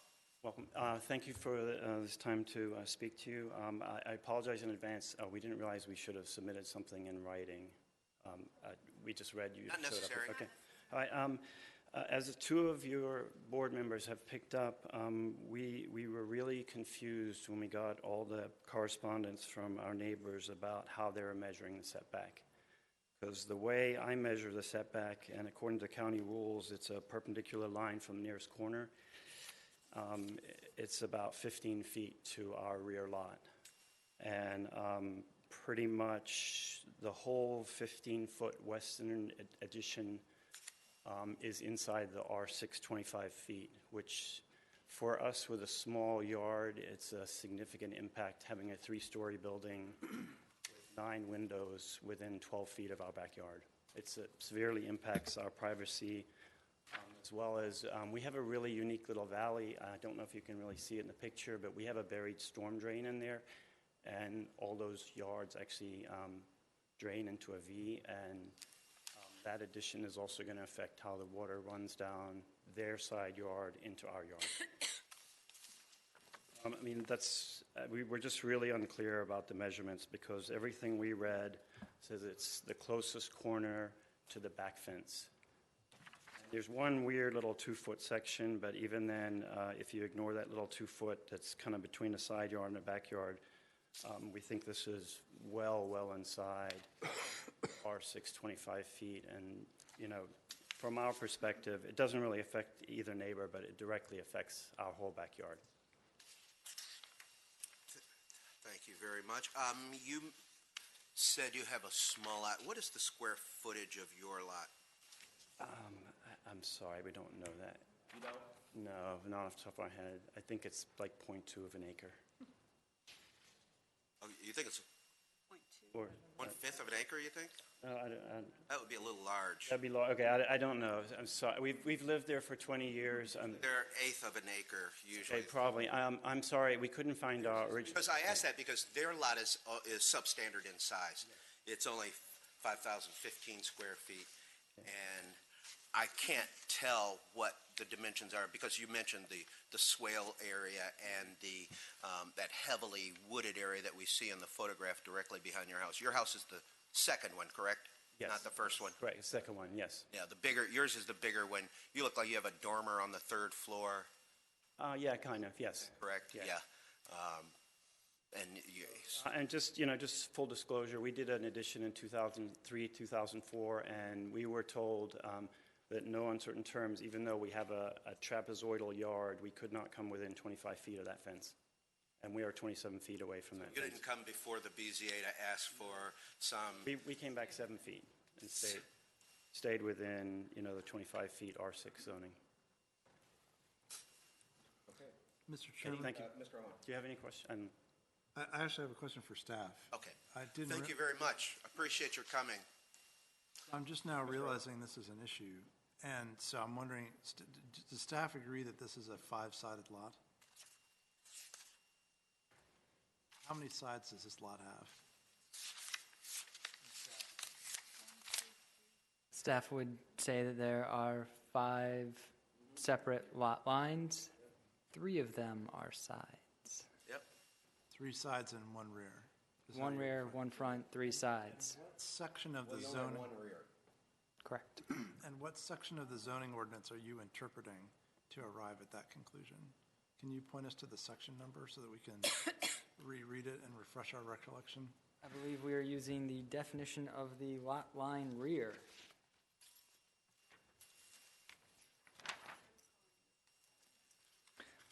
Welcome. Thank you for this time to speak to you. I apologize in advance. We didn't realize we should have submitted something in writing. We just read you. Not necessary. Okay. All right. As two of your board members have picked up, we were really confused when we got all the correspondence from our neighbors about how they were measuring the setback. Because the way I measure the setback, and according to county rules, it's a perpendicular line from the nearest corner. It's about 15 feet to our rear lot. And pretty much the whole 15-foot western addition is inside the R6 25 feet, which for us with a small yard, it's a significant impact having a 3-story building with 9 windows within 12 feet of our backyard. It severely impacts our privacy, as well as we have a really unique little valley. I don't know if you can really see it in the picture, but we have a buried storm drain in there, and all those yards actually drain into a V, and that addition is also going to affect how the water runs down their side yard into our yard. I mean, we're just really unclear about the measurements because everything we read says it's the closest corner to the back fence. There's one weird little 2-foot section, but even then, if you ignore that little 2-foot that's kind of between the side yard and the backyard, we think this is well inside our 625 feet. And, you know, from our perspective, it doesn't really affect either neighbor, but it directly affects our whole backyard. Thank you very much. You said you have a small lot. What is the square footage of your lot? I'm sorry, we don't know that. You don't? No, not off the top of my head. I think it's like 0.2 of an acre. Oh, you think it's 0.2? Or 1/5 of an acre, you think? No, That would be a little large. That'd be large. Okay, I don't know. I'm sorry. We've lived there for 20 years. They're 1/8 of an acre usually. Okay, probably. I'm sorry, we couldn't find our original. Because I asked that because their lot is substandard in size. It's only 5,015 square feet, and I can't tell what the dimensions are because you mentioned the swale area and the that heavily wooded area that we see in the photograph directly behind your house. Your house is the second one, correct? Yes. Not the first one? Right, the second one, yes. Yeah, yours is the bigger one. You look like you have a dormer on the 3rd floor. Yeah, kind of, yes. Correct? Yeah. And just full disclosure, we did an addition in 2003, 2004, and we were told that no uncertain terms, even though we have a trapezoidal yard, we could not come within 25 feet of that fence. And we are 27 feet away from that you fence. didn't come before the BZA to ask for some... We came back 7 feet and stayed within, the 25 feet R6 zoning. Okay. Mr. Chairman. Thank you. Mr. Owen. Do you have any questions? I actually have a question for staff. Okay. Thank you very much. Appreciate your coming. I'm just now realizing this is an issue, and so I'm wondering, does staff agree that this is a 5-sided lot? How many sides does this lot have? Staff would say that there are 5 separate lot lines. 3 of them are sides. Yep. 3 sides and 1 rear. One rear, 1 front, 3 sides. What section of the You only zoning? have 1 rear. Correct. And what section of the zoning ordinance are you interpreting to arrive at that conclusion? Can you point us to the section number so that we can reread it and refresh our recollection? I believe we are using the definition of the lot line rear.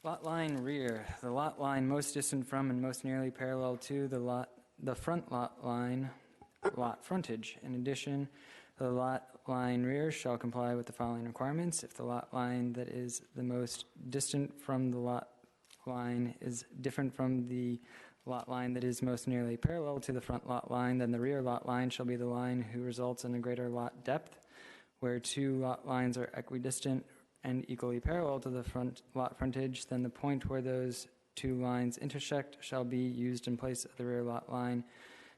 Lot line rear, the lot line most distant from and most nearly parallel to the front lot line, lot frontage. In addition, the lot line rear shall comply with the following requirements. If the lot line that is the most distant from the lot line is different from the lot line that is most nearly parallel to the front lot line, then the rear lot line shall be the line who results in a greater lot depth. Where 2 lot lines are equidistant and equally parallel to the front lot frontage, then the point where those 2 lines intersect shall be used in place of the rear lot line,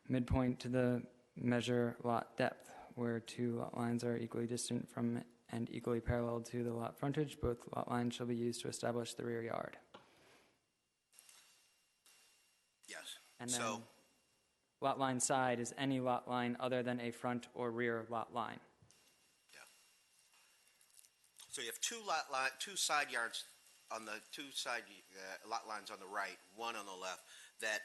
midpoint to the measure lot depth. Where 2 lot lines are equally distant from and equally parallel to the lot frontage. Both lot lines shall be used to establish the rear yard. Yes. And then So, lot line side is any lot line other than a front or rear lot line. so you have two side yards on the two side lot lines on the right, one on the left, that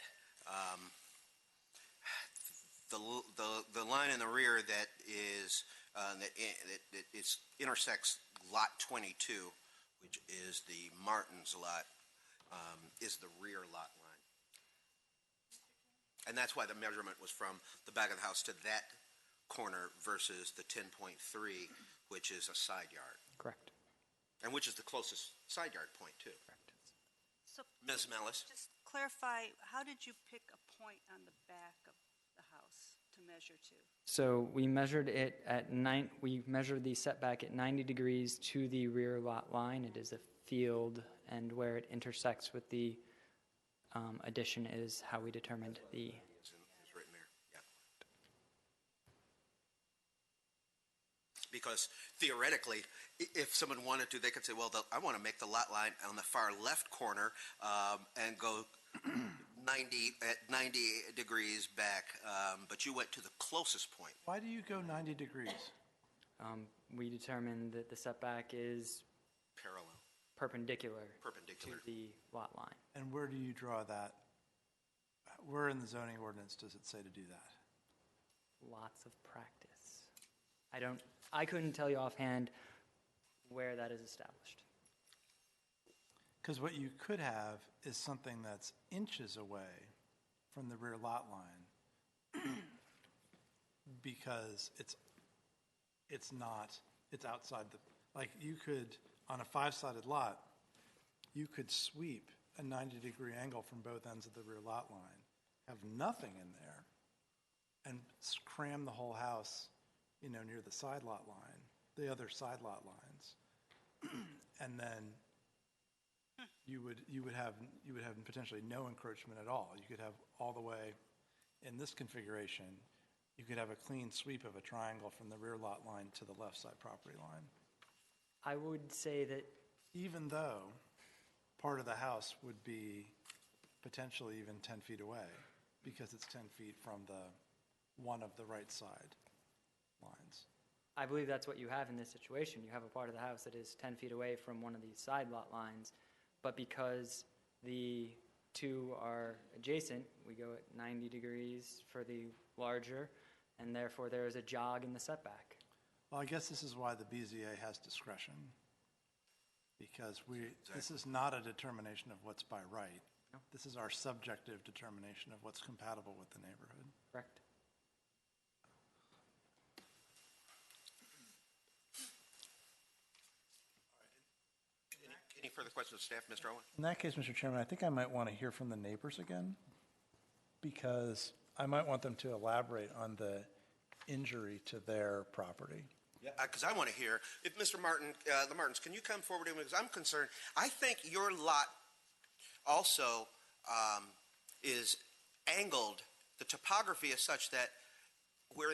the line in the rear that is that is intersects lot 22, which is the Martin's lot, is the rear lot line. And that's why the measurement was from the back of the house to that corner versus the 10.3, which is a side yard. Correct. And which is the closest side yard point, too. Correct. So Ms. Mellis? just clarify, how did you pick a point on the back of the house to measure to? So we measured it at we measured the setback at 90 degrees to the rear lot line. It is a field, and where it intersects with the addition is how we determined the. It's written there, yeah. Because theoretically, if someone wanted to, they could say, well, I want to make the lot line on the far left corner and go 90 degrees back, but you went to the closest point. Why do you go 90 degrees? We determined that the setback is Parallel. perpendicular to the lot line. And where do you draw that? Where in the zoning ordinance does it say to do that? Lots of practice. I couldn't tell you offhand where that is established. Because what you could have is something that's inches away from the rear lot line because it's outside like you could, on a 5-sided lot, you could sweep a 90-degree angle from both ends of the rear lot line, have nothing in there, and cram the whole house, near the side lot line, the other side lot lines, and then you would have potentially no encroachment at all. You could have all the way in this configuration. You could have a clean sweep of a triangle from the rear lot line to the left side property line. I would say that even though part of the house would be potentially even 10 feet away because it's 10 feet from one of the right side lines. I believe that's what you have in this situation. You have a part of the house that is 10 feet away from one of these side lot lines, but because the two are adjacent, we go at 90 degrees for the larger, and therefore there is a jog in the setback. Well, I guess this is why the BZA has discretion, because this is not a determination of what's by right. No. This is our subjective determination of what's compatible with the neighborhood. Correct. Any further questions of staff, Mr. Owen? In that case, Mr. Chairman, I think I might want to hear from the neighbors again, because I might want them to elaborate on the injury to their property. Yeah, because I want to hear, if Mr. Martin, the Martins, can you come forward to me? Because I'm concerned. I think your lot also is angled. The topography is such that where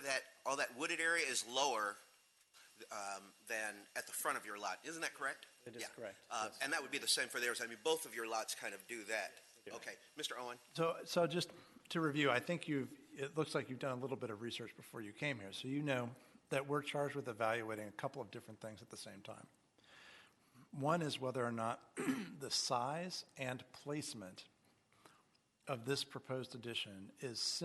all that wooded area is lower than at the front of your lot. Isn't that correct? It is correct. Yes. And that would be the same for theirs. I mean, both of your lots kind of do that. Okay, Mr. Owen. So just to review, I think it looks like you've done a little bit of research before you came here. So you know that we're charged with evaluating a couple of different things at the same time. One is whether or not the size and placement of this proposed addition is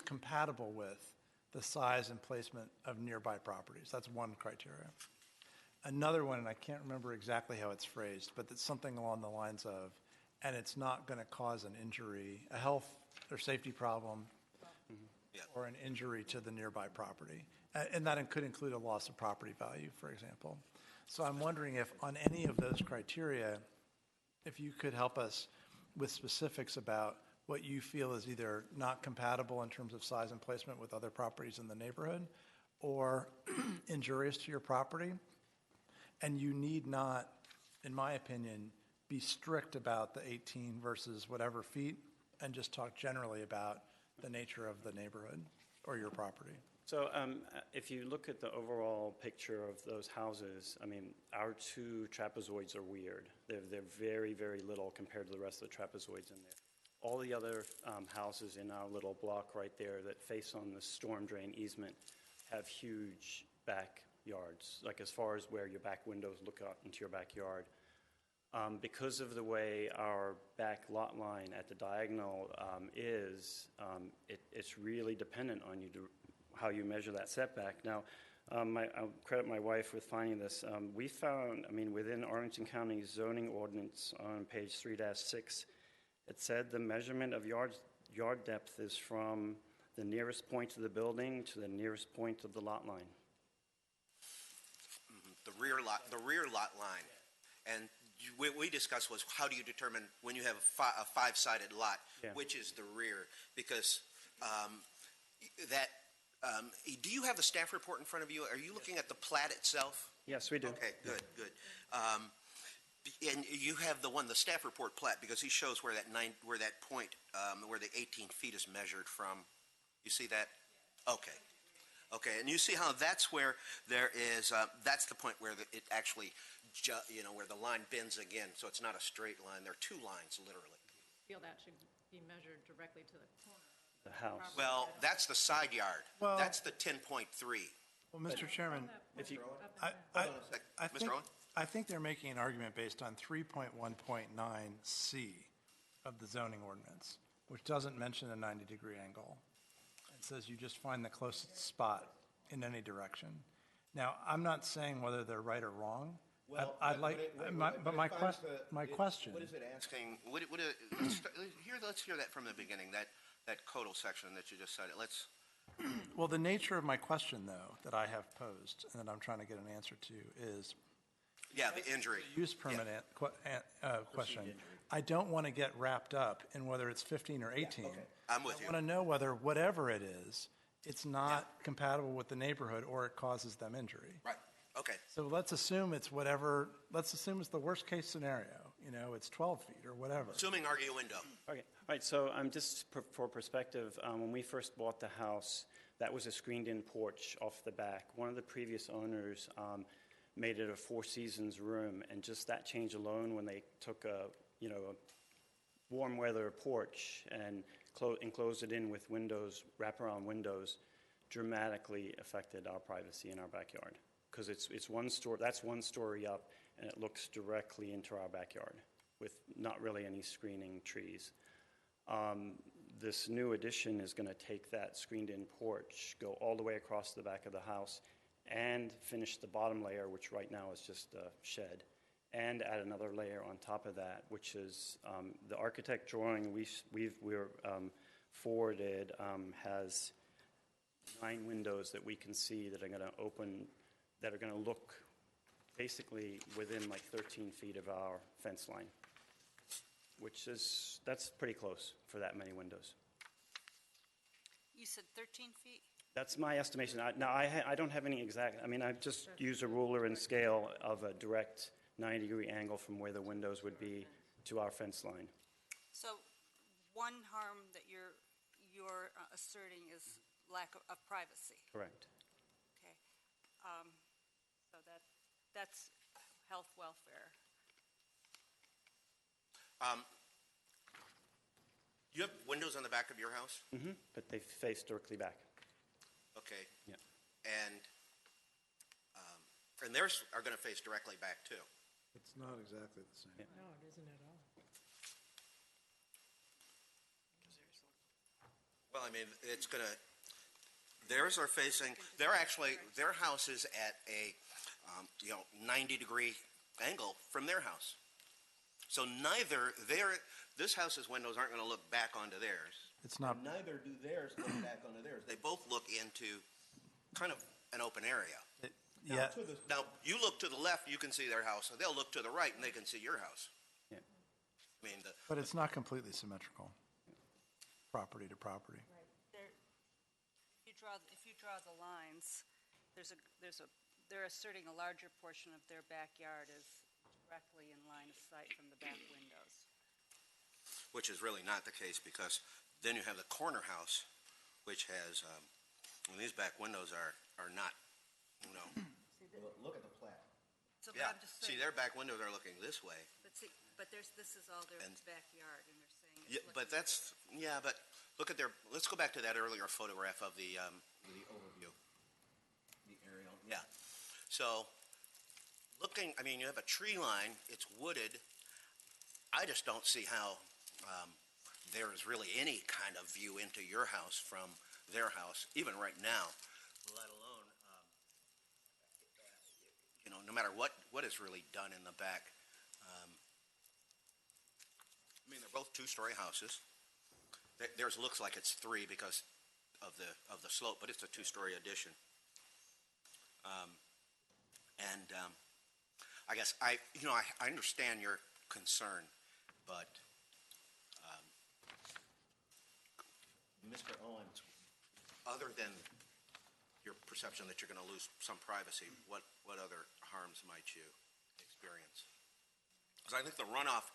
compatible with the size and placement of nearby properties. That's one criteria. Another one, and I can't remember exactly how it's phrased, but it's something along the lines of, and it's not going to cause an injury, a health or safety problem, or an injury to the nearby property. And that could include a loss of property value, for example. So I'm wondering if on any of those criteria, if you could help us with specifics about what you feel is either not compatible in terms of size and placement with other properties in the neighborhood, or injurious to your property. And you need not, in my opinion, be strict about the 18 versus whatever feet, and just talk generally about the nature of the neighborhood or your property. So if you look at the overall picture of those houses, I mean, our two trapezoids are weird. They're very, very little compared to the rest of the trapezoids in there. All the other houses in our little block right there that face on the storm drain easement have huge backyards, like as far as where your back windows look out into your backyard. Because of the way our back lot line at the diagonal is, it's really dependent on you to how you measure that setback. Now, I'll credit my wife with finding this. We found, I mean, within Arlington County's zoning ordinance on page 3-6, it said the measurement of yard depth is from the nearest point of the building to the nearest point of the lot line. The rear lot line. And what we discussed was how do you determine when you have a five-sided lot, which is the rear? Because do you have the staff report in front of you? Are you looking at the plat itself? Yes, we do. Okay, good. And you have the staff report plat, because he shows where that point, where the 18 feet is measured from. You see that? Okay, and you see how that's where there is, that's the point where it actually, where the line bends again, so it's not a straight line. There are two lines, literally. Feel that should be measured directly to the corner. The house. Well, that's the side yard. Well, that's the 10.3. Well, Mr. Chairman, if you, I think they're making an argument based on 3.1.9C of the zoning ordinance, which doesn't mention a 90-degree angle. It says you just find the closest spot in any direction. Now, I'm not saying whether they're right or wrong. Well, my question. What is it asking? Let's hear that from the beginning. That codal section that you just cited. Well, the nature of my question, though, that I have posed and that I'm trying to get an answer to is. Yeah, the injury. Use permit question. I don't want to get wrapped up in whether it's 15 or 18. Okay. I'm with you. I want to know whether whatever it is, it's not compatible with the neighborhood or it causes them injury. Right. Okay. So let's assume it's whatever. Let's assume it's the worst case scenario. It's 12 feet or whatever. Assuming arguendo. Okay. All right. So just for perspective, when we first bought the house, that was a screened-in porch off the back. One of the previous owners made it a Four Seasons room, and just that change alone, when they took a warm weather porch and enclosed it in with windows, wraparound windows, dramatically affected our privacy in our backyard. Because it's one story. That's one story up, and it looks directly into our backyard with not really any screening trees. This new addition is going to take that screened-in porch, go all the way across the back of the house, and finish the bottom layer, which right now is just a shed, and add another layer on top of that, which is the architect drawing we're forwarded has 9 windows that we can see that are going to open, that are going to look basically within like 13 feet of our fence line, that's pretty close for that many windows. You said 13 feet? That's my estimation. I don't have any exact, I just use a ruler and scale of a direct 90-degree angle from where the windows would be to our fence line. So one harm that you're asserting is lack of privacy. Correct. Okay. So that's health welfare. You have windows on the back of your house? Mm-hmm. But they face directly back. Okay. Yeah. And theirs are going to face directly back too. It's not exactly the same. Yeah. No, it isn't at all. Well, it's going to. Theirs are facing. Their house is at a 90-degree angle from their house. So this house's windows aren't going to look back onto theirs. It's not. And neither do theirs look back onto theirs. They both look into kind of an open area. Now, you look to the left, you can see their house. So they'll look to the right, and they can see your house. Yeah. But it's not completely symmetrical, property to property. Right. If you draw the lines, they're asserting a larger portion of their backyard is directly in line of sight from the back windows. Which is really not the case, because then you have the corner house, which has And these back windows are not, you know. Look at the plat. So, but Yeah, I'm just see, saying, their back windows are looking this way. but this is all their And- backyard, and they're saying it's Yeah, but that's, yeah, but look at their, let's go back to that earlier photograph of the overview. The aerial, yeah. So, looking, I mean, you have a tree line, it's wooded. I just don't see how there is really any kind of view into your house from their house, even right now, let alone, you know, no matter what is really done in the back. I mean, they're both two-story houses. Theirs looks like it's three because of the slope, but it's a two-story addition. I guess I understand your concern, but Mr. Owens, other than your perception that you're going to lose some privacy, what other harms might you experience? Because I think the runoff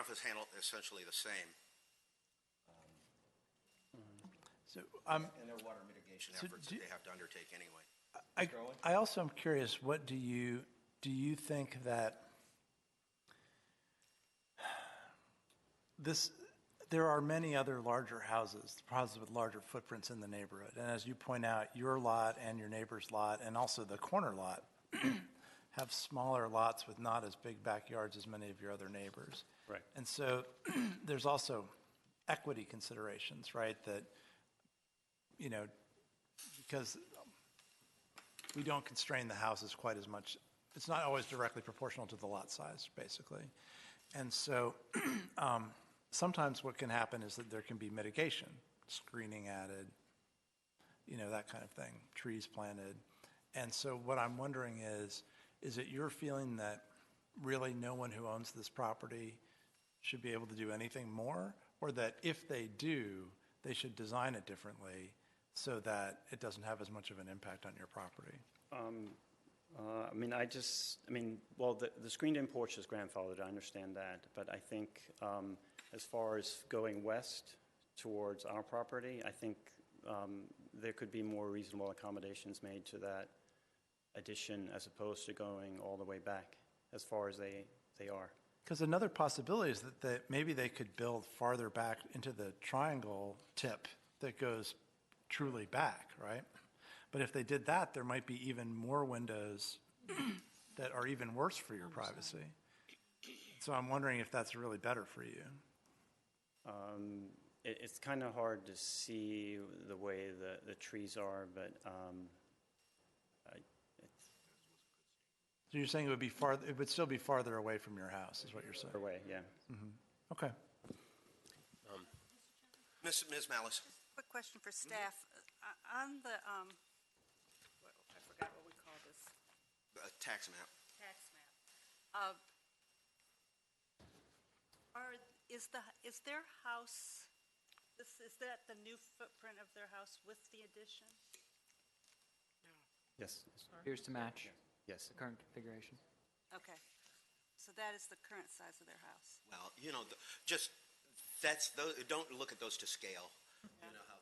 is handled essentially the same. So, And their water mitigation so efforts that they have to undertake anyway. I also am curious, what do you think that there are many other larger houses with larger footprints in the neighborhood, and as you point out, your lot and your neighbor's lot, and also the corner lot, have smaller lots with not as big backyards as many of your other neighbors. Right. And so there's also equity considerations, right, that, you know, because we don't constrain the houses quite as much. It's not always directly proportional to the lot size, basically. And so sometimes what can happen is that there can be mitigation, screening added, you know, that kind of thing, trees planted. And so what I'm wondering is it your feeling that really no one who owns this property should be able to do anything more? Or that if they do, they should design it differently so that it doesn't have as much of an impact on your property? Well, the screened-in porch is grandfathered, I understand that, but I think as far as going west towards our property, I think there could be more reasonable accommodations made to that addition as opposed to going all the way back as far as they are. Because another possibility is that maybe they could build farther back into the triangle tip that goes truly back, right? But if they did that, there might be even more windows that are even worse for your privacy. So I'm wondering if that's really better for you. It's kind of hard to see the way the trees are, but So you're saying it would still be farther away from your house, is what you're saying? Away, yeah. Mm-hmm. Okay. Ms. Malice. Quick question for staff. On the, I forgot what we call this. Tax map. Tax map. Is their house, is that the new footprint of their house with the addition? Yes. Appears to match. Yes. The current configuration. Okay. So that is the current size of their house? Well, you know, don't look at those to scale. You know how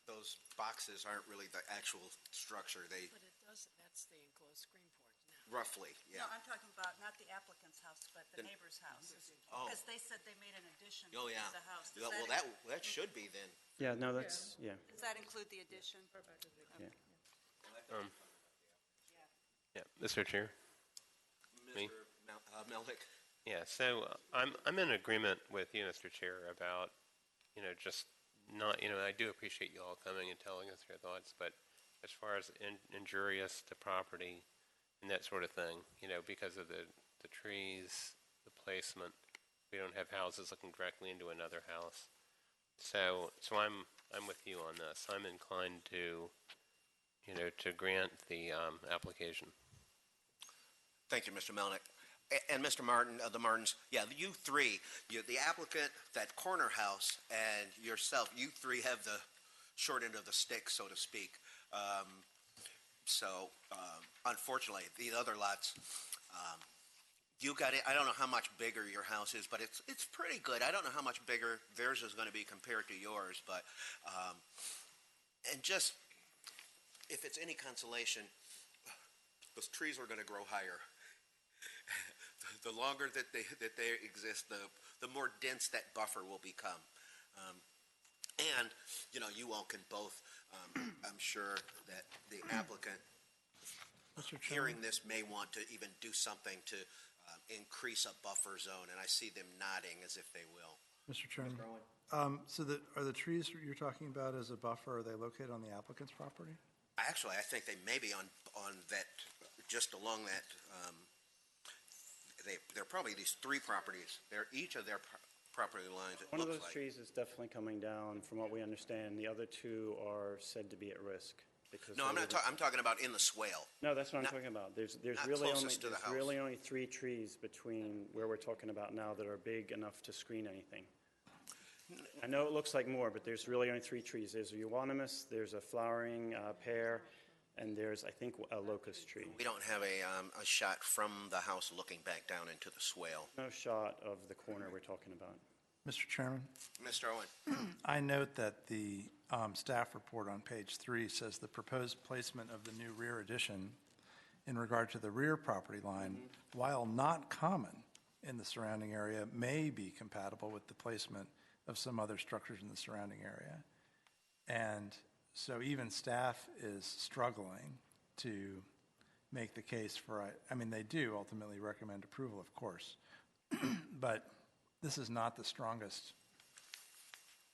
those boxes aren't really the actual structure. But that's the enclosed screen porch now. Roughly, yeah. No, I'm talking about not the applicant's house, but the neighbor's house. Oh. Because they said they made an addition Oh, to yeah. the house. Yeah, well, that should be then. Yeah, no, that's, yeah. Does that include the addition? Yeah. Yeah, Mr. Chair. Me? Mr. Melnick. Yeah, so I'm in agreement with you, Mr. Chair, about, just not, I do appreciate you all coming and telling us your thoughts, but as far as injurious to property and that sort of thing, because of the trees, the placement, we don't have houses looking directly into another house. So I'm with you on this. I'm inclined to, to grant the application. Thank you, Mr. Melnick. And Mr. Martin, the Martins, yeah, you three, the applicant, that corner house, and yourself, you three have the short end of the stick, so to speak. Unfortunately, the other lots, you got it. I don't know how much bigger your house is, but it's pretty good. I don't know how much bigger theirs is going to be compared to yours, but and just if it's any consolation, those trees are going to grow higher. The longer that they exist, the more dense that buffer will become. And, you all can both, I'm sure that the applicant, hearing this, may want to even do something to increase a buffer zone, and I see them nodding as if they will. Mr. Chairman, so are the trees you're talking about as a buffer, are they located on the applicant's property? Actually, I think they may be on that, just along that, they're probably these three properties. They're each of their property lines, it One of looks those like. trees is definitely coming down, from what we understand. The other two are said to be at risk. No, I'm talking about in the swale. No, that's what I'm Not- talking about. There's not really closest to the house. only 3 trees between where we're talking about now that are big enough to screen anything. I know it looks like more, but there's really only 3 trees. There's a euonymus, there's a flowering pear, and there's, I think, a locust tree. We don't have a shot from the house looking back down into the swale. No shot of the corner we're talking about. Mr. Chairman? Mr. Owen? I note that the staff report on page 3 says the proposed placement of the new rear addition in regard to the rear property line, while not common in the surrounding area, may be compatible with the placement of some other structures in the surrounding area. And so even staff is struggling to make the case for, they do ultimately recommend approval, of course, but this is not the strongest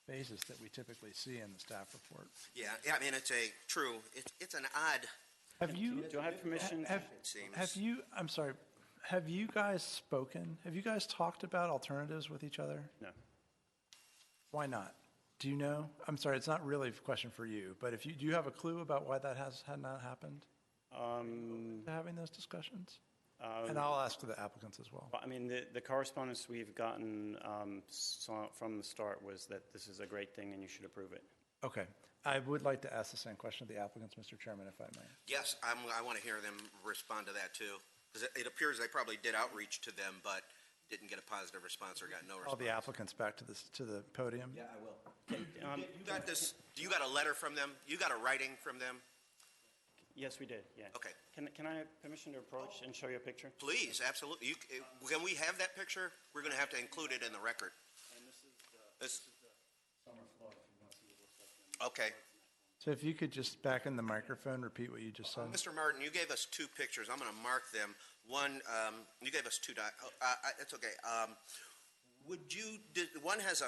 basis that we typically see in the staff report. Yeah, it's it's an odd. Have you? Do I have permission? Have you guys spoken? Have you guys talked about alternatives with each other? No. Why not? Do you know? I'm sorry, it's not really a question for you, but do you have a clue about why that had not happened? Having those discussions? And I'll ask the applicants as well. The correspondence we've gotten from the start was that this is a great thing and you should approve it. Okay. I would like to ask the same question of the applicants, Mr. Chairman, if I may. Yes, I want to hear them respond to that too. Because it appears they probably did outreach to them, but didn't get a positive response or got no response. Call the applicants back to the podium. Yeah, I will. You got this? You got a letter from them? You got a writing from them? Yes, we did, yeah. Okay. Can I have permission to approach and show you a picture? Please, absolutely. Can we have that picture? We're going to have to include it in the record. And this is the summer flood, if you want to see what it looks like. Okay. So if you could just, back in the microphone, repeat what you just said. Mr. Martin, you gave us 2 pictures. I'm going to mark them. One, you gave us 2 it's okay. One has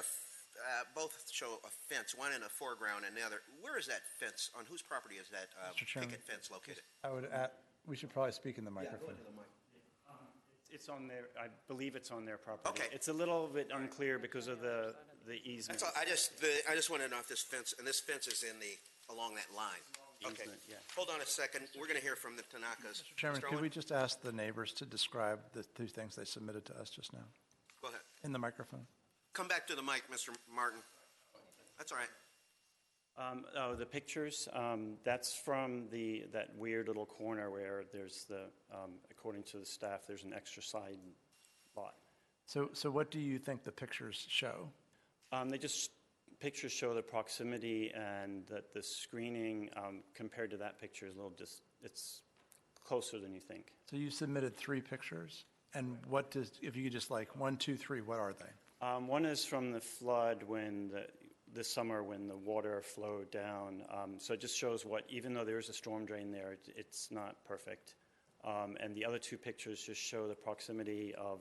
both show a fence, one in a foreground and the other. Where is that fence? On whose property is that Mr. Chairman, picket fence located? We should probably speak in the microphone. It's on their, I believe it's on their property. Okay. It's a little bit unclear because of the easement. That's all. I just want to know if this fence, and this fence is along that line. Okay. Easement, yeah. Hold on a second. We're going to hear from the Tanakas. Mr. Chairman, Mr. could Owen? we just ask the neighbors to describe the 2 things they submitted to us just now? Go ahead. In the microphone. Come back to the mic, Mr. Martin. That's all right. The pictures, that's from that weird little corner where there's according to the staff, there's an extra side lot. So what do you think the pictures show? Pictures show the proximity and that the screening compared to that picture is it's closer than you think. So you submitted 3 pictures, and if you could just 1, 2, 3, what are they? One is from the flood when this summer when the water flowed down. So it just shows even though there is a storm drain there, it's not perfect. And the other 2 pictures just show the proximity of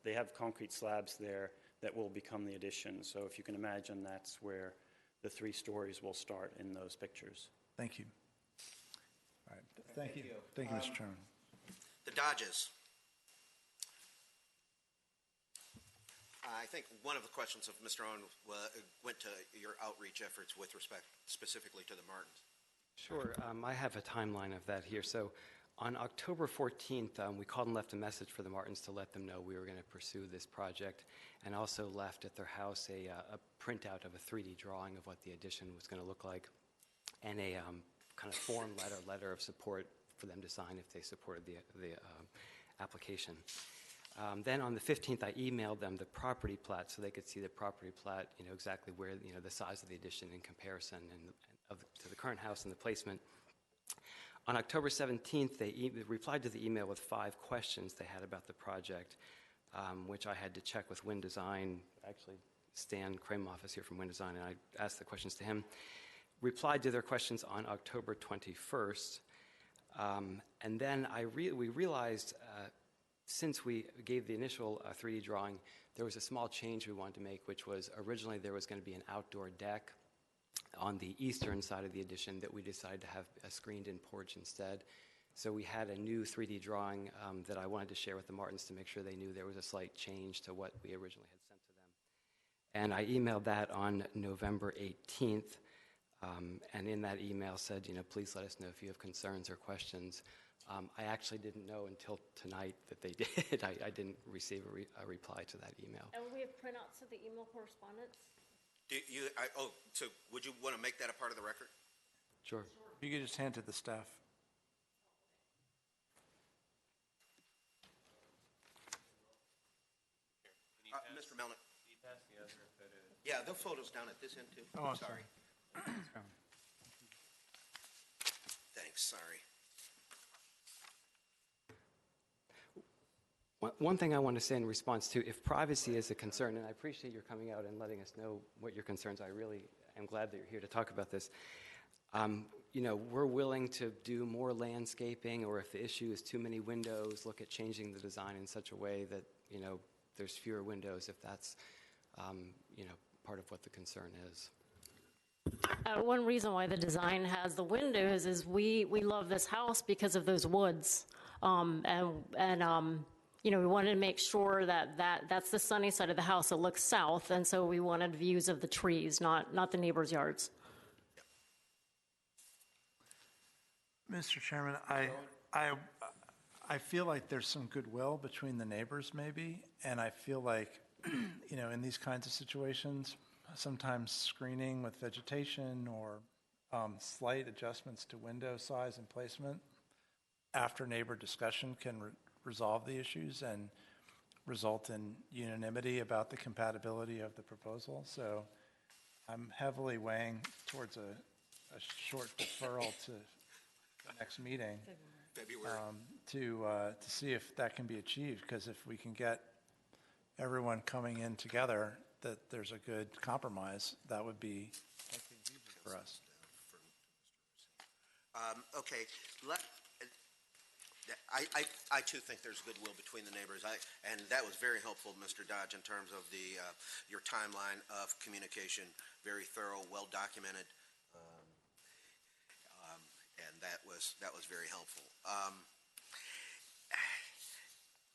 they have concrete slabs there that will become the addition. So if you can imagine, that's where the 3 stories will start in those pictures. Thank you. All right. Thank you. Thank you, Mr. Chairman. The Dodges. I think one of the questions of Mr. Owen went to your outreach efforts with respect specifically to the Martins. Sure. I have a timeline of that here. So on October 14th, we called and left a message for the Martins to let them know we were going to pursue this project, and also left at their house a printout of a 3D drawing of what the addition was going to look like, and a kind of form letter of support for them to sign if they supported the application. Then on the 15th, I emailed them the property plat so they could see the property plat, exactly where, the size of the addition in comparison to the current house and the placement. On October 17th, they replied to the email with 5 questions they had about the project, which I had to check with Wind Design. Actually, Stan Kramoff is here from Wind Design, and I asked the questions to him. Replied to their questions on October 21st. And then we realized, since we gave the initial 3D drawing, there was a small change we wanted to make, which was originally there was going to be an outdoor deck on the eastern side of the addition that we decided to have a screened-in porch instead. So we had a new 3D drawing that I wanted to share with the Martins to make sure they knew there was a slight change to what we originally had sent to them. And I emailed that on November 18th, and in that email said, please let us know if you have concerns or questions. I actually didn't know until tonight that they did. I didn't receive a reply to that email. And we have printouts of the email correspondence? So would you want to make that a part of the record? Sure. If you could just hand to the staff. Mr. Melnick. Can you pass the other photo? Yeah, the photo's down at this end too. Oh, I'm sorry. Thanks, sorry. One thing I want to say in response to, if privacy is a concern, and I appreciate your coming out and letting us know what your concerns are, I really am glad that you're here to talk about this. We're willing to do more landscaping, or if the issue is too many windows, look at changing the design in such a way that, there's fewer windows, if that's, part of what the concern is. One reason why the design has the windows is we love this house because of those woods. We wanted to make sure that's the sunny side of the house. It looks south, and so we wanted views of the trees, not the neighbors' yards. Mr. Chairman, I feel like there's some goodwill between the neighbors maybe, and I feel like, in these kinds of situations, sometimes screening with vegetation or slight adjustments to window size and placement after neighbor discussion can resolve the issues and result in unanimity about the compatibility of the proposal. So I'm heavily weighing towards a short deferral to the next meeting to see if that can be achieved, because if we can get everyone coming in together, that there's a good compromise, that would be for us. Okay, I too think there's goodwill between the neighbors. And that was very helpful, Mr. Dodge, in terms of your timeline of communication, very thorough, well documented, and that was very helpful.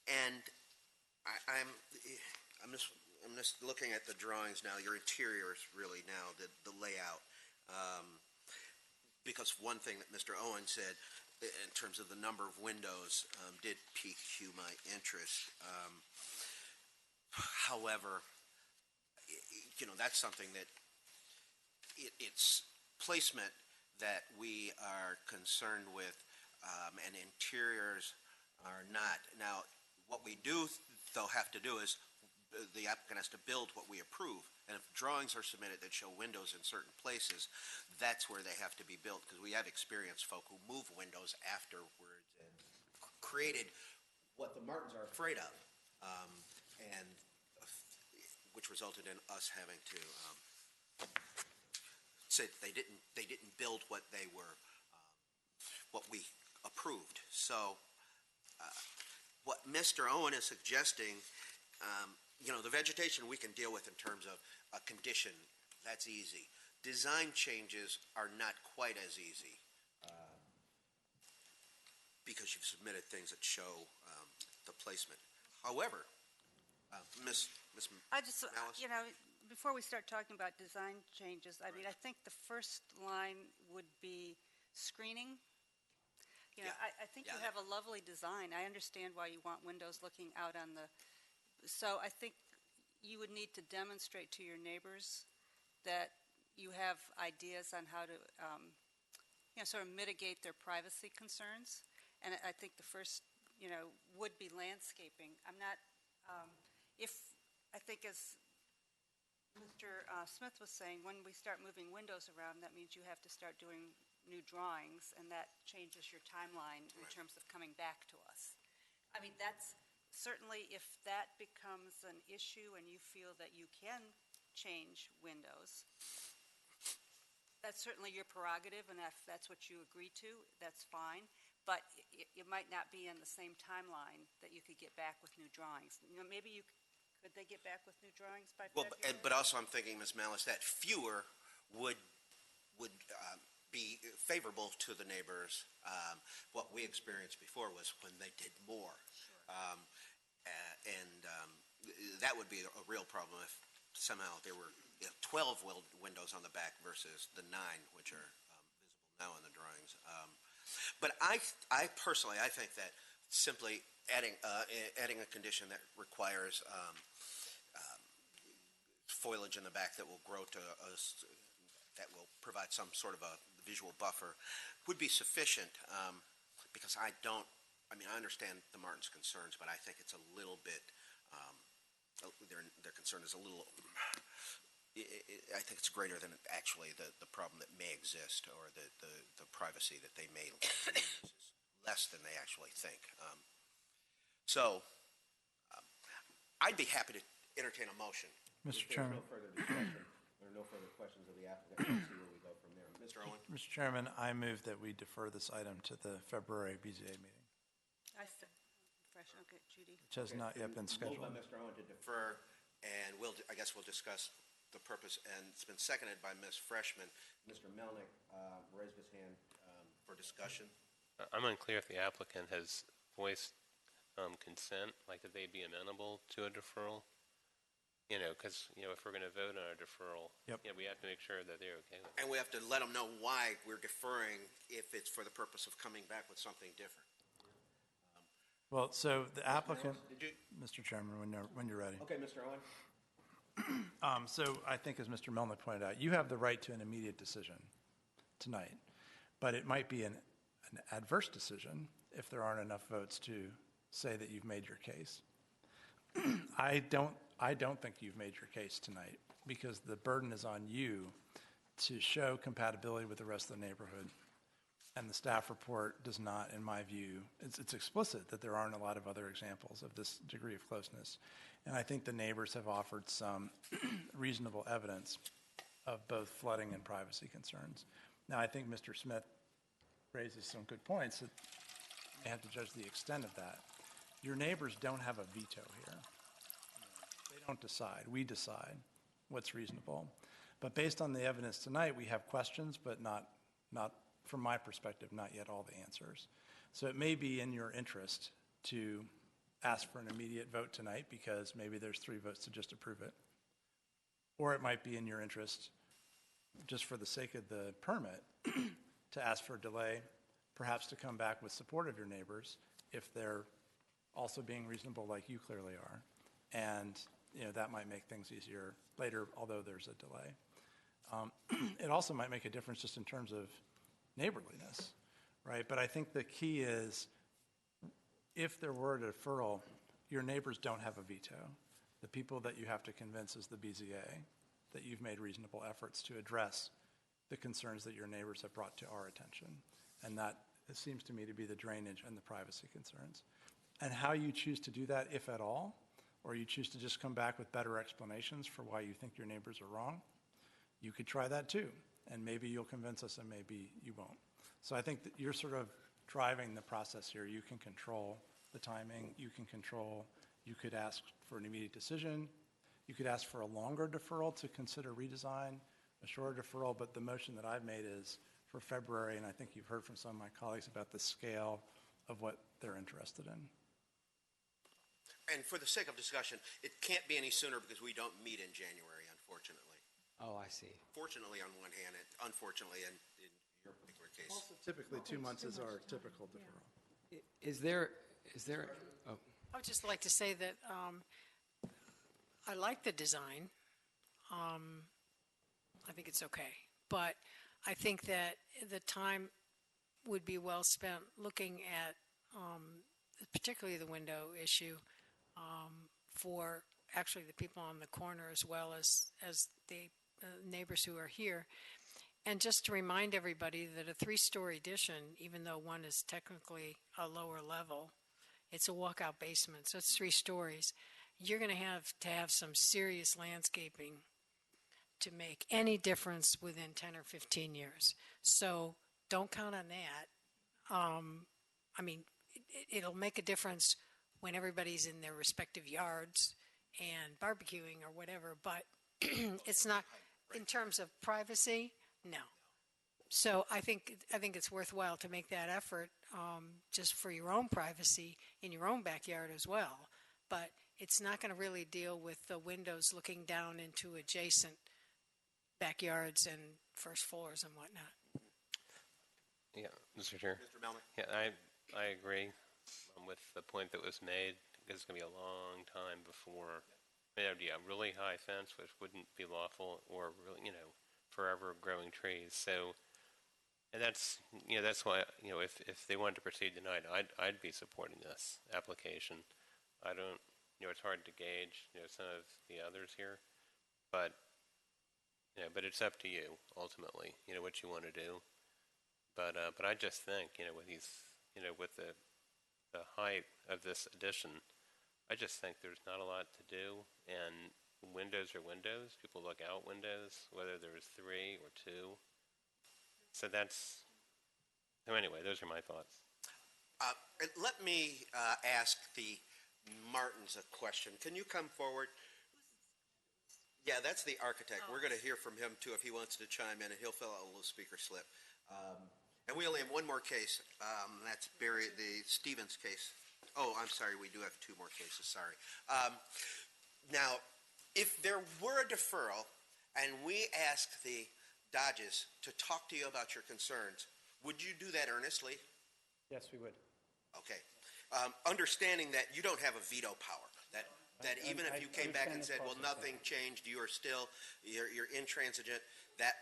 And I'm just looking at the drawings now. Your interiors really now, the layout, because one thing that Mr. Owen said, in terms of the number of windows, did pique my interest. However, that's something that it's placement that we are concerned with, and interiors are not. Now, what we do, though, have to do is the applicant has to build what we approve. And if drawings are submitted that show windows in certain places, that's where they have to be built, because we have experienced folk who move windows afterwards and created what the Martins are afraid of, and which resulted in us having to say they didn't build what they were, what we approved. So what Mr. Owen is suggesting, the vegetation we can deal with in terms of a condition, that's easy. Design changes are not quite as easy, because you've submitted things that show the placement. However, Ms. Malice? Before we start talking about design changes, I think the first line would be screening. I think you have a lovely design. I understand why you want windows looking out on the... So I think you would need to demonstrate to your neighbors that you have ideas on how to sort of mitigate their privacy concerns. And I think the first, would be landscaping. I'm not, I think as Mr. Smith was saying, when we start moving windows around, that means you have to start doing new drawings, and that changes your timeline in terms of coming back to us. I mean, that's certainly, if that becomes an issue and you feel that you can change windows, that's certainly your prerogative, and if that's what you agree to, that's fine. But it might not be in the same timeline that you could get back with new drawings. You know, maybe could they get back with new drawings by Well, February? but also I'm thinking, Ms. Malice, that fewer would be favorable to the neighbors. What we experienced before was when they did more. That would be a real problem if somehow there were 12 windows on the back versus the 9, which are visible now in the drawings. But I personally, I think that simply adding a condition that requires foliage in the back that will grow to that will provide some sort of a visual buffer would be sufficient, because I understand the Martins' concerns, but I think it's a little bit, their concern is a little, I think it's greater than actually the problem that may exist, or the privacy that they may lose is less than they actually think. I'd be happy to entertain a motion. Mr. Chairman. If there's no further discussion, or no further questions of the applicant, let's see where we go from there. Mr. Owen? Mr. Chairman, I move that we defer this item to the February BZA meeting, I said, fresh, okay, Judy. which has not yet been scheduled. Moved by Mr. Owen to defer, and I guess we'll discuss the purpose, and it's been seconded by Ms. Freshman. Mr. Melnick raised his hand for discussion. I'm unclear if the applicant has voiced consent, like that they'd be amenable to a deferral. Because, if we're going to vote on a deferral, we have to make sure that they're okay with it. And we have to let them know why we're deferring, if it's for the purpose of coming back with something different. Well, so the applicant, Mr. Chairman, when you're ready. Okay, Mr. Owen. So I think, as Mr. Melnick pointed out, you have the right to an immediate decision tonight, but it might be an adverse decision if there aren't enough votes to say that you've made your case. I don't think you've made your case tonight, because the burden is on you to show compatibility with the rest of the neighborhood. And the staff report does not, in my view, it's explicit that there aren't a lot of other examples of this degree of closeness. And I think the neighbors have offered some reasonable evidence of both flooding and privacy concerns. Now, I think Mr. Smith raises some good points that you have to judge the extent of that. Your neighbors don't have a veto here. They don't decide. We decide what's reasonable. But based on the evidence tonight, we have questions, but not from my perspective, not yet all the answers. So it may be in your interest to ask for an immediate vote tonight, because maybe there's 3 votes to just approve it. Or it might be in your interest, just for the sake of the permit, to ask for a delay, perhaps to come back with support of your neighbors if they're also being reasonable like you clearly are. And that might make things easier later, although there's a delay. It also might make a difference just in terms of neighborliness, right? But I think the key is, if there were a deferral, your neighbors don't have a veto. The people that you have to convince is the BZA, that you've made reasonable efforts to address the concerns that your neighbors have brought to our attention. And that, it seems to me, to be the drainage and the privacy concerns. And how you choose to do that, if at all, or you choose to just come back with better explanations for why you think your neighbors are wrong, you could try that too. And maybe you'll convince us and maybe you won't. So I think that you're sort of driving the process here. You can control the timing. You could ask for an immediate decision. You could ask for a longer deferral to consider redesign, a shorter deferral, but the motion that I've made is for February, and I think you've heard from some of my colleagues about the scale of what they're interested in. And for the sake of discussion, it can't be any sooner because we don't meet in January, unfortunately. Oh, I see. Fortunately on one hand, and unfortunately in your particular case. Also, typically 2 months is our typical deferral. Is there, oh, I would just like to say that I like the design. I think it's okay. But I think that the time would be well spent looking at particularly the window issue for actually the people on the corner, as well as the neighbors who are here. And just to remind everybody that a three-story addition, even though one is technically a lower level, it's a walkout basement, so it's 3 stories. You're going to have some serious landscaping to make any difference within 10 or 15 years. So don't count on that. I mean, it'll make a difference when everybody's in their respective yards and barbecuing or whatever, but it's not, in terms of privacy, no. So I think it's worthwhile to make that effort just for your own privacy in your own backyard as well. But it's not going to really deal with the windows looking down into adjacent backyards and first floors and whatnot. Yeah, Mr. Chair. Mr. Melnick? Yeah, I agree with the point that was made. It's going to be a long time before, a really high fence, which wouldn't be lawful, or really, forever growing trees. So, and that's why, if they wanted to proceed tonight, I'd be supporting this application. I don't, it's hard to gauge, some of the others here, but it's up to you ultimately, what you want to do. But I just think, with these, with the height of this addition, I just think there's not a lot to do, and windows are windows. People look out windows, whether there's 3 or 2. So anyway, those are my thoughts. Let me ask the Martins a question. Can you come forward? Yeah, that's the architect. We're going to hear from him, too, if he wants to chime in, and he'll fill out a little speaker slip. And we only have one more case. That's the Stevens case. Oh, I'm sorry. We do have 2 more cases. Sorry. Now, if there were a deferral and we asked the Dodges to talk to you about your concerns, would you do that earnestly? Yes, we would. Okay. Understanding that you don't have a veto power, that even if you came back and said, well, nothing changed, you're intransigent, that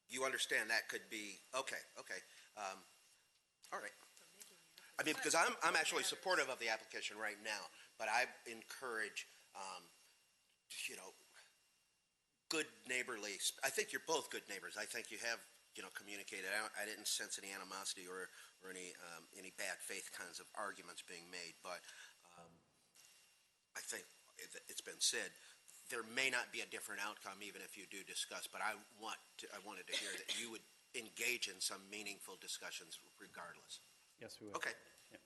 you understand that could be, okay. All right. I mean, because I'm actually supportive of the application right now, but I encourage, good neighborly, I think you're both good neighbors. I think you have, communicated. I didn't sense any animosity or any bad faith kinds of arguments being made, but I think it's been said, there may not be a different outcome even if you do discuss, but I wanted to hear that you would engage in some meaningful discussions regardless. Yes, we would. Okay. Yeah.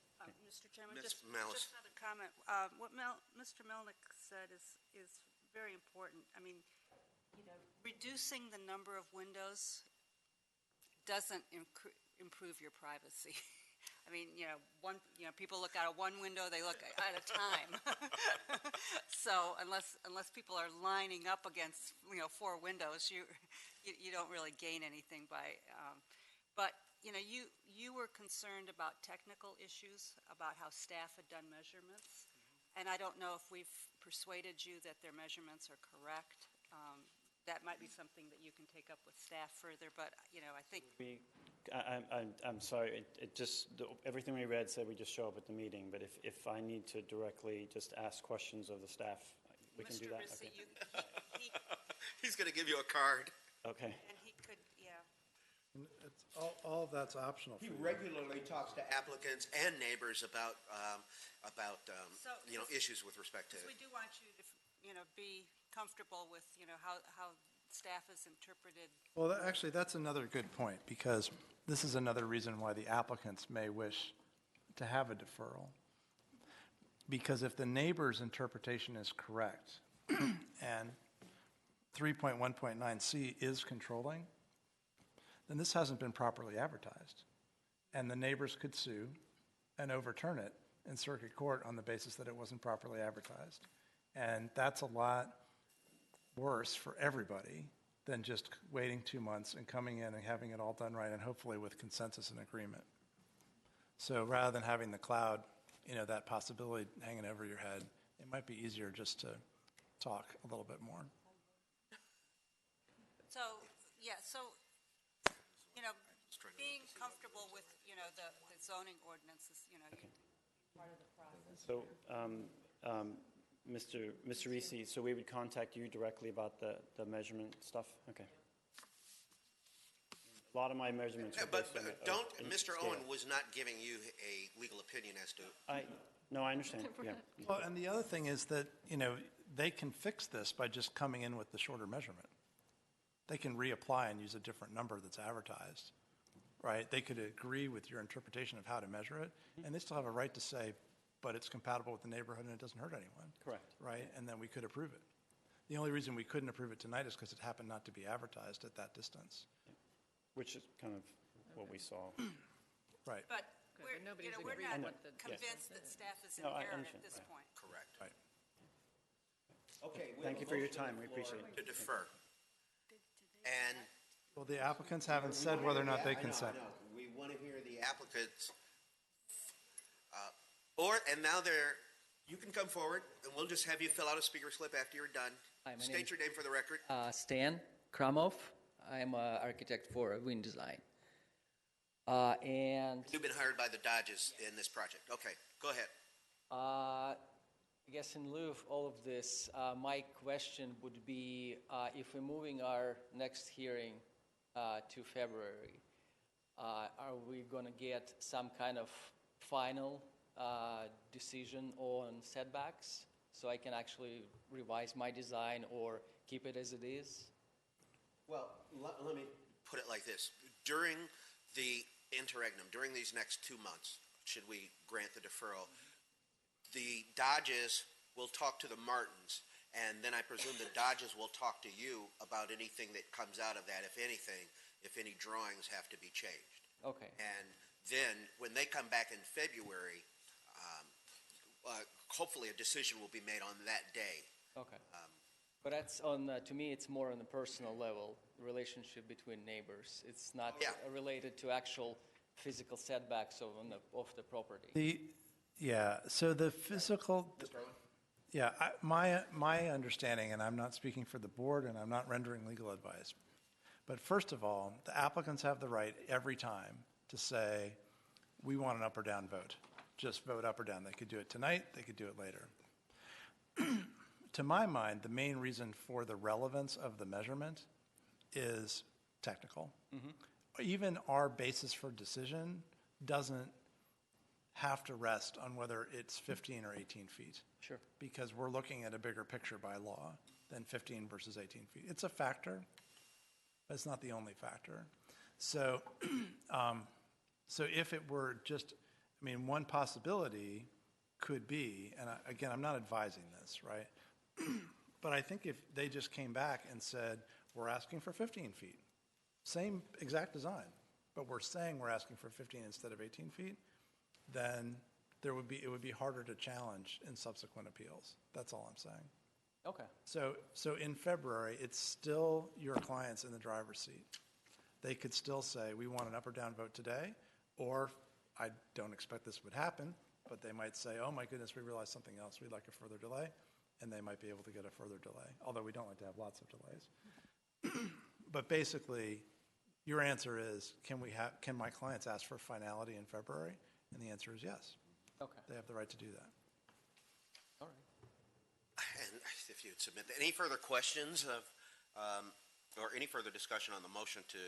Mr. Chairman, Ms. just Malice. another comment. What Mr. Melnick said is very important. I mean, reducing the number of windows doesn't improve your privacy. I mean, people look out of one window, they look at a time. So unless people are lining up against 4 windows, you don't really gain anything by. But you were concerned about technical issues, about how staff had done measurements, and I don't know if we've persuaded you that their measurements are correct. That might be something that you can take up with staff further, but I think. I'm sorry. Everything we read said we just show up at the meeting. But if I need to directly just ask questions of the staff, we can do that. Rissy, Okay. He's going to give you a card. Okay. And he could, yeah. All of that's optional. He regularly talks to applicants and neighbors about issues with respect to. We do want you to be comfortable with how staff has interpreted. Well, actually, that's another good point, because this is another reason why the applicants may wish to have a deferral. Because if the neighbor's interpretation is correct and 3.1.9C is controlling, then this hasn't been properly advertised. And the neighbors could sue and overturn it in circuit court on the basis that it wasn't properly advertised. And that's a lot worse for everybody than just waiting 2 months and coming in and having it all done right and hopefully with consensus and agreement. So rather than having the cloud, that possibility hanging over your head, it might be easier just to talk a little bit more. So being comfortable with, the zoning ordinances, part of the process. So, Mr. Risi, so we would contact you directly about the measurement stuff? Okay. A lot of my measurements are But based on don't, a Mr. scale. Owen was not giving you a legal opinion as to. No, I understand, yeah. Well, and the other thing is that, they can fix this by just coming in with the shorter measurement. They can reapply and use a different number that's advertised, right? They could agree with your interpretation of how to measure it, and they still have a right to say, but it's compatible with the neighborhood and it doesn't hurt anyone. Correct. Right? And then we could approve it. The only reason we couldn't approve it tonight is because it happened not to be advertised at that distance. Which is kind of what we saw. Right. But we're, we're I know. not convinced that staff is in No, I error at understand. this Right. point. Correct. Right. Okay. we Thank have you a for your motion on time. the We floor appreciate it. To defer. And. Well, the applicants haven't said whether or not they consent. I know. We want to hear the applicants. And now you can come forward, and we'll just have you fill out a speaker slip after you're done. Hi, my State your name for the record. Stan Kramov. I'm an architect for wind design. And You've been hired by the Dodges in this project. Okay, go ahead. I guess in lieu of all of this, my question would be, if we're moving our next hearing to February, are we going to get some kind of final decision on setbacks so I can actually revise my design or keep it as it is? Well, let me put it like this. During the interregnum, during these next 2 months, should we grant the deferral, the Dodges will talk to the Martins, and then I presume the Dodges will talk to you about anything that comes out of that, if anything, if any drawings have to be changed. Okay. And then when they come back in February, hopefully a decision will be made on that day. Okay. But that's on, to me, it's more on the personal level, the relationship between neighbors. It's not related to actual physical setbacks of the property. So the physical, my understanding, and I'm not speaking for the board and I'm not rendering legal advice, but first of all, the applicants have the right every time to say, we want an up or down vote. Just vote up or down. They could do it tonight, they could do it later. To my mind, the main reason for the relevance of the measurement is technical. Even our basis for decision doesn't have to rest on whether it's 15 or 18 feet. Sure. Because we're looking at a bigger picture by law than 15 versus 18 feet. It's a factor, but it's not the only factor. So, so if it were just, one possibility could be, and again, I'm not advising this, right? But I think if they just came back and said, we're asking for 15 feet, same exact design, but we're saying we're asking for 15 instead of 18 feet, then it would be harder to challenge in subsequent appeals. That's all I'm saying. Okay. So in February, it's still your clients in the driver's seat. They could still say, we want an up or down vote today, or I don't expect this would happen, but they might say, oh my goodness, we realized something else, we'd like a further delay, and they might be able to get a further delay, although we don't like to have lots of delays. But basically, your answer is, can my clients ask for finality in February? And the answer is yes. Okay. They have the right to do that. All right. And if you'd submit that. Any further questions or any further discussion on the motion to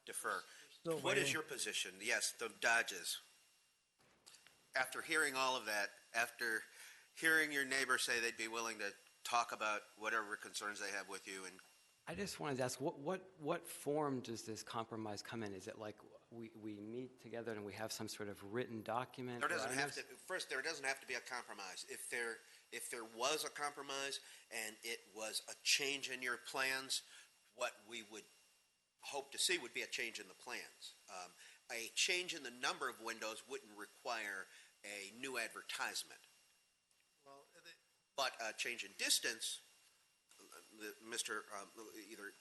defer? Still What is waiting. your position? Yes, the Dodges. After hearing all of that, after hearing your neighbor say they'd be willing to talk about whatever concerns they have with you, and I just wanted to ask, what form does this compromise come in? Is it like we meet together and we have some sort of written document? there doesn't have to be a compromise. If there was a compromise and it was a change in your plans, what we would hope to see would be a change in the plans. A change in the number of windows wouldn't require a new advertisement. But a change in distance, either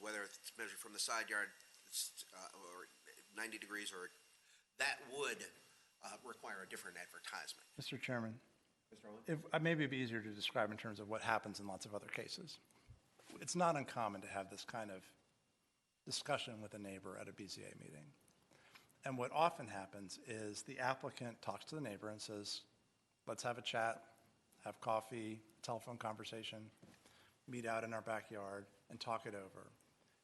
whether it's measured from the side yard or 90 degrees, or that would require a different advertisement. Mr. Chairman, Mr. Owen? maybe it'd be easier to describe in terms of what happens in lots of other cases. It's not uncommon to have this kind of discussion with a neighbor at a BZA meeting. And what often happens is the applicant talks to the neighbor and says, let's have a chat, have coffee, telephone conversation, meet out in our backyard, and talk it over.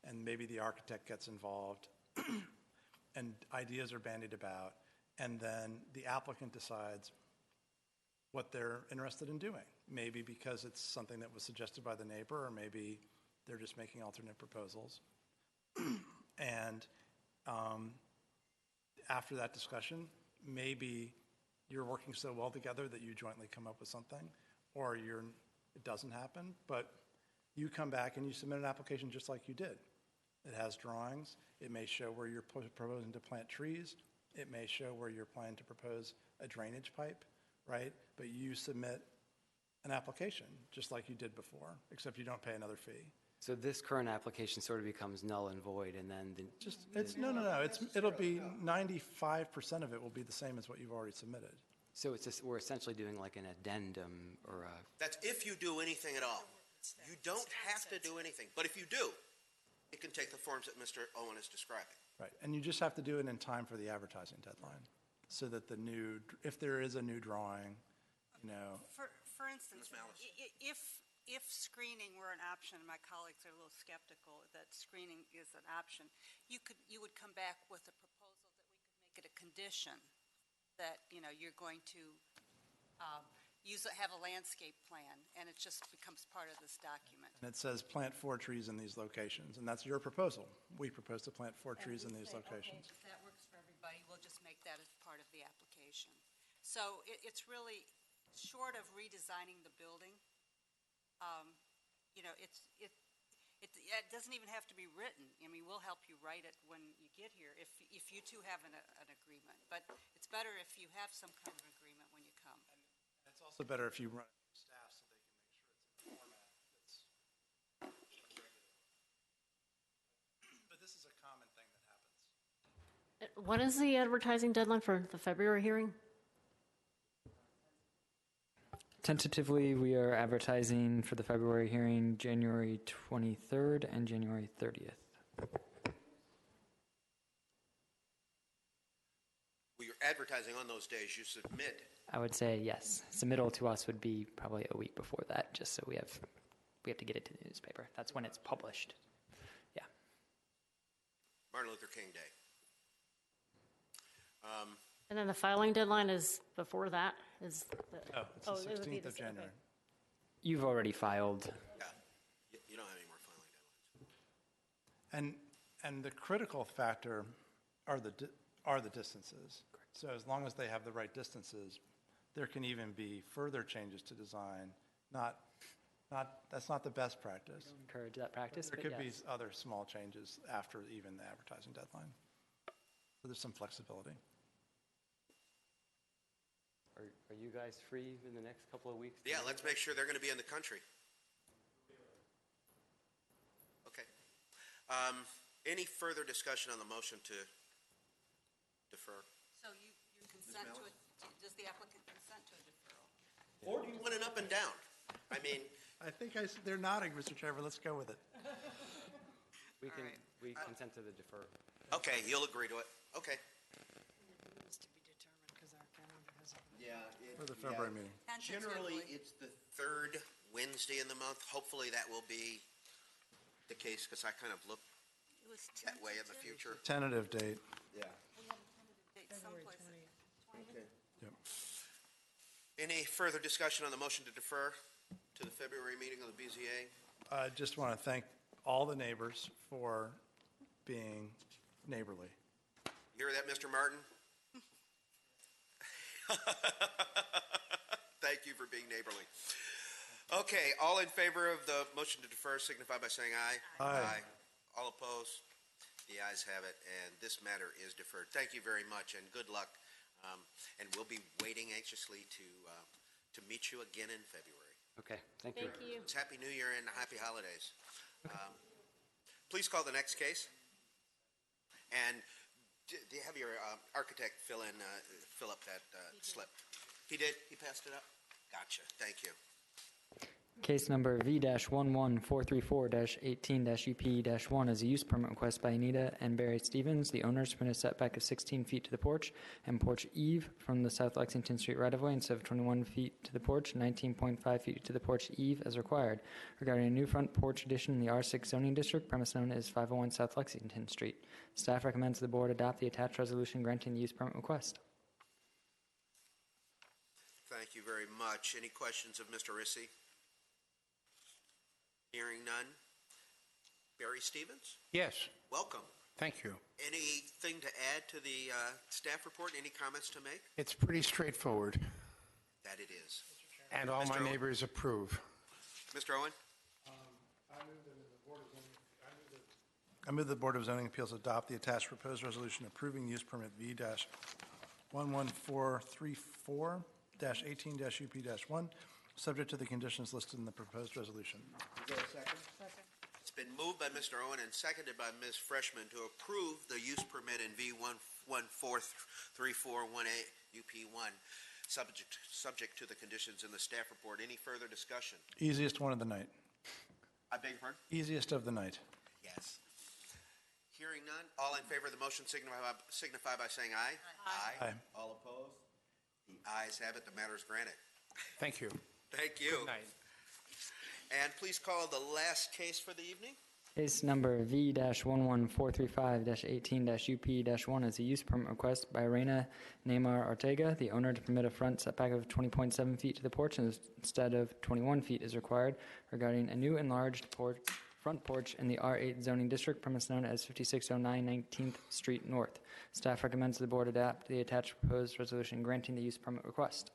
and maybe the architect gets involved, and ideas are bandied about, and then the applicant decides what they're interested in doing. Maybe because it's something that was suggested by the neighbor, or maybe they're just making alternate proposals. And after that discussion, maybe you're working so well together that you jointly come up with something, or it doesn't happen, but you come back and you submit an application just like you did. It has drawings. It may show where you're proposing to plant trees. It may show where you're planning to propose a drainage pipe, right? But you submit an application just like you did before, except you don't pay another fee. So this current application sort of becomes null and void, and then No. It'll be 95% of it will be the same as what you've already submitted. So we're essentially doing like an addendum or a. That's if you do anything at all. You don't have to do anything, but if you do, it can take the forms that Mr. Owen is describing. Right, and you just have to do it in time for the advertising deadline, so that if there is a new drawing, For instance, if screening were an option, my colleagues are a little skeptical that screening is an option, you would come back with a proposal that we could make it a condition that, you're going to have a landscape plan, and it just becomes part of this document. And it says plant 4 trees in these locations, and that's your proposal. We propose to plant 4 trees in these locations. Okay, if that works for everybody, we'll just make that as part of the application. So it's really, short of redesigning the building, it doesn't even have to be written. I mean, we'll help you write it when you get here if you two have an agreement. But it's better if you have some kind of agreement when you come. And it's also better if you run it through staff so they can make sure it's in the format that's regular. But this is a common thing that happens. When is the advertising deadline for the February hearing? Tentatively, we are advertising for the February hearing January 23rd and January 30th. Well, you're advertising on those days you submit. I would say yes. Submittal to us would be probably a week before that, just so we have to get it to the newspaper. That's when it's published. Yeah. Martin Luther King Day. And then the filing deadline is before that? It's the 16th of January. You've already filed. Yeah. You don't have any more filing deadlines. And the critical factor are the distances. So as long as they have the right distances, there can even be further changes to design. That's not the best practice. Don't encourage that practice. There could be other small changes after even the advertising deadline. So there's some flexibility. Are you guys free in the next couple of weeks? Yeah, let's make sure they're going to be in the country. Okay. Any further discussion on the motion to defer? So you consent to it? Does the applicant consent to a deferral? Or do you want it up and down? I mean, I think they're nodding, Mr. Chairman. Let's go with it. We consent to the defer. okay, you'll agree to it. Okay. Yeah. For the February meeting. Generally, it's the third Wednesday in the month. Hopefully, that will be the case because I kind of look that way in the future. Tentative date. Yeah. February 20th. Okay. Yep. Any further discussion on the motion to defer to the February meeting of the BZA? I just want to thank all the neighbors for being neighborly. You hear that, Mr. Martin? Thank you for being neighborly. Okay, all in favor of the motion to defer signify by saying aye. Aye. All opposed? The ayes have it, and this matter is deferred. Thank you very much, and good luck. And we'll be waiting anxiously to meet you again in February. Okay, thank you. Thank you. It's Happy New Year and Happy Holidays. Please call the next case. And do you have your architect fill up that slip? He did? He passed it up? Gotcha. Thank you. Case number V-11434-18-UP-1 is a use permit request by Anita and Barry Stevens, the owners, to permit a setback of 16 feet to the porch and porch eve from the South Lexington Street right-of-way instead of 21 feet to the porch, 19.5 feet to the porch eve as required, regarding a new front porch addition in the R6 zoning district, premise known as 501 South Lexington Street. Staff recommends the board adopt the attached resolution granting the use permit request. Thank you very much. Any questions of Mr. Rissy? Hearing none. Barry Stevens, Yes, welcome. thank you. Anything to add to the staff report? Any comments to make? It's pretty straightforward, That it is. and all my Mr. Owen? neighbors approve. Mr. Owen? I move the Board of Zoning Appeals adopt the attached proposed resolution approving use permit V-11434-18-UP-1, subject to the conditions listed in the proposed resolution. Is there a second? Second. It's been moved by Mr. Owen and seconded by Ms. Freshman to approve the use permit in V-11434-18-UP-1, subject to the conditions in the staff report. Any further discussion? Easiest one of the night. I beg your pardon? Easiest of the night. Yes. Hearing none, all in favor of the motion signify by saying aye. Aye. All opposed? The ayes have it. The matter is granted. Thank you. Thank you. Good night. And please call the last case for the evening. Case number V-11435-18-UP-1 is a use permit request by Reina Neymar Ortega, the owner, to permit a front setback of 20.7 feet to the porch instead of 21 feet is required, regarding a new enlarged front porch in the R8 zoning district, premise known as 5609 19th Street North. Staff recommends the board adopt the attached proposed resolution granting the use permit request.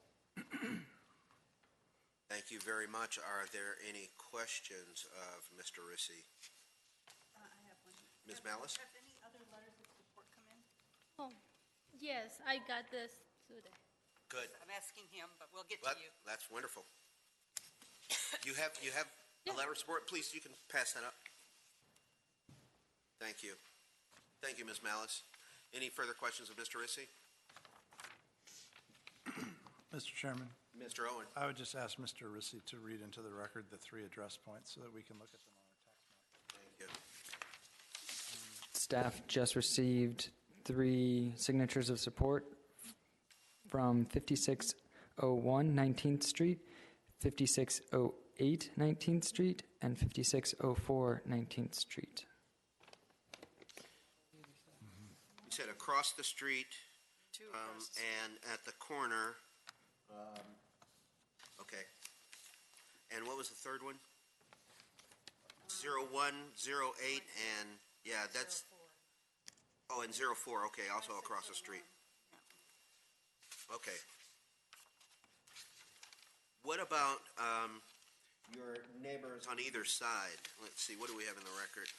Thank you very much. Are there any questions of Mr. Rissy? I have one. Ms. Malice? Have any other letters of support come in? Oh, yes, I got this today. Good. I'm asking him, but we'll get to you. That's wonderful. You have a letter of support? Please, you can pass that up. Thank you. Thank you, Ms. Malice. Any further questions of Mr. Rissy? Mr. Chairman, Mr. Owen? I would just ask Mr. Rissy to read into the record the 3 address points so that we can look at them on our tax map. Thank you. Staff just received 3 signatures of support from 5601 19th Street, 5608 19th Street, and 5604 19th Street. You said across the street and at the corner. Okay. And what was the third one? 0108 and, yeah, that's, oh, and 04, okay, also across the street. Okay. What about your neighbors on either side? Let's see, what do we have in the record?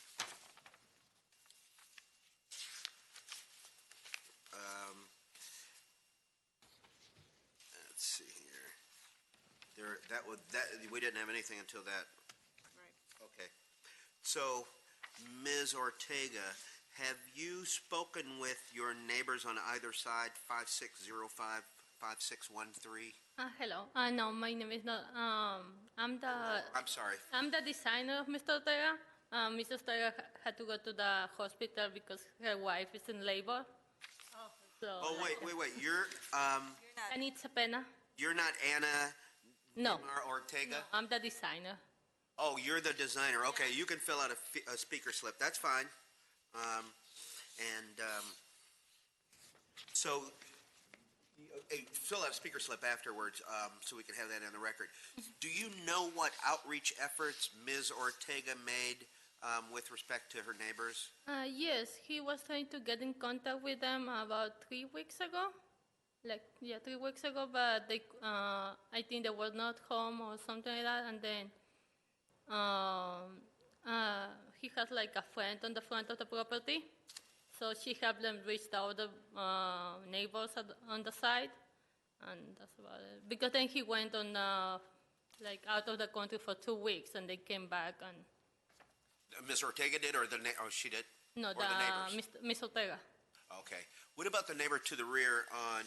Let's see here. We didn't have anything until that. Right. Okay. So, Ms. Ortega, have you spoken with your neighbors on either side, 5605, 5613? Hello. No, my name is not. I'm sorry. I'm the designer of Mr. Ortega. Mrs. Ortega had to go to the hospital because her wife is in labor. So, wait. You're Anita Pena. You're not Anna No. Neymar Ortega? No, I'm the designer. Oh, you're the designer. Okay, you can fill out a speaker slip. That's fine. So fill out a speaker slip afterwards so we can have that on the record. Do you know what outreach efforts Ms. Ortega made with respect to her neighbors? Yes, he was trying to get in contact with them about 3 weeks ago. 3 weeks ago, but they, I think they were not home or something like that, and then he has like a friend on the front of the property, so she helped them reach out the neighbors on the side, and that's about it. Because then he went on out of the country for 2 weeks, and they came back and. Ms. Ortega did, or she did? No, or the neighbors? Miss Ortega. Okay. What about the neighbor to the rear on,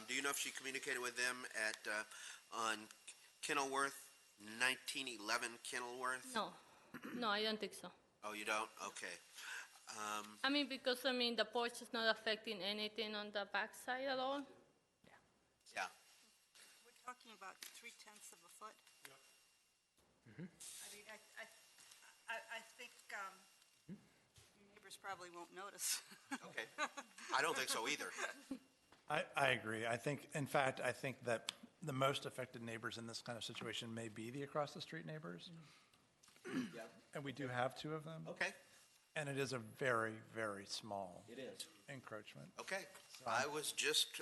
do you know if she communicated with them on Kenilworth 1911 Kenilworth? No, no, I don't think so. Oh, you don't? Okay. I mean, because, the porch is not affecting anything on the backside at all. Yeah. We're talking about 0.3 of a foot. I mean, I think your neighbors probably won't notice. Okay. I don't think so either. I agree. I think, in fact, I think that the most affected neighbors in this kind of situation may be the across-the-street neighbors. Yep. And we do have two of them. Okay. And it is a very, very small It is. encroachment. Okay. I was just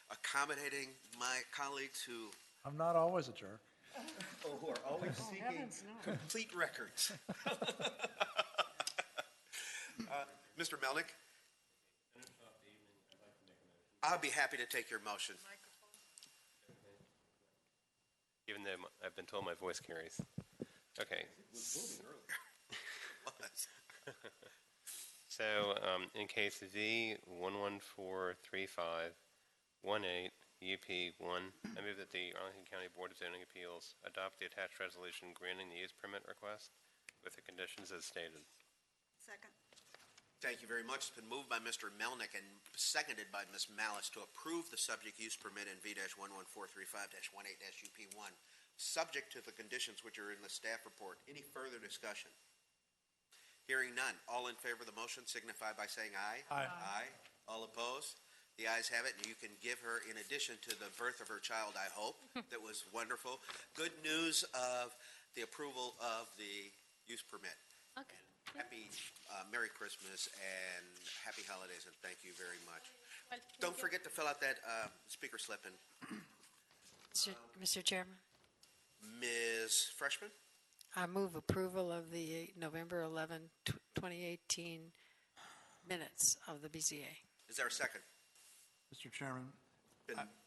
accommodating my colleagues who I'm not always a jerk. who are always seeking complete records. Mr. Melnick? I'll be happy to take your motion. Even though I've been told my voice carries. Okay. So, in case V 1143518 UP1, I move that the Arlington County Board of Zoning Appeals adopt the attached resolution granting the use permit request with the conditions as stated. Second. Thank you very much. It's been moved by Mr. Melnick and seconded by Ms. Malice to approve the subject use permit in V-11435-18-UP1, subject to the conditions which are in the staff report. Any further discussion? Hearing none. All in favor of the motion signify by saying aye. Aye. Aye. All opposed? The ayes have it, and you can give her, in addition to the birth of her child, I hope, that was wonderful, good news of the approval of the use permit. Okay. Happy Merry Christmas and happy holidays, and thank you very much. Well, Don't forget to fill out that speaker slip. And Mr. Chairman, Ms. Freshman? I move approval of the November 11, 2018 minutes of the BZA. Is there a second? Mr. Chairman,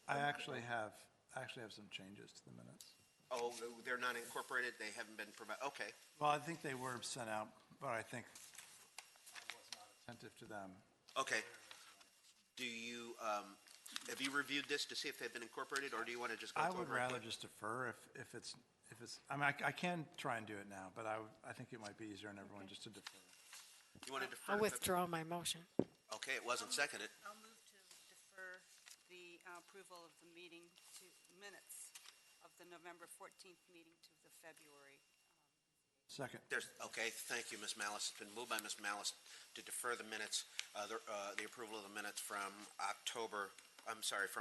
I actually have some changes to the minutes. Oh, they're not incorporated? They haven't been provided? Okay. Well, I think they were sent out, but I think I was not attentive to them. Okay. Do you, have you reviewed this to see if they've been incorporated, or do you want to just go I through would it real rather quick? just defer if it's, I mean, I can try and do it now, but I think it might be easier on everyone just to defer. You want to defer? I'll withdraw my motion. Okay, it wasn't seconded. I'll move to defer the approval of the meeting to minutes of the November 14th meeting to the February. Second. Okay, thank you, Ms. Malice. It's been moved by Ms. Malice to defer the minutes, the approval of the minutes from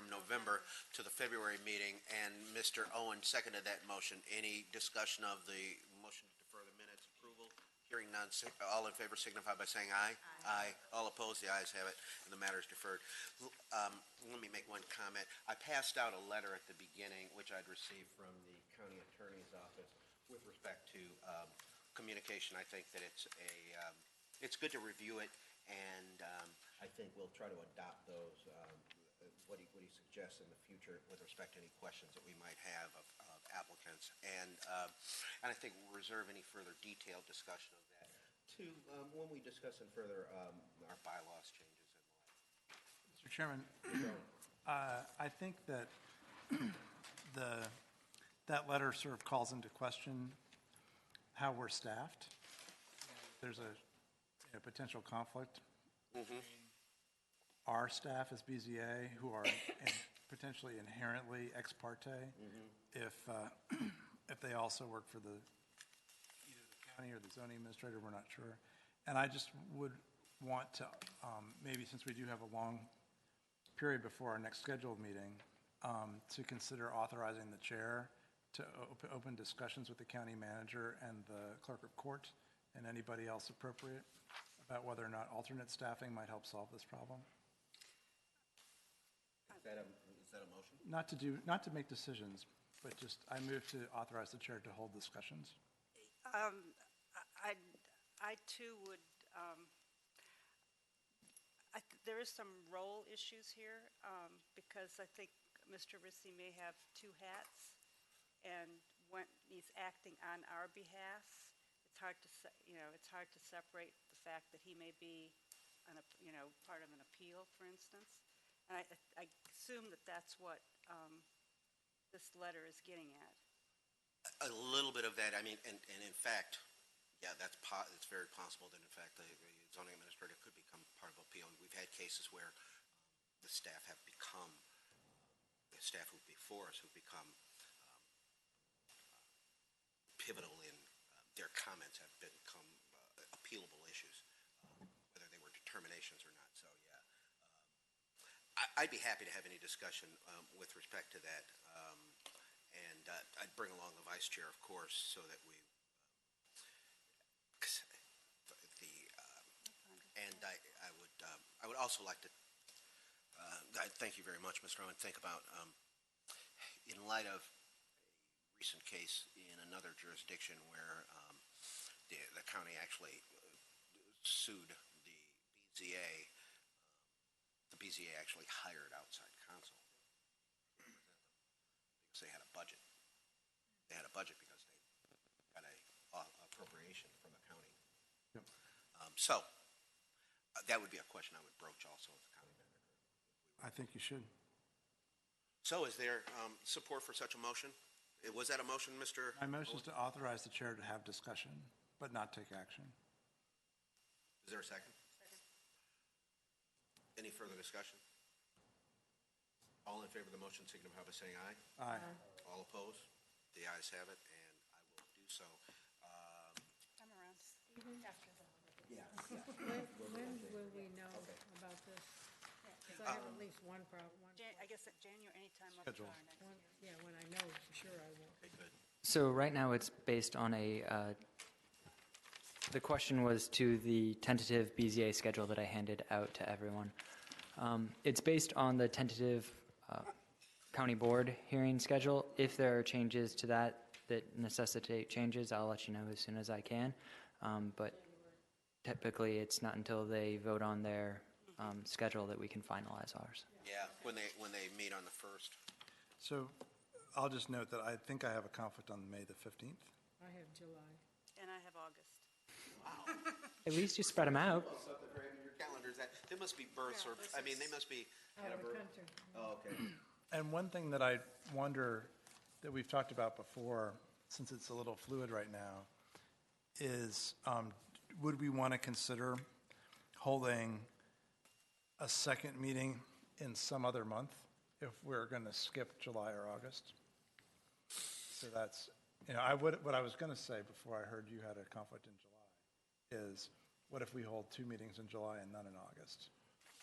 November to the February meeting, and Mr. Owen seconded that motion. Any discussion of the motion to defer the minutes approval? Hearing none, all in favor signify by saying aye. Aye. All opposed, the ayes have it, and the matter is deferred. Let me make one comment. I passed out a letter at the beginning, which I'd received from the county attorney's office with respect to communication. I think that it's good to review it, and I think we'll try to adopt those, what he suggests in the future with respect to any questions that we might have of applicants. And I think we'll reserve any further detailed discussion of that to when we discuss in further our bylaws changes and the like. Mr. Chairman, I think that that letter sort of calls into question how we're staffed. There's a potential conflict between our staff as BZA, who are potentially inherently ex parte, if they also work for either the county or the zoning administrator, we're not sure. And I just would want to, maybe since we do have a long period before our next scheduled meeting, to consider authorizing the chair to open discussions with the county manager and the clerk of court and anybody else appropriate about whether or not alternate staffing might help solve this problem. Is that a motion? Not to make decisions, but just, I move to authorize the chair to hold discussions. I too would, there is some role issues here, because I think Mr. Rissy may have two hats, and when he's acting on our behalf, it's hard to separate the fact that he may be part of an appeal, for instance. And I assume that that's what this letter is getting at. A little bit of that, I mean, and in fact, yeah, it's very possible that in fact the zoning administrator could become part of appeal. We've had cases where the staff have become, the staff who before us who've become pivotal in their comments have become appealable issues, whether they were determinations or not. So yeah, I'd be happy to have any discussion with respect to that. And I'd bring along the vice chair, of course, so that we, I would also like to, thank you very much, Mr. Owen, think about, in light of a recent case in another jurisdiction where the county actually sued the BZA, the BZA actually hired outside counsel because they had a budget. They had a budget because they got a appropriation from the county. Yep. So that would be a question I would broach also with the county manager. I think you should. So is there support for such a motion? Was that a motion, Mr.? My motion is to authorize the chair to have discussion, but not take action. Is there a second? Second. Any further discussion? All in favor of the motion signify by saying aye. Aye. All opposed? The ayes have it, and I will do so. I'm around. After the Yeah. When will we know about this? Because I have at least one problem. I guess at January, anytime up to Schedule. our next meeting. Yeah, when I know for sure I will. Okay, good. So right now it's based on the question was to the tentative BZA schedule that I handed out to everyone. It's based on the tentative county board hearing schedule. If there are changes to that necessitate changes, I'll let you know as soon as I can. But typically it's not until they vote on their schedule that we can finalize ours. Yeah, when they meet on the 1st. So I'll just note that I think I have a conflict on May the 15th. I have July. And I have August. Wow. At least you spread them out. Something for your calendars. There must be births or, I mean, they must be. Oh, okay. And one thing that I wonder that we've talked about before, since it's a little fluid right now, is would we want to consider holding a second meeting in some other month if we're going to skip July or August? So that's, what I was going to say before I heard you had a conflict in July is, what if we hold 2 meetings in July and none in August?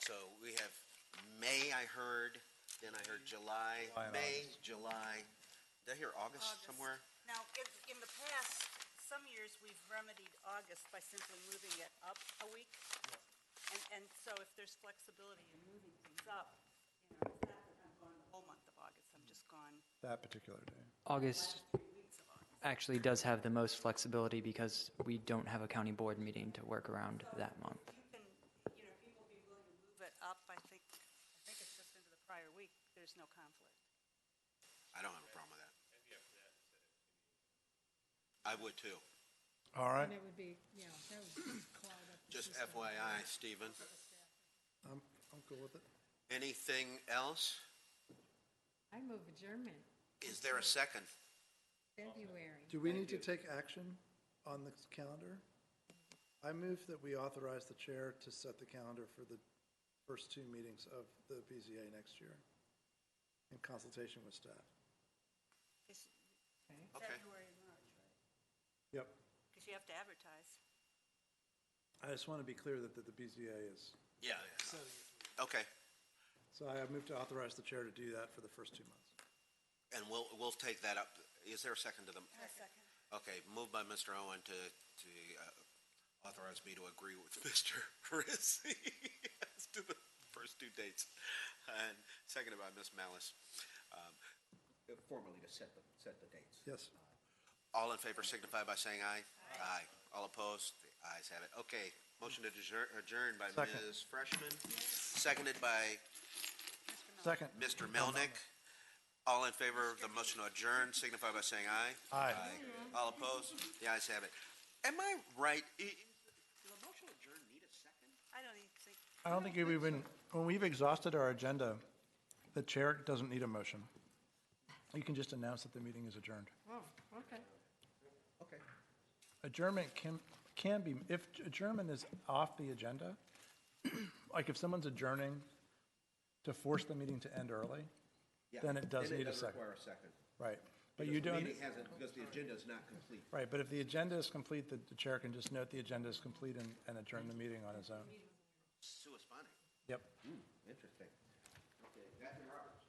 So we have May, I heard, then I heard July, May, July. Did I hear August somewhere? Now, in the past, some years we've remedied August by simply moving it up a week. And so if there's flexibility in moving things up, it's not that I'm gone the whole month of August, I'm just gone That particular day. August last 3 weeks of August. actually does have the most flexibility because we don't have a county board meeting to work around that month. You can, people be willing to move it up, I think it's just into the prior week, there's no conflict. I don't have a problem with that. I would too. All right. And it would be, that would cloud up. the Just system. FYI, Stephen. I'm cool with it. Anything else? I move adjournment, Is there a second? February. Do we need to take action on the calendar? I move that we authorize the chair to set the calendar for the first 2 meetings of the BZA next year in consultation with staff. It's Okay. February and March, right? Yep. Because you have to advertise. I just want to be clear that the BZA is. Yeah. Okay. So I have moved to authorize the chair to do that for the first 2 months. And we'll take that up. Is there a second to them? A second. Okay, moved by Mr. Owen to authorize me to agree with Mr. Rizzi as to the first 2 dates, and seconded by Ms. Malice, formally to set the dates. Yes. All in favor signify by saying aye. Aye. All opposed? The ayes have it. Okay, motion to adjourn by Second. Ms. Freshman, seconded by Second. Mr. Melnick. All in favor of the motion to adjourn signify by saying aye. Aye. All opposed? The ayes have it. Am I right? Does the motion to adjourn need a second? I don't even think. I don't think we've been, when we've exhausted our agenda, the chair doesn't need a motion. You can just announce that the meeting is adjourned. Oh, Okay. Okay. Adjournment can be, if adjournment is off the agenda, like if someone's adjourning to force the meeting to end early, Yeah, then it does then need a does second. require a second. Right. But Because you the don't, meeting hasn't, because the agenda is not complete. right, but if the agenda is complete, the chair can just note the agenda is complete and adjourn the meeting on his own. Sua sponte. Yep. Interesting. Okay, Matthew Roberts.